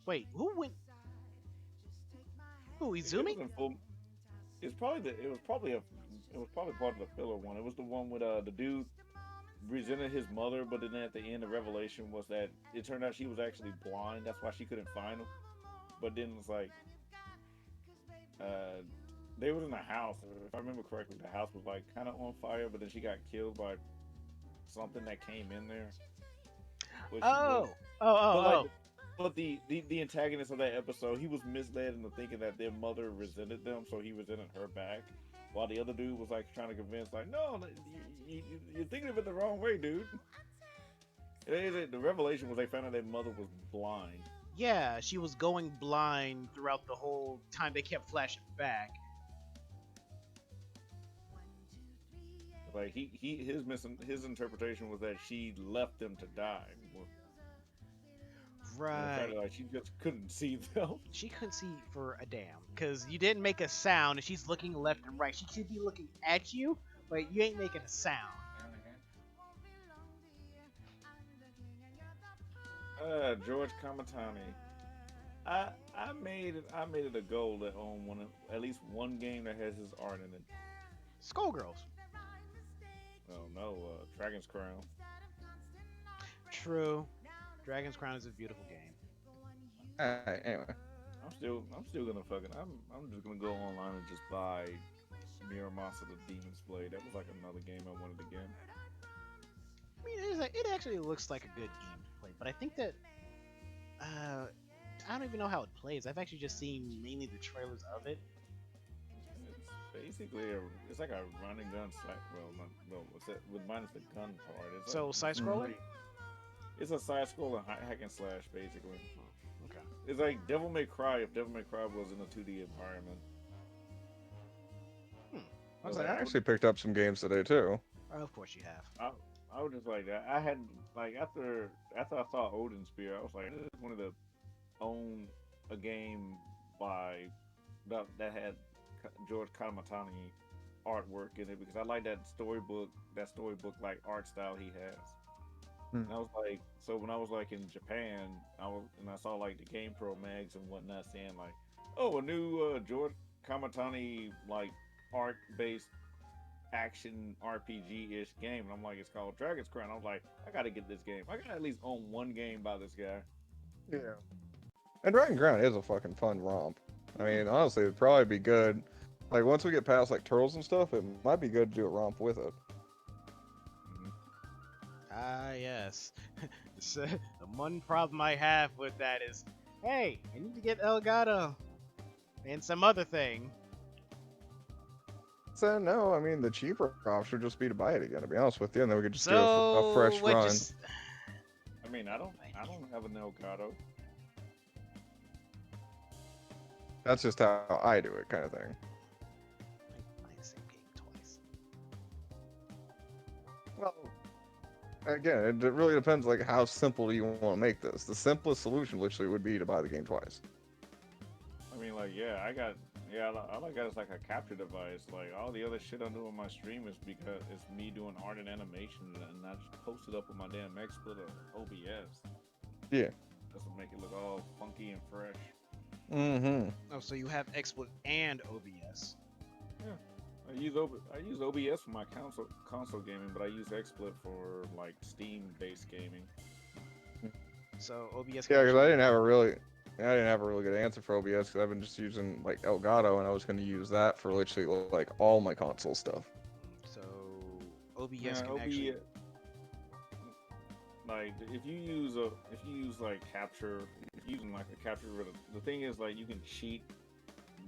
Wait, who went? Who, It Izumi? was in full. It was probably part of the filler one. It was the one with the dude resented his mother, but then at the end, the revelation was that it turned out she was actually blind. That's why she couldn't find him. But then it's like, they was in a house. If I remember correctly, the house was like kind of on fire, but then she got killed by something that came in there. But the antagonist of that episode, he was misled into thinking that their mother resented them, so he resented her back. While the other dude was like trying to convince, like, no, you're thinking of it the wrong way, dude. The revelation was they found out their mother was blind. Yeah, she was going blind throughout the whole time. They kept flashing back. Like his interpretation was that she left them to die. Right. Like she just couldn't see them. She couldn't see for a damn, because you didn't make a sound, and she's looking left and right. She should be looking at you, but you ain't making a sound. George Kamatani. I made it a goal to own at least one game that has his art in it. Skullgirls. Oh no, Dragon's Crown. True. Dragon's Crown is a beautiful game. Anyway. I'm still gonna I'm just gonna go online and just buy Miramasa the Demon's Blade. That was like another game I wanted to get. I mean, it actually looks like a good game to play, but I think that I don't even know how it plays. I've actually just seen mainly the trailers of it. It's basically it's like a run and gun slash. Well, what's that? With minus the gun part. It's So side scroller. It's a side scroller hack and slash basically. Okay. It's like Devil May Cry if Devil May Cry was in a 2D environment. I actually picked up some games today too. Of course you have. I was just like that. I had like after I saw Odin Spear, I was like, this is one of the own a game by that had George Kamatani artwork in it because I like that storybook like art style he has. And I was like, so when I was like in Japan, I saw like the Game Pro mags and whatnot saying like, oh, a new George Kamatani like art based action RPG-ish game, and I'm like, it's called Dragon's Crown. I was like, I gotta get this game. I gotta at least own one game by this guy. Yeah. And Dragon Crown is a fucking fun romp. I mean, honestly, it'd probably be good. Like, once we get past, like, turtles and stuff, it might be good to do a romp with it. Ah, yes. The one problem I have with that is Hey, I need to get Elgato and some other thing. So no, I mean the cheaper option would just be to buy it again. To be honest with you, and then we could just do a So fresh what run. just? I mean, I don't have an Elgato. That's just how I do it, kind of thing. Playing the same game twice. Well, again, it really depends. Like, how simple do you want to make this? The simplest solution, literally, would be to buy the game twice. I mean, like, yeah, I like that as like a capture device. Like all the other shit I do on my stream is because it's me doing art and animation, and I just post it up with my damn XSplit or OBS. Yeah. Just to make it look all funky and fresh. Mm-hmm. Oh, so you have XSplit and OBS. Yeah. I use OBS for my console gaming, but I use XSplit for like Steam-based gaming. So OBS. Yeah, because I didn't have a really good answer for OBS because I've been just using like Elgato, and I was going to use that for literally like all my console stuff. So OBS can actually. Like if you use like capture, using like a capture, the thing is like you can cheat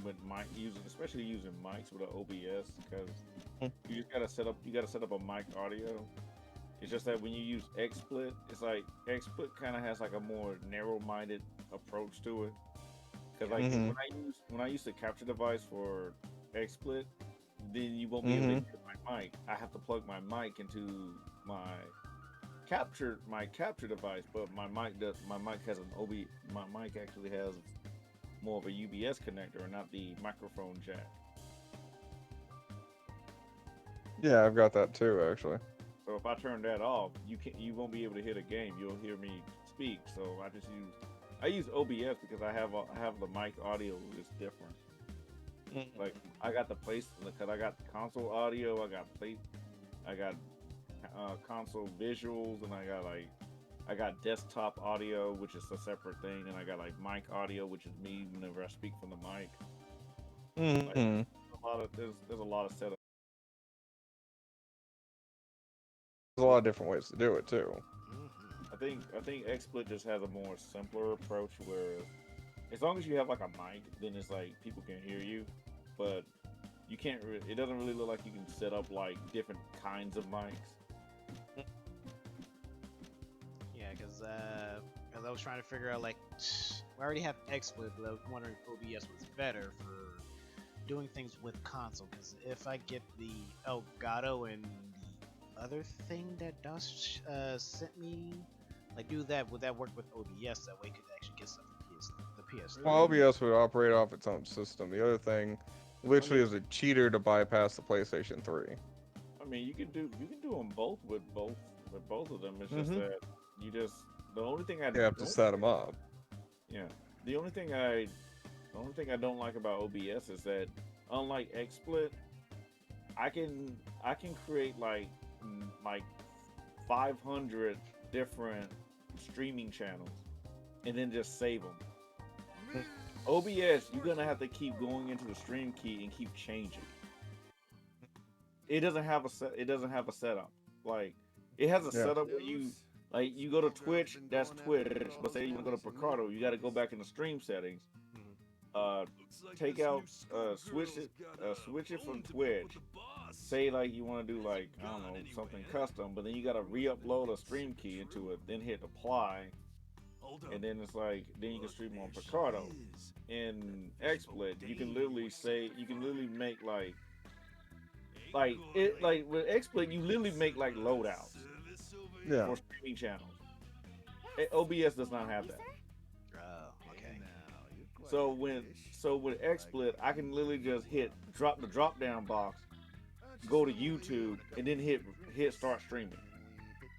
with mic especially using mics with an OBS because you gotta set up a mic audio. It's just that when you use XSplit, it's like XSplit kind of has like a more narrow-minded approach to it. Because like when I use the capture device for XSplit, then you won't be able to hear my mic. I have to plug my mic into my capture device, but my mic has my mic actually has more of a UBS connector and not the microphone jack. Yeah, I've got that too, actually. So if I turn that off, you won't be able to hear the game. You'll hear me speak. So I use OBS because I have the mic audio is different. Like I got the place because I got console audio, I got console visuals, and I got desktop audio, which is a separate thing, and I got like mic audio, which is me whenever I speak from the mic. Like, there's a lot of setup. There's a lot of different ways to do it too. I think XSplit just has a more simpler approach where as long as you have like a mic, then it's like people can hear you, but you can't. It doesn't really look like you can set up like different kinds of mics. Yeah, because I was trying to figure out like I already have XSplit, but I was wondering if OBS was better for doing things with console. Because if I get the Elgato and the other thing that Dust sent me, like do that, would that work with OBS? That way, could actually get stuff from the PS3. Well, OBS would operate off its own system. The other thing, literally, is a cheater to bypass the PlayStation 3. I mean, you can do them both with both of them. It's just that the only thing You have to set them up. Yeah, the only thing I don't like about OBS is that unlike XSplit, I can create like 500 different streaming channels and then just save them. OBS, you're gonna have to keep going into the stream key and keep changing. It doesn't have a setup. Like it has a setup where you go to Twitch, that's Twitch. But say you want to go to Picardo, you got to go back in the stream settings. Take out, switch it from Twitch. Say like you want to do like I don't know something custom, but then you got to re-upload a stream key into it, then hit apply, and then it's like then you can stream on Picardo. In XSplit, you can literally make with XSplit you literally make like loadouts for streaming channels. OBS does not have that. Oh, okay. So with XSplit, I can literally just drop the drop down box, go to YouTube, and then hit start streaming.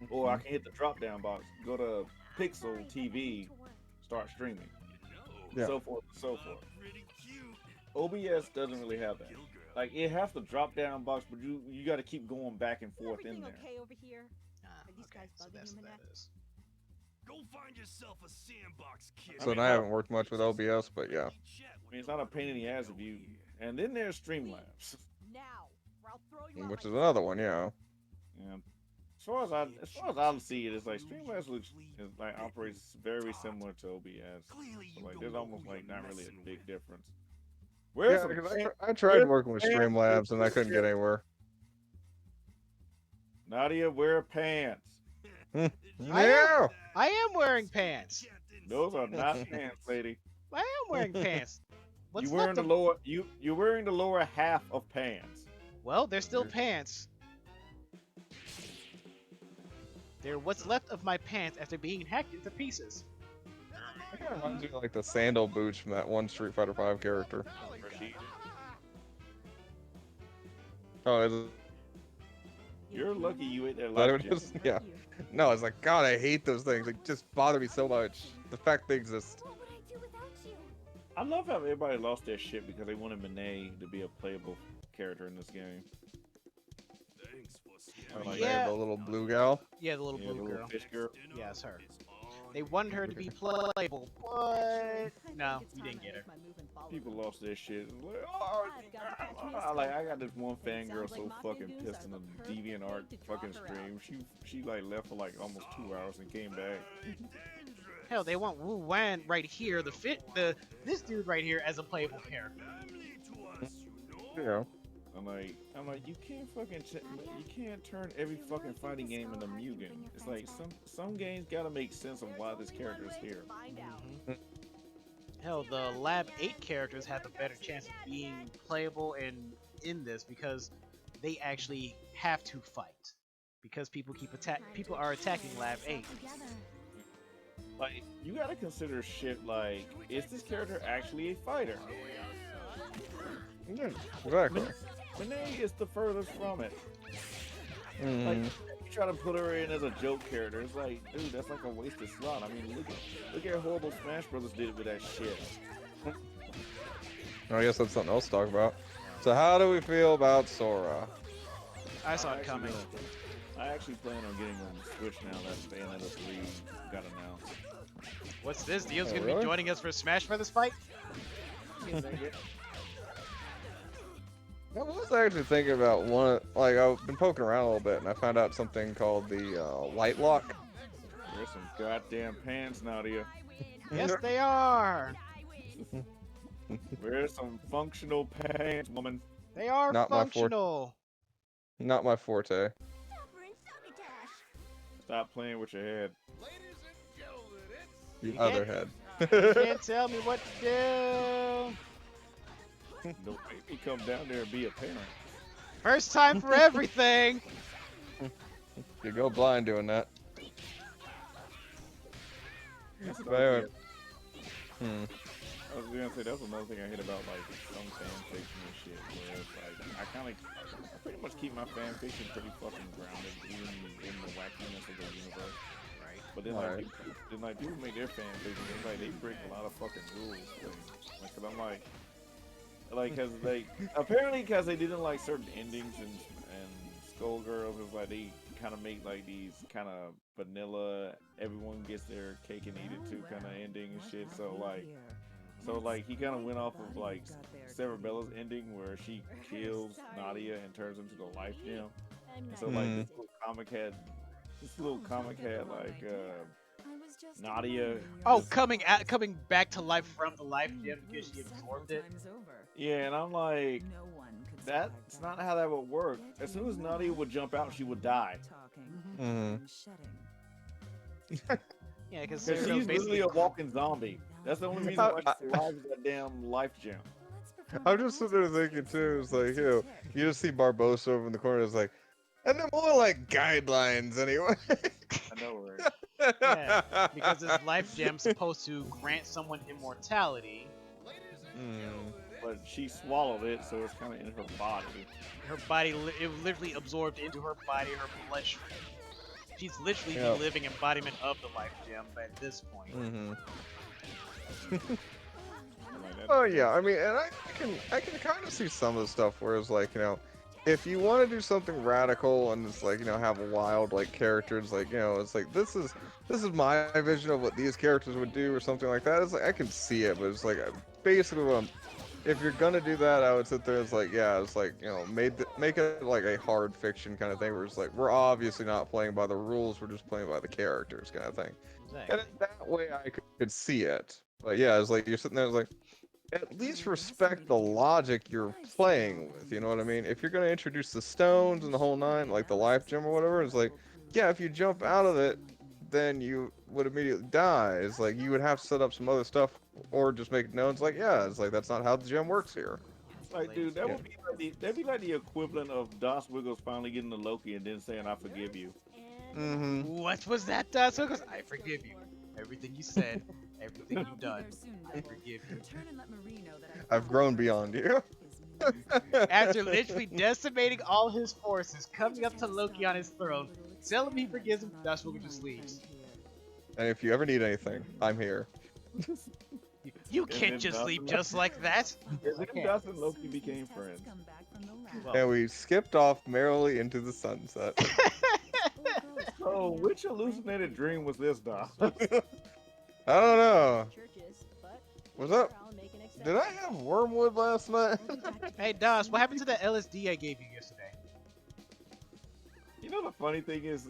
Or I can hit the drop down box, go to Pixel TV, start streaming. So forth and so forth. OBS doesn't really have that. Like it has the drop down box, but you got to keep going back and forth in there. Okay over here? Okay, so that's what that is. Go find yourself a sandbox, kid. So I haven't worked much with OBS, but yeah. I mean, it's not a pain in the ass if you. And then there's Streamlabs. Now, or I'll throw you out Which is another one, yeah. Yeah. as far as I see it, it's like Streamlabs looks like operates very similar to OBS. So, like there's almost like not really a big difference. Where's Yeah, some because pants? I tried Where's working with some pants? Streamlabs and I couldn't get anywhere. Nadia, wear pants. No! I am wearing pants. Those are not pants, lady. I am wearing pants. What's You wearing left the of... lower you're wearing the lower half of pants. Well, they're still pants. They're what's left of my pants after being hacked into pieces. It kind of reminds me of like the sandal boots from that one Street Fighter V character. Oh, is it? You're lucky you ate that Is that life what it is? Yeah. No, it's like, God, I hate those things. They just bother me so much. The fact they exist. What would I do without you? I love how everybody lost their shit because they wanted Monet to be a playable character in this game. Like, Yeah. the little blue gal. Yeah, the little blue the girl. little fish girl. Yeah, it's her. They wanted her to be playable, but no, we didn't get her. People lost their shit. Like, I got this one fangirl so fucking pissed in the DeviantArt fucking stream. She like left for like almost 2 hours and came back. Hell, they want Wu Wan right here, this dude right here as a playable character. Yeah. I'm like, you can't turn every fucking fighting game into Mugen. It's like some games gotta make sense of why this character is here. Hell, the Lab 8 characters have a better chance of being playable and in this because they actually have to fight. Because people are attacking Lab 8. Like, you gotta consider shit like, is this character actually a fighter? Yeah, exactly. Monet is the furthest from it. Mm. Like, you try to put her in as a joke character, it's like, dude, that's like a wasted slot. I mean, look at horrible Smash Brothers did with that shit. I guess that's something else to talk about. So how do we feel about Sora? I saw it coming. I actually plan on getting on Switch now that Bayonetta 3 got announced. What's this? Dio's Oh, gonna really? be joining us for Smash Brothers fight? I was actually thinking about one, like I've been poking around a little bit and I found out something called the light lock. There's some goddamn pants, Nadia. Yes, they are. Where's some functional pants, woman? They are Not my forte. functional. Not my forte. Stop playing with your head. The other head. You can't tell me what to do. Don't make me come down there and be a parent. First time for everything. You go blind doing that. That's But anyway. I was gonna say that's another thing I hate about like some fan fiction and shit, where it's like I pretty much keep my fan fiction pretty fucking grounded, even in the wackiness of the universe. Right. But then like people make their fan fiction, it's like they break a lot of fucking rules. Like, cause I'm like, cause they apparently cause they didn't like certain endings and Skullgirls, it's like they kind of make like these kind of vanilla, everyone gets their cake and eat it too kind of ending and shit. So like he kind of went off of like Cerebella's ending where she kills Nadia and turns into the life gem. And so like this little comic had like Nadia. Oh, coming back to life from the life gem because she absorbed it. Yeah, and I'm like, that's not how that would work. As soon as Nadia would jump out, she would die. Yeah, because she's literally a walking zombie. That's the only reason why she survives that damn life gem. I'm just sitting there thinking too, it's like, you just see Barbosa over in the corner, it's like, and they're more like guidelines anyway. I know, right? Yeah, because this life gem's supposed to grant someone immortality. But she swallowed it, so it's kind of in her body. Her body, it literally absorbed into her body, her bloodstream. She's literally the living embodiment of the life gem at this point. Oh yeah, I mean, and I can kind of see some of the stuff where it's like, if you want to do something radical and it's like, have wild like characters, like, it's like this is my vision of what these characters would do or something like that. It's like I can see it, but it's like basically what if you're gonna do that, I would sit there and it's like, yeah, it's like, you know, make it like a hard fiction kind of thing where it's like, we're obviously not playing by the rules, we're just playing by the characters kind of thing. Exactly. And in that way I could see it. But yeah, it's like, you're sitting there, it's like, at least respect the logic you're playing with, you know what I mean? If you're gonna introduce the stones and the whole nine, like the life gem or whatever, it's like, yeah, if you jump out of it, then you would immediately die. It's like, you would have to set up some other stuff, or just make it known, it's like, yeah, it's like, that's not how the gem works here. Like, dude, that Yeah. would be like that'd be like the equivalent of Das Wiggles finally getting to Loki and then saying, "I forgive you." Mm-hmm. What was that, Das Wiggles? I forgive you. Everything you said, everything you've done, I forgive you. I've grown beyond you. After literally decimating all his forces, coming up to Loki on his throne, tell him he forgives him, Das Wiggles just leaves. And if you ever need anything, I'm here. You can't just leave just like that. And then Das and Loki became friends. And we skipped off merrily into the sunset. So, which hallucinated dream was this, Das? I don't know. What's up? Did I have wormwood last night? Hey, Das, what happened to the LSD I gave you yesterday? You know the funny thing is,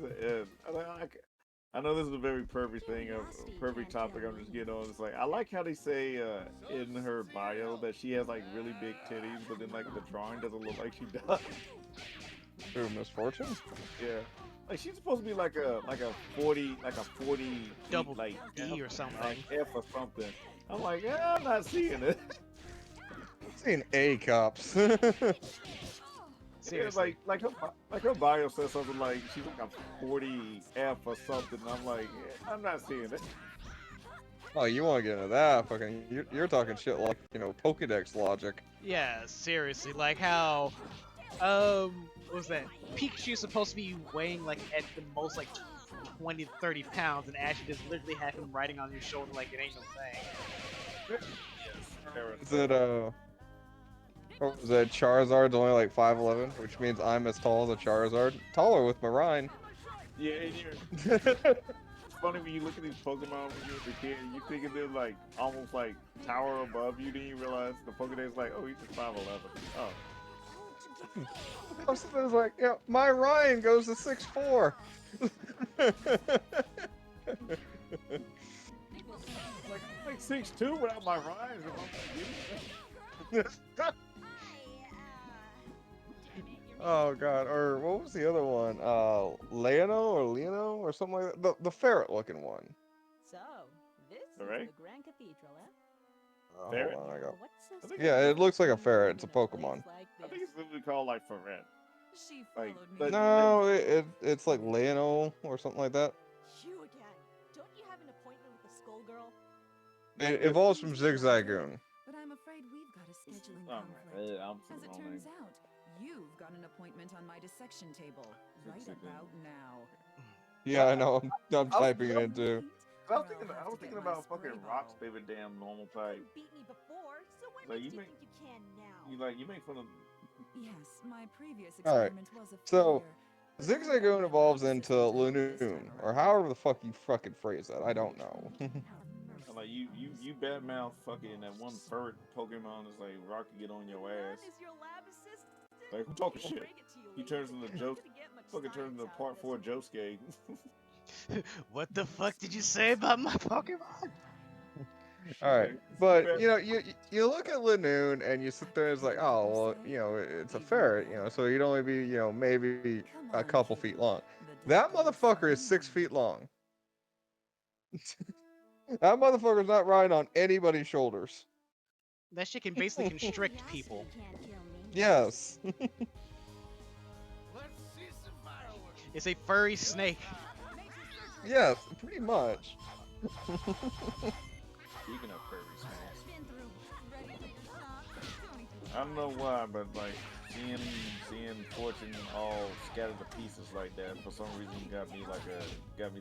I know this is a very perfect thing, a perfect topic I'm just getting on. It's like, I like how they say in her bio that she has like really big titties, but then like the drawing doesn't look like she does. Ooh, misfortune? Yeah. Like she's supposed to be like a 40 double like D F, or something. like F or something. I'm like, yeah, I'm not seeing it. I'm seeing A cups. Seriously. Yeah, like her bio says something like she's like a 40 F or something. And I'm like, yeah, I'm not seeing it. Oh, you want to get into that? Fucking, you're talking shit like, you know, Pokedex logic. Yeah, seriously, like how, what was that? Pikachu's supposed to be weighing like at the most like 20 to 30 pounds, and Ash just literally have him riding on his shoulder like it ain't no thing. Is it, what was it? Charizard's only like 5'11", which means I'm as tall as a Charizard. Taller with Marine. Yeah, and it's funny when you look at these Pokemon when you're a kid, you thinking they're like almost like tower above you, then you realize the Pokedex like, oh, he's just 5'11". Oh. I was like, yeah, my Ryan goes to 6'4". like 6'2" without my Ryan. Oh god, or what was the other one? Leono or something like that. The ferret looking one. So, this Right? is the Grand Cathedral, eh? Ferret? Hold on, I got. What's so Yeah, it looks like a ferret. It's a Pokemon. I think it's literally called like Ferret. She Like, followed me. but No, it's like Leono or something like that. You again. Don't you have an appointment with the Skullgirl? It evolves from Zigzagoon. But I'm afraid we've got a scheduling Oh, conflict. I'm As it turns out, you've got an appointment on my dissection table right about now. Yeah, I know. I'm typing it in too. I was thinking about fucking Rock's favorite damn normal type. You beat me before, so what Like, makes you you make- think you can now? You make fun of. Yes, my previous All right, experiment was a so failure. Zigzagoon evolves into Lunoon, or however the fuck you fucking phrase that. I don't know. Like you bad mouth fucking that one ferret Pokemon is like Rock can get on your ass. Is your lab assistant? Like who talking I'll shit? bring it to you He later. turns into Joe. Gonna get much Fucking turns science into out Part of 4 this. Josuke. What the fuck did you say about my Pokemon? All right, but you know, you look at Lunoon and you sit there and it's like, oh well, you know, it's a ferret, you know, so he'd only be, you know, maybe a couple feet long. That motherfucker is 6 feet long. That motherfucker's not riding on anybody's shoulders. That shit can basically constrict people. Yes. It's a furry snake. Yes, pretty much. Speaking of furry snakes, I don't know why, but like seeing Fortune all scattered to pieces like that for some reason got me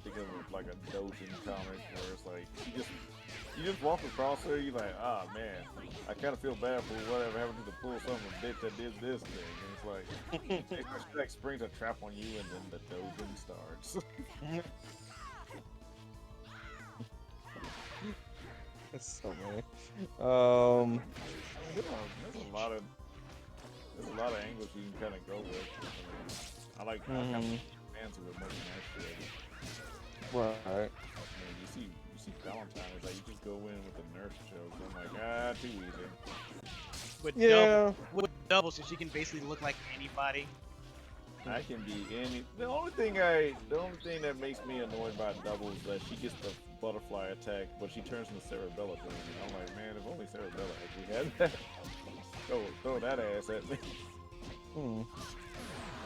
thinking of like a Dojin comic where it's like you just walk across her, you're like, ah man, I kind of feel bad for whatever happened to the poor son of a bitch that did this thing. And it's like it like springs a trap on you, and then the Dojin starts. That's so many. There's a lot of angles you can kind of go with. I like I kind of fans with most of that shit. Right. I mean, you see Valentine, it's like you just go in with the nurse jokes. I'm like, too easy. With double, so she can basically look like anybody. I can be any. The only thing that makes me annoyed by double is that she gets the butterfly attack, but she turns into Cerebella doing it. I'm like, man, if only Cerebella actually had that. Throw that ass at me.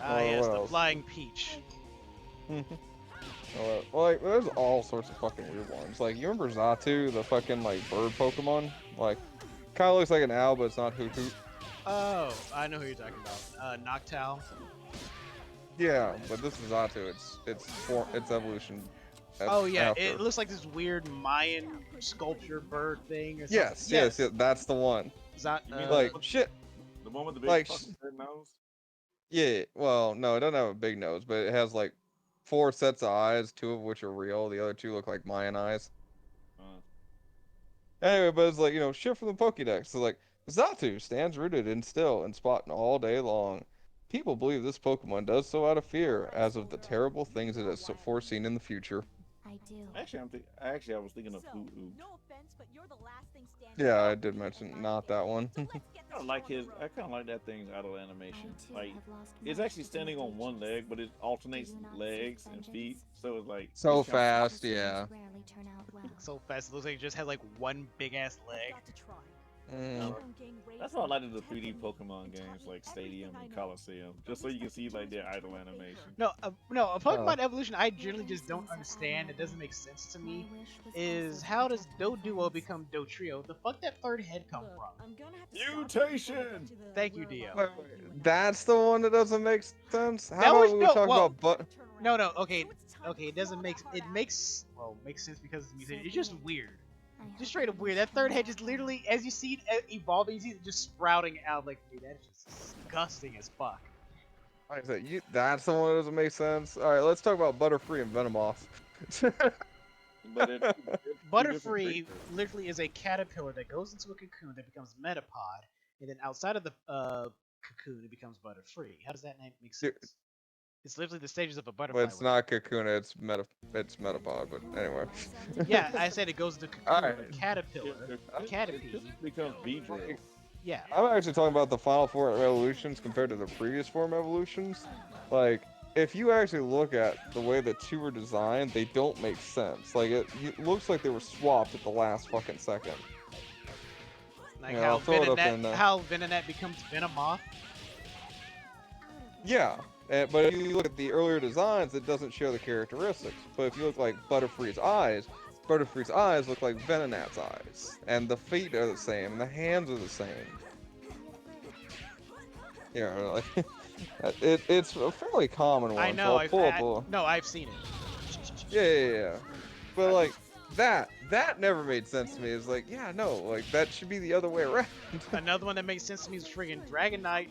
Yes, the flying peach. Well, like, there's all sorts of fucking weird ones. Like, you remember Xatu, the fucking, like, bird Pokemon? Like, kind of looks like an owl, but it's not Hoot Hoot. Oh, I know who you're talking about. Noctowl. Yeah, but this is Xatu. It's evolution. Oh yeah, after. it looks like this weird Mayan sculpture bird thing. Or Yes, that's the one. Like, shit. The one with the big like, fucking red nose? Yeah, well, no, it doesn't have a big nose, but it has, like, 4 sets of eyes, 2 of which are real. The other 2 look like Mayan eyes. Anyway, but it's like, you know, shit from the Pokédex. So, like, Xatu stands rooted and still and spotting all day long. People believe this Pokemon does so out of fear, as of the terrible things it has foreseen in the future. I do. Actually, I was thinking of Hoot Hoot. No offense, but you're the last thing standing. Yeah, I did mention not that one. I kind of like that thing's idle animation. Like, it's actually standing on one leg, but it alternates legs and feet, so it's like so fast, yeah. So fast, it looks like it just has like one big ass leg. That's why I like the 3D Pokemon games like Stadium and Coliseum, just so you can see like their idle animation. No, a Pokemon evolution I generally just don't understand. It doesn't make sense to me. Is how does Doduo become Dotrio? The fuck that third head come from? Mutation. Thank you, Dio. That's the one that doesn't make sense. How about we talk about No, okay, it doesn't make it makes sense because it's mutation. It's just weird. Just straight up weird. That third head just literally, as you see it evolving, you see it just sprouting out like, dude, that's just disgusting as fuck. Like I said, that's the one that doesn't make sense. Alright, let's talk about Butterfree and Venomoth. Butterfree literally is a caterpillar that goes into a cocoon that becomes Metapod, and then outside of the cocoon it becomes Butterfree. How does that make sense? It's literally the stages of a butterfly. Well, it's not Cocoon, it's Metapod, but anyway. Yeah, I said it goes to cocoon, caterpillar, Caterpie. Becomes Beedrill. Yeah. I'm actually talking about the final 4 evolutions compared to the previous 4 evolutions. Like, if you actually look at the way the 2 were designed, they don't make sense. Like, it looks like they were swapped at the last fucking second. Like how Venonat becomes Venomoth? Yeah. But if you look at the earlier designs, it doesn't show the characteristics. But if you look like Butterfree's eyes look like Venonat's eyes. And the feet are the same, and the hands are the same. Yeah, like, it's a fairly common one. I know, so I've seen it. Yeah. But like, that never made sense to me. It's like, yeah, no, like, that should be the other way around. Another one that makes sense to me is friggin' Dragonite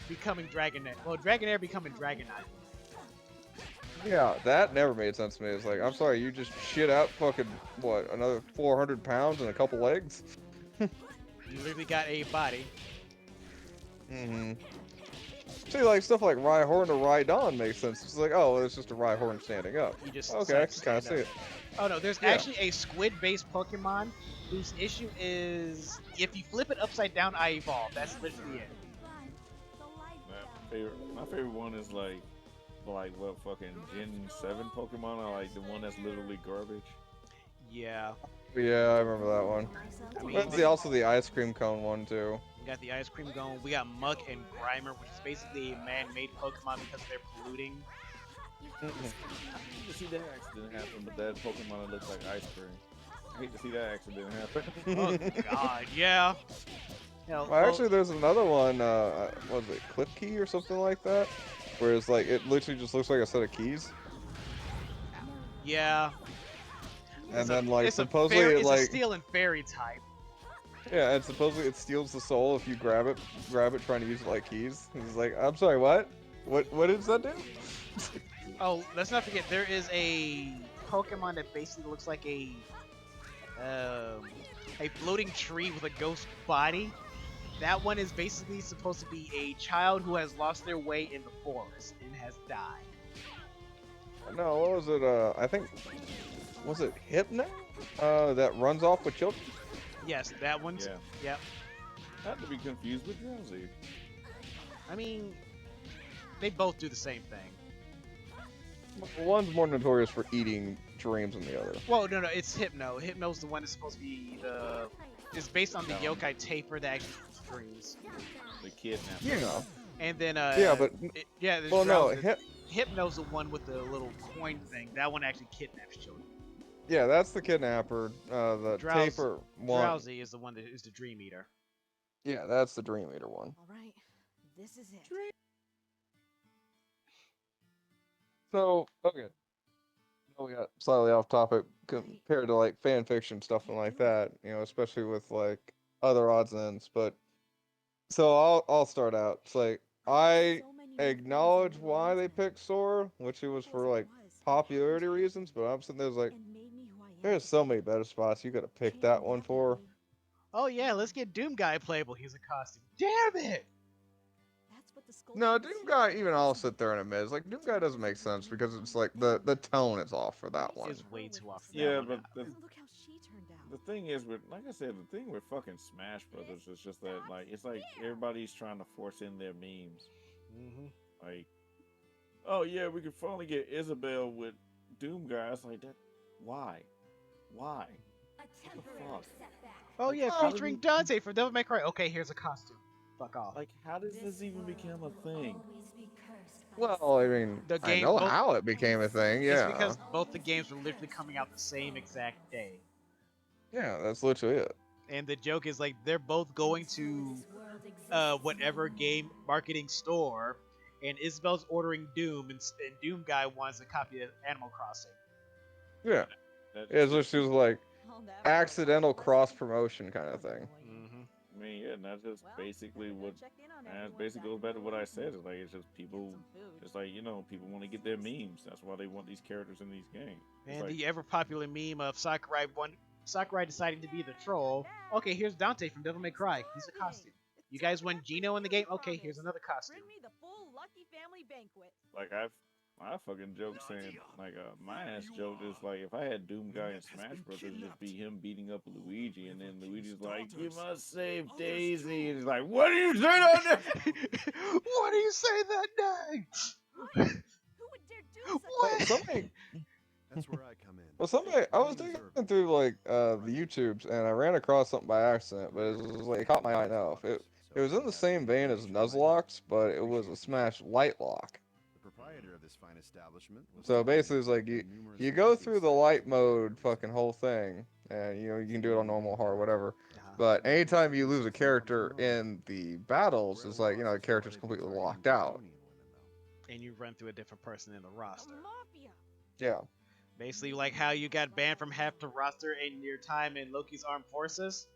becoming Dragonair. Well, Dragonair becoming Dragonite. Yeah, that never made sense to me. It's like, I'm sorry, you just shit out fucking, what, another 400 pounds and a couple legs? You literally got a body. See, like, stuff like Rhyhorn to Rhydon makes sense. It's like, oh, well, it's just a Rhyhorn standing up. You just okay, I can kind of see it. Oh no, there's actually a squid-based Pokemon whose issue is if you flip it upside down, I evolve. That's literally it. My favorite one is like what fucking Gen 7 Pokemon, or like the one that's literally garbage. Yeah. Yeah, I remember that one. That's also the ice cream cone one too. We got the ice cream cone. We got Muck and Grimer, which is basically a man-made Pokemon because they're polluting. I hate to see that accident happen, but that Pokemon that looks like ice cream. I hate to see that accident happen. Oh god, yeah. Well, actually, there's another one, what was it, Clip Key or something like that? Where it's like, it literally just looks like a set of keys. Yeah. And then, like, supposedly it's a steel and fairy type. Yeah, and supposedly it steals the soul if you grab it trying to use it like keys. He's like, I'm sorry, what? What does that do? Oh, let's not forget, there is a Pokemon that basically looks like a floating tree with a ghost body. That one is basically supposed to be a child who has lost their way in the forest and has died. No, what was it? I think was it Hypno? That runs off with children. Yes, that one's. Yeah. Yep. Not to be confused with Drowsy. I mean, they both do the same thing. One's more notorious for eating dreams than the other. Well, no, it's Hypno. Hypno's the one that's supposed to be the. It's based on the yokai Taper that actually eats dreams. The kidnapper. Yeah. And then yeah, but there's well, no, Hypno's the one with the little coin thing. That one actually kidnaps children. Yeah, that's the kidnapper. The Taper one. Drowsy is the one that is the Dream Eater. Yeah, that's the Dream Eater one. All right, this is it. So, okay. We got slightly off topic compared to like fan fiction stuff and like that, you know, especially with like other odds and ends. But so I'll start out. It's like I acknowledge why they picked Sora, which it was for like popularity reasons, but I'm sitting there like, there's so many better spots you could have picked that one for. Oh yeah, let's get Doom Guy playable. He's a costume. Damn it! No, Doom Guy, even I'll sit there and admit, it's like Doom Guy doesn't make sense because it's like the tone is off for that one. It's way too off. Yeah, but the thing is, with like I said, the thing with fucking Smash Brothers is just that like it's like everybody's trying to force in their memes. Like, oh yeah, we could finally get Isabelle with Doom Guy. It's like that. Why? Why? What the fuck? Oh yeah, featuring Dante from Devil May Cry. Okay, here's a costume. Fuck off. Like, how does this even become a thing? Well, I mean, I know how it became a thing, yeah. It's because both the games were literally coming out the same exact day. Yeah, that's literally it. And the joke is like they're both going to whatever game marketing store, and Isabel's ordering Doom, and Doom Guy wants a copy of Animal Crossing. Yeah. It's literally like accidental cross promotion kind of thing. I mean, yeah, and that's just basically what. And it basically goes back to what I said. It's like it's just people. It's like, you know, people want to get their memes. That's why they want these characters in these games. And like, the ever popular meme of Sakurai deciding to be the troll. Okay, here's Dante from Devil May Cry. He's a costume. You guys want Gino in the game? Okay, here's another costume. Bring me the full Lucky Family banquet. like I fucking joke saying like my ass joke is like if I had Doom Guy in Smash Brothers, it'd just be him beating up Luigi, and then Luigi's like, "You must save Daisy," and he's like, "What do you say that name? What do you say that name?" Who would dare do such Well, somebody, That's where I come in. well, somebody, I was digging through like the YouTubes, and I ran across something by accident, but it was like it caught my eye enough. It was in the same vein as Nuzlocke's, but it was a Smash Light Lock. The proprietor of this fine establishment was So basically, it's like you go through the light mode fucking whole thing, and you know you can do it on normal, hard, whatever. But anytime you lose a character in the battles, it's like, you know, the character's completely locked out. And you run through a different person in the roster. Yeah. Basically, like how you got banned from half the roster in your time in Loki's Armed Forces.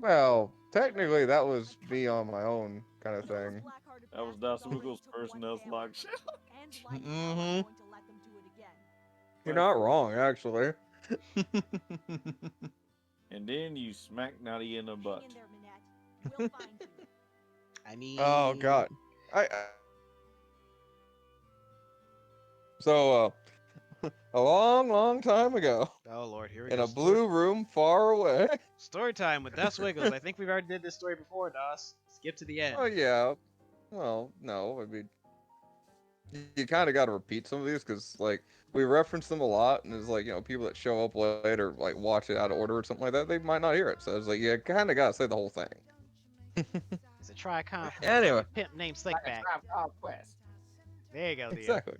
Well, technically that was me on my own kind of thing. That was Dasugo's first Nuzlocke shit. Mm-hmm. You're not wrong, actually. And then you smack Nadia in the butt. I mean, Oh God. So a long time ago. Oh Lord, here we in go. a blue room far away. Story time with Das Wiggles. I think we've already did this story before, Das. Skip to the end. Oh yeah. Well, no, I mean, you kind of got to repeat some of these because like we reference them a lot, and it's like, you know, people that show up later like watch it out of order or something like that, they might not hear it. So it's like you kind of got to say the whole thing. It's a Tricon. Anyway. Pimp named Slickback. There you go, Theo. Exactly.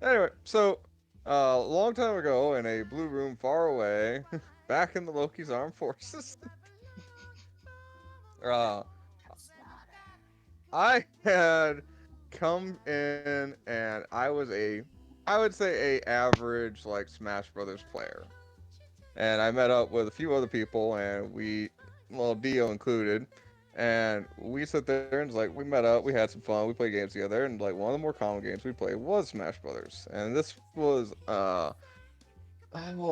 Anyway, so a long time ago in a blue room far away, back in the Loki's Armed Forces, I had come in and I was I would say a average like Smash Brothers player. And I met up with a few other people, and well, Dio included, and we sat there and like we met up, we had some fun, we played games together, and like one of the more common games we played was Smash Brothers. And this was well,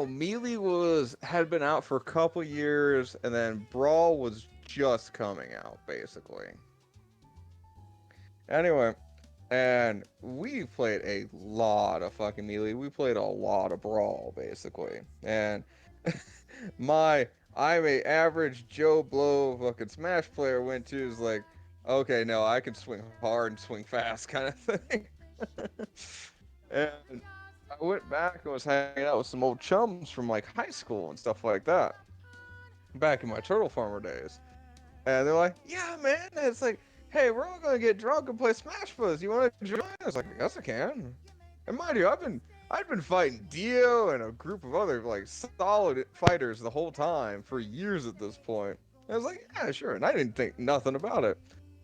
Melee had been out for a couple years, and then Brawl was just coming out, basically. Anyway, and we played a lot of fucking Melee. We played a lot of Brawl, basically. And I'm a average Joe Blow fucking Smash player went to is like, okay, no, I can swing hard and swing fast kind of thing. And I went back and was hanging out with some old chums from like high school and stuff like that. Back in my Turtle Farmer days. And they're like, yeah, man. And it's like, hey, we're all gonna get drunk and play Smash Bros. You wanna join? I was like, yes, I can. And mind you, I'd been fighting Dio and a group of other like solid fighters the whole time for years at this point. And I was like, yeah, sure. And I didn't think nothing about it.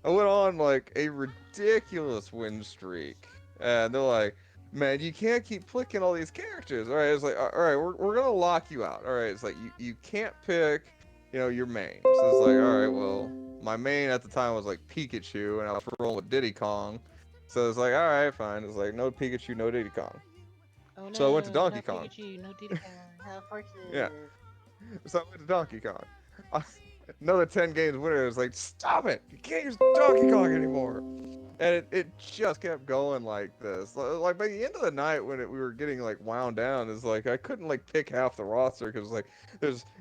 I went on like a ridiculous win streak. And they're like, man, you can't keep picking all these characters. All right, it's like, all right, we're gonna lock you out. All right, it's like you can't pick, your main. So it's like, all right, well, my main at the time was like Pikachu, and I was rolling with Diddy Kong. So it's like, all right, fine. It's like no Pikachu, no Diddy Kong. Oh no, So I went to Donkey no Kong. Pikachu, no Diddy Kong. How fortunate. Yeah. So I went to Donkey Kong. Another 10 games winner was like, stop it! You can't use Donkey Kong anymore! And it just kept going like this. Like by the end of the night when we were getting like wound down, it's like I couldn't like pick half the roster because like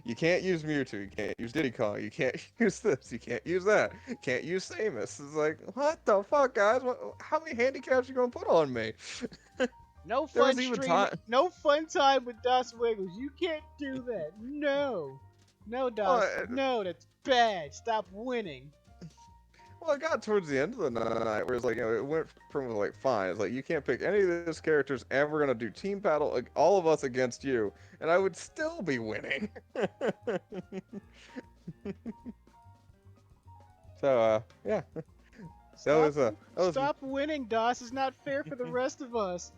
you can't use Mewtwo, you can't use Diddy Kong, you can't use this, you can't use that, you can't use Samus. It's like what the fuck, guys? How many handicaps you gonna put on me? No There fun was even stream. time. No fun time with Das Wiggles. You can't do that. No. No, Das. No, that's bad. Stop winning. Well, it got towards the end of the night where it's like, it went from like, fine, it's like, you can't pick any of these characters, and we're gonna do team battle, like, all of us against you, and I would still be winning. So, yeah. Stop winning, Das. It's not fair for the rest of us.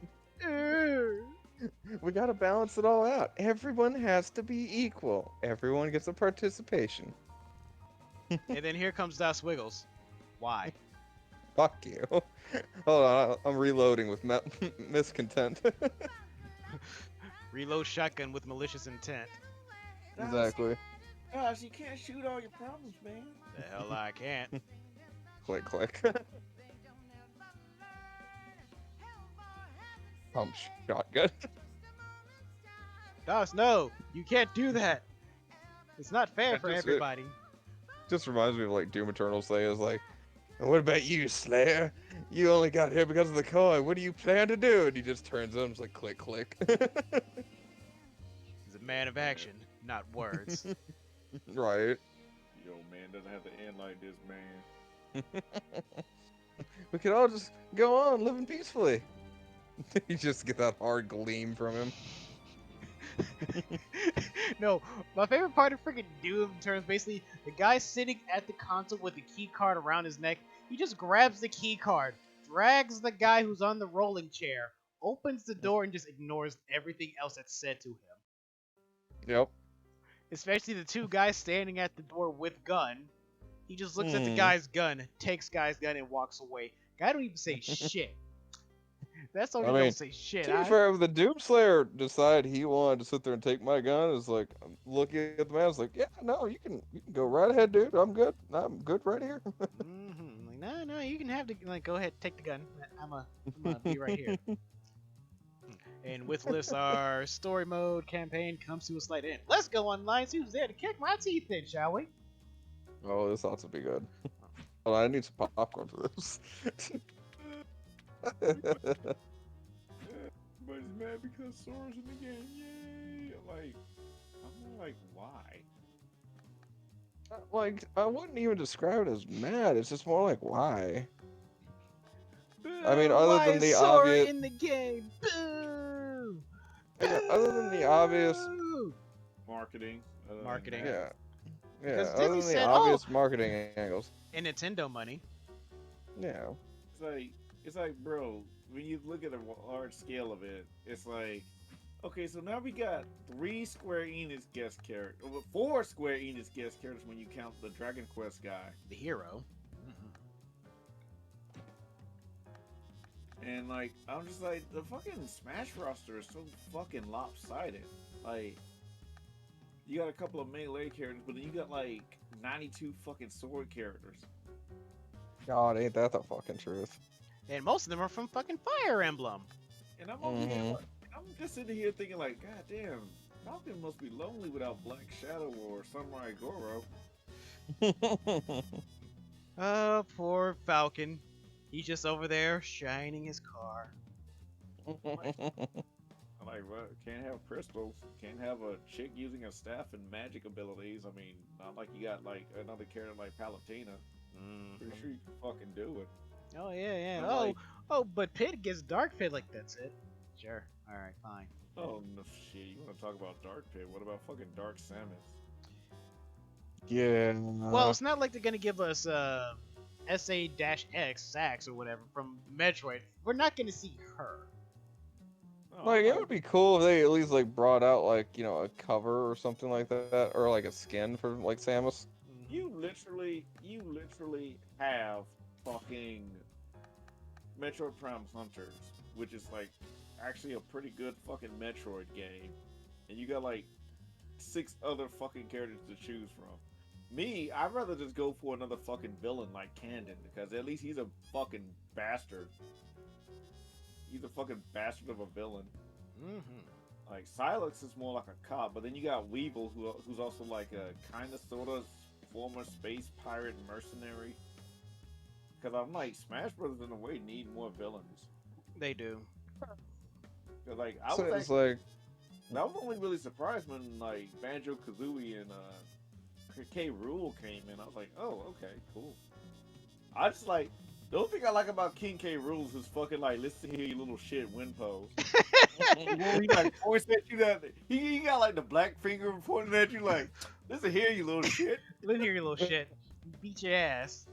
We gotta balance it all out. Everyone has to be equal. Everyone gets a participation. And then here comes Das Wiggles. Why? Fuck you. Hold on, I'm reloading with miscontent. Reload shotgun with malicious intent. Exactly. Gosh, you can't shoot all your problems, man. The hell I can't. Click, click. Pump shotgun. Das, no! You can't do that! It's not fair for everybody. Just reminds me of like Doom Eternal saying, is like, and what about you, Slayer? You only got here because of the coin. What do you plan to do? And he just turns on, just like click, click. He's a man of action, not words. Right. Yo, man, doesn't have to end like this, man. We could all just go on living peacefully. You just get that hard gleam from him. No, my favorite part of freaking Doom Eternal is basically the guy sitting at the console with the key card around his neck. He just grabs the key card, drags the guy who's on the rolling chair, opens the door, and just ignores everything else that's said to him. Yep. Especially the two guys standing at the door with gun. He just looks at the guy's gun, takes guy's gun, and walks away. Guy don't even say shit. That's all he don't say shit. To be fair, if the Doomslayer decided he wanted to sit there and take my gun, it's like, I'm looking at the man, it's like, yeah, no, you can go right ahead, dude. I'm good right here. Like, no, you can have the, like, go ahead, take the gun. I'm gonna be right here. And with this, our story mode campaign comes to a slight end. Let's go online, see who's there to kick my teeth in, shall we? Oh, this ought to be good. Hold on, I need some popcorn for this. But he's mad because Sora's in the game. Yay! I'm like, why? Like, I wouldn't even describe it as mad. It's just more like, why? I mean, other Why than is the Sora obvious. in the game? Boo! Yeah, other than the obvious. Marketing. Marketing. Yeah. Yeah, Because other Disney than the said, obvious marketing angles. And Nintendo money. Yeah. It's like, bro, when you look at a large scale of it, it's like, okay, so now we got 3 Square Enix guest characters, 4 Square Enix guest characters when you count the Dragon Quest guy. The hero. And like, I'm just like, the fucking Smash roster is so fucking lopsided. Like, You got a couple of melee characters, but then you got like 92 fucking sword characters. God, ain't that the fucking truth? And most of them are from fucking Fire Emblem. And I'm over here, I'm just sitting here thinking like, God damn, Falcon must be lonely without Black Shadow or Samurai Goro. Oh, poor Falcon. He's just over there shining his car. I'm like, well, can't have crystals, can't have a chick using a staff and magic abilities. I mean, not like you got like another character like Palutena. Pretty sure you can fucking do it. Oh yeah, yeah. I'm Oh, like, oh, but Pit gets Dark Pit, like that's it. Sure. All right, fine. oh no shit, you want to talk about Dark Pit? What about fucking Dark Samus? Yeah. Well, it's not like they're gonna give us SA-X Sax or whatever from Metroid. We're not gonna see her. Like, it would be cool if they at least like brought out like, you know, a cover or something like that, or like a skin for like Samus. You literally have fucking Metroid Prime Hunters, which is like actually a pretty good fucking Metroid game, and you got like 6 other fucking characters to choose from. Me, I'd rather just go for another fucking villain like Candon, because at least he's a fucking bastard. He's a fucking bastard of a villain. Like Silex is more like a cop, but then you got Weevil, who's also like a kind of sort of former space pirate mercenary. Because I'm like, Smash Brothers in a way need more villains. They do. Cause like I So was it's like, I was only really surprised when like Banjo Kazooie and K. Rool came in. I was like, oh, okay, cool. I just like. The only thing I like about King K. Rool is fucking like, listen here, you little shit, wind pose. He like points at you that he got like the black finger pointing at you like, listen here, you little shit. Listen here, you little shit. Beat your ass.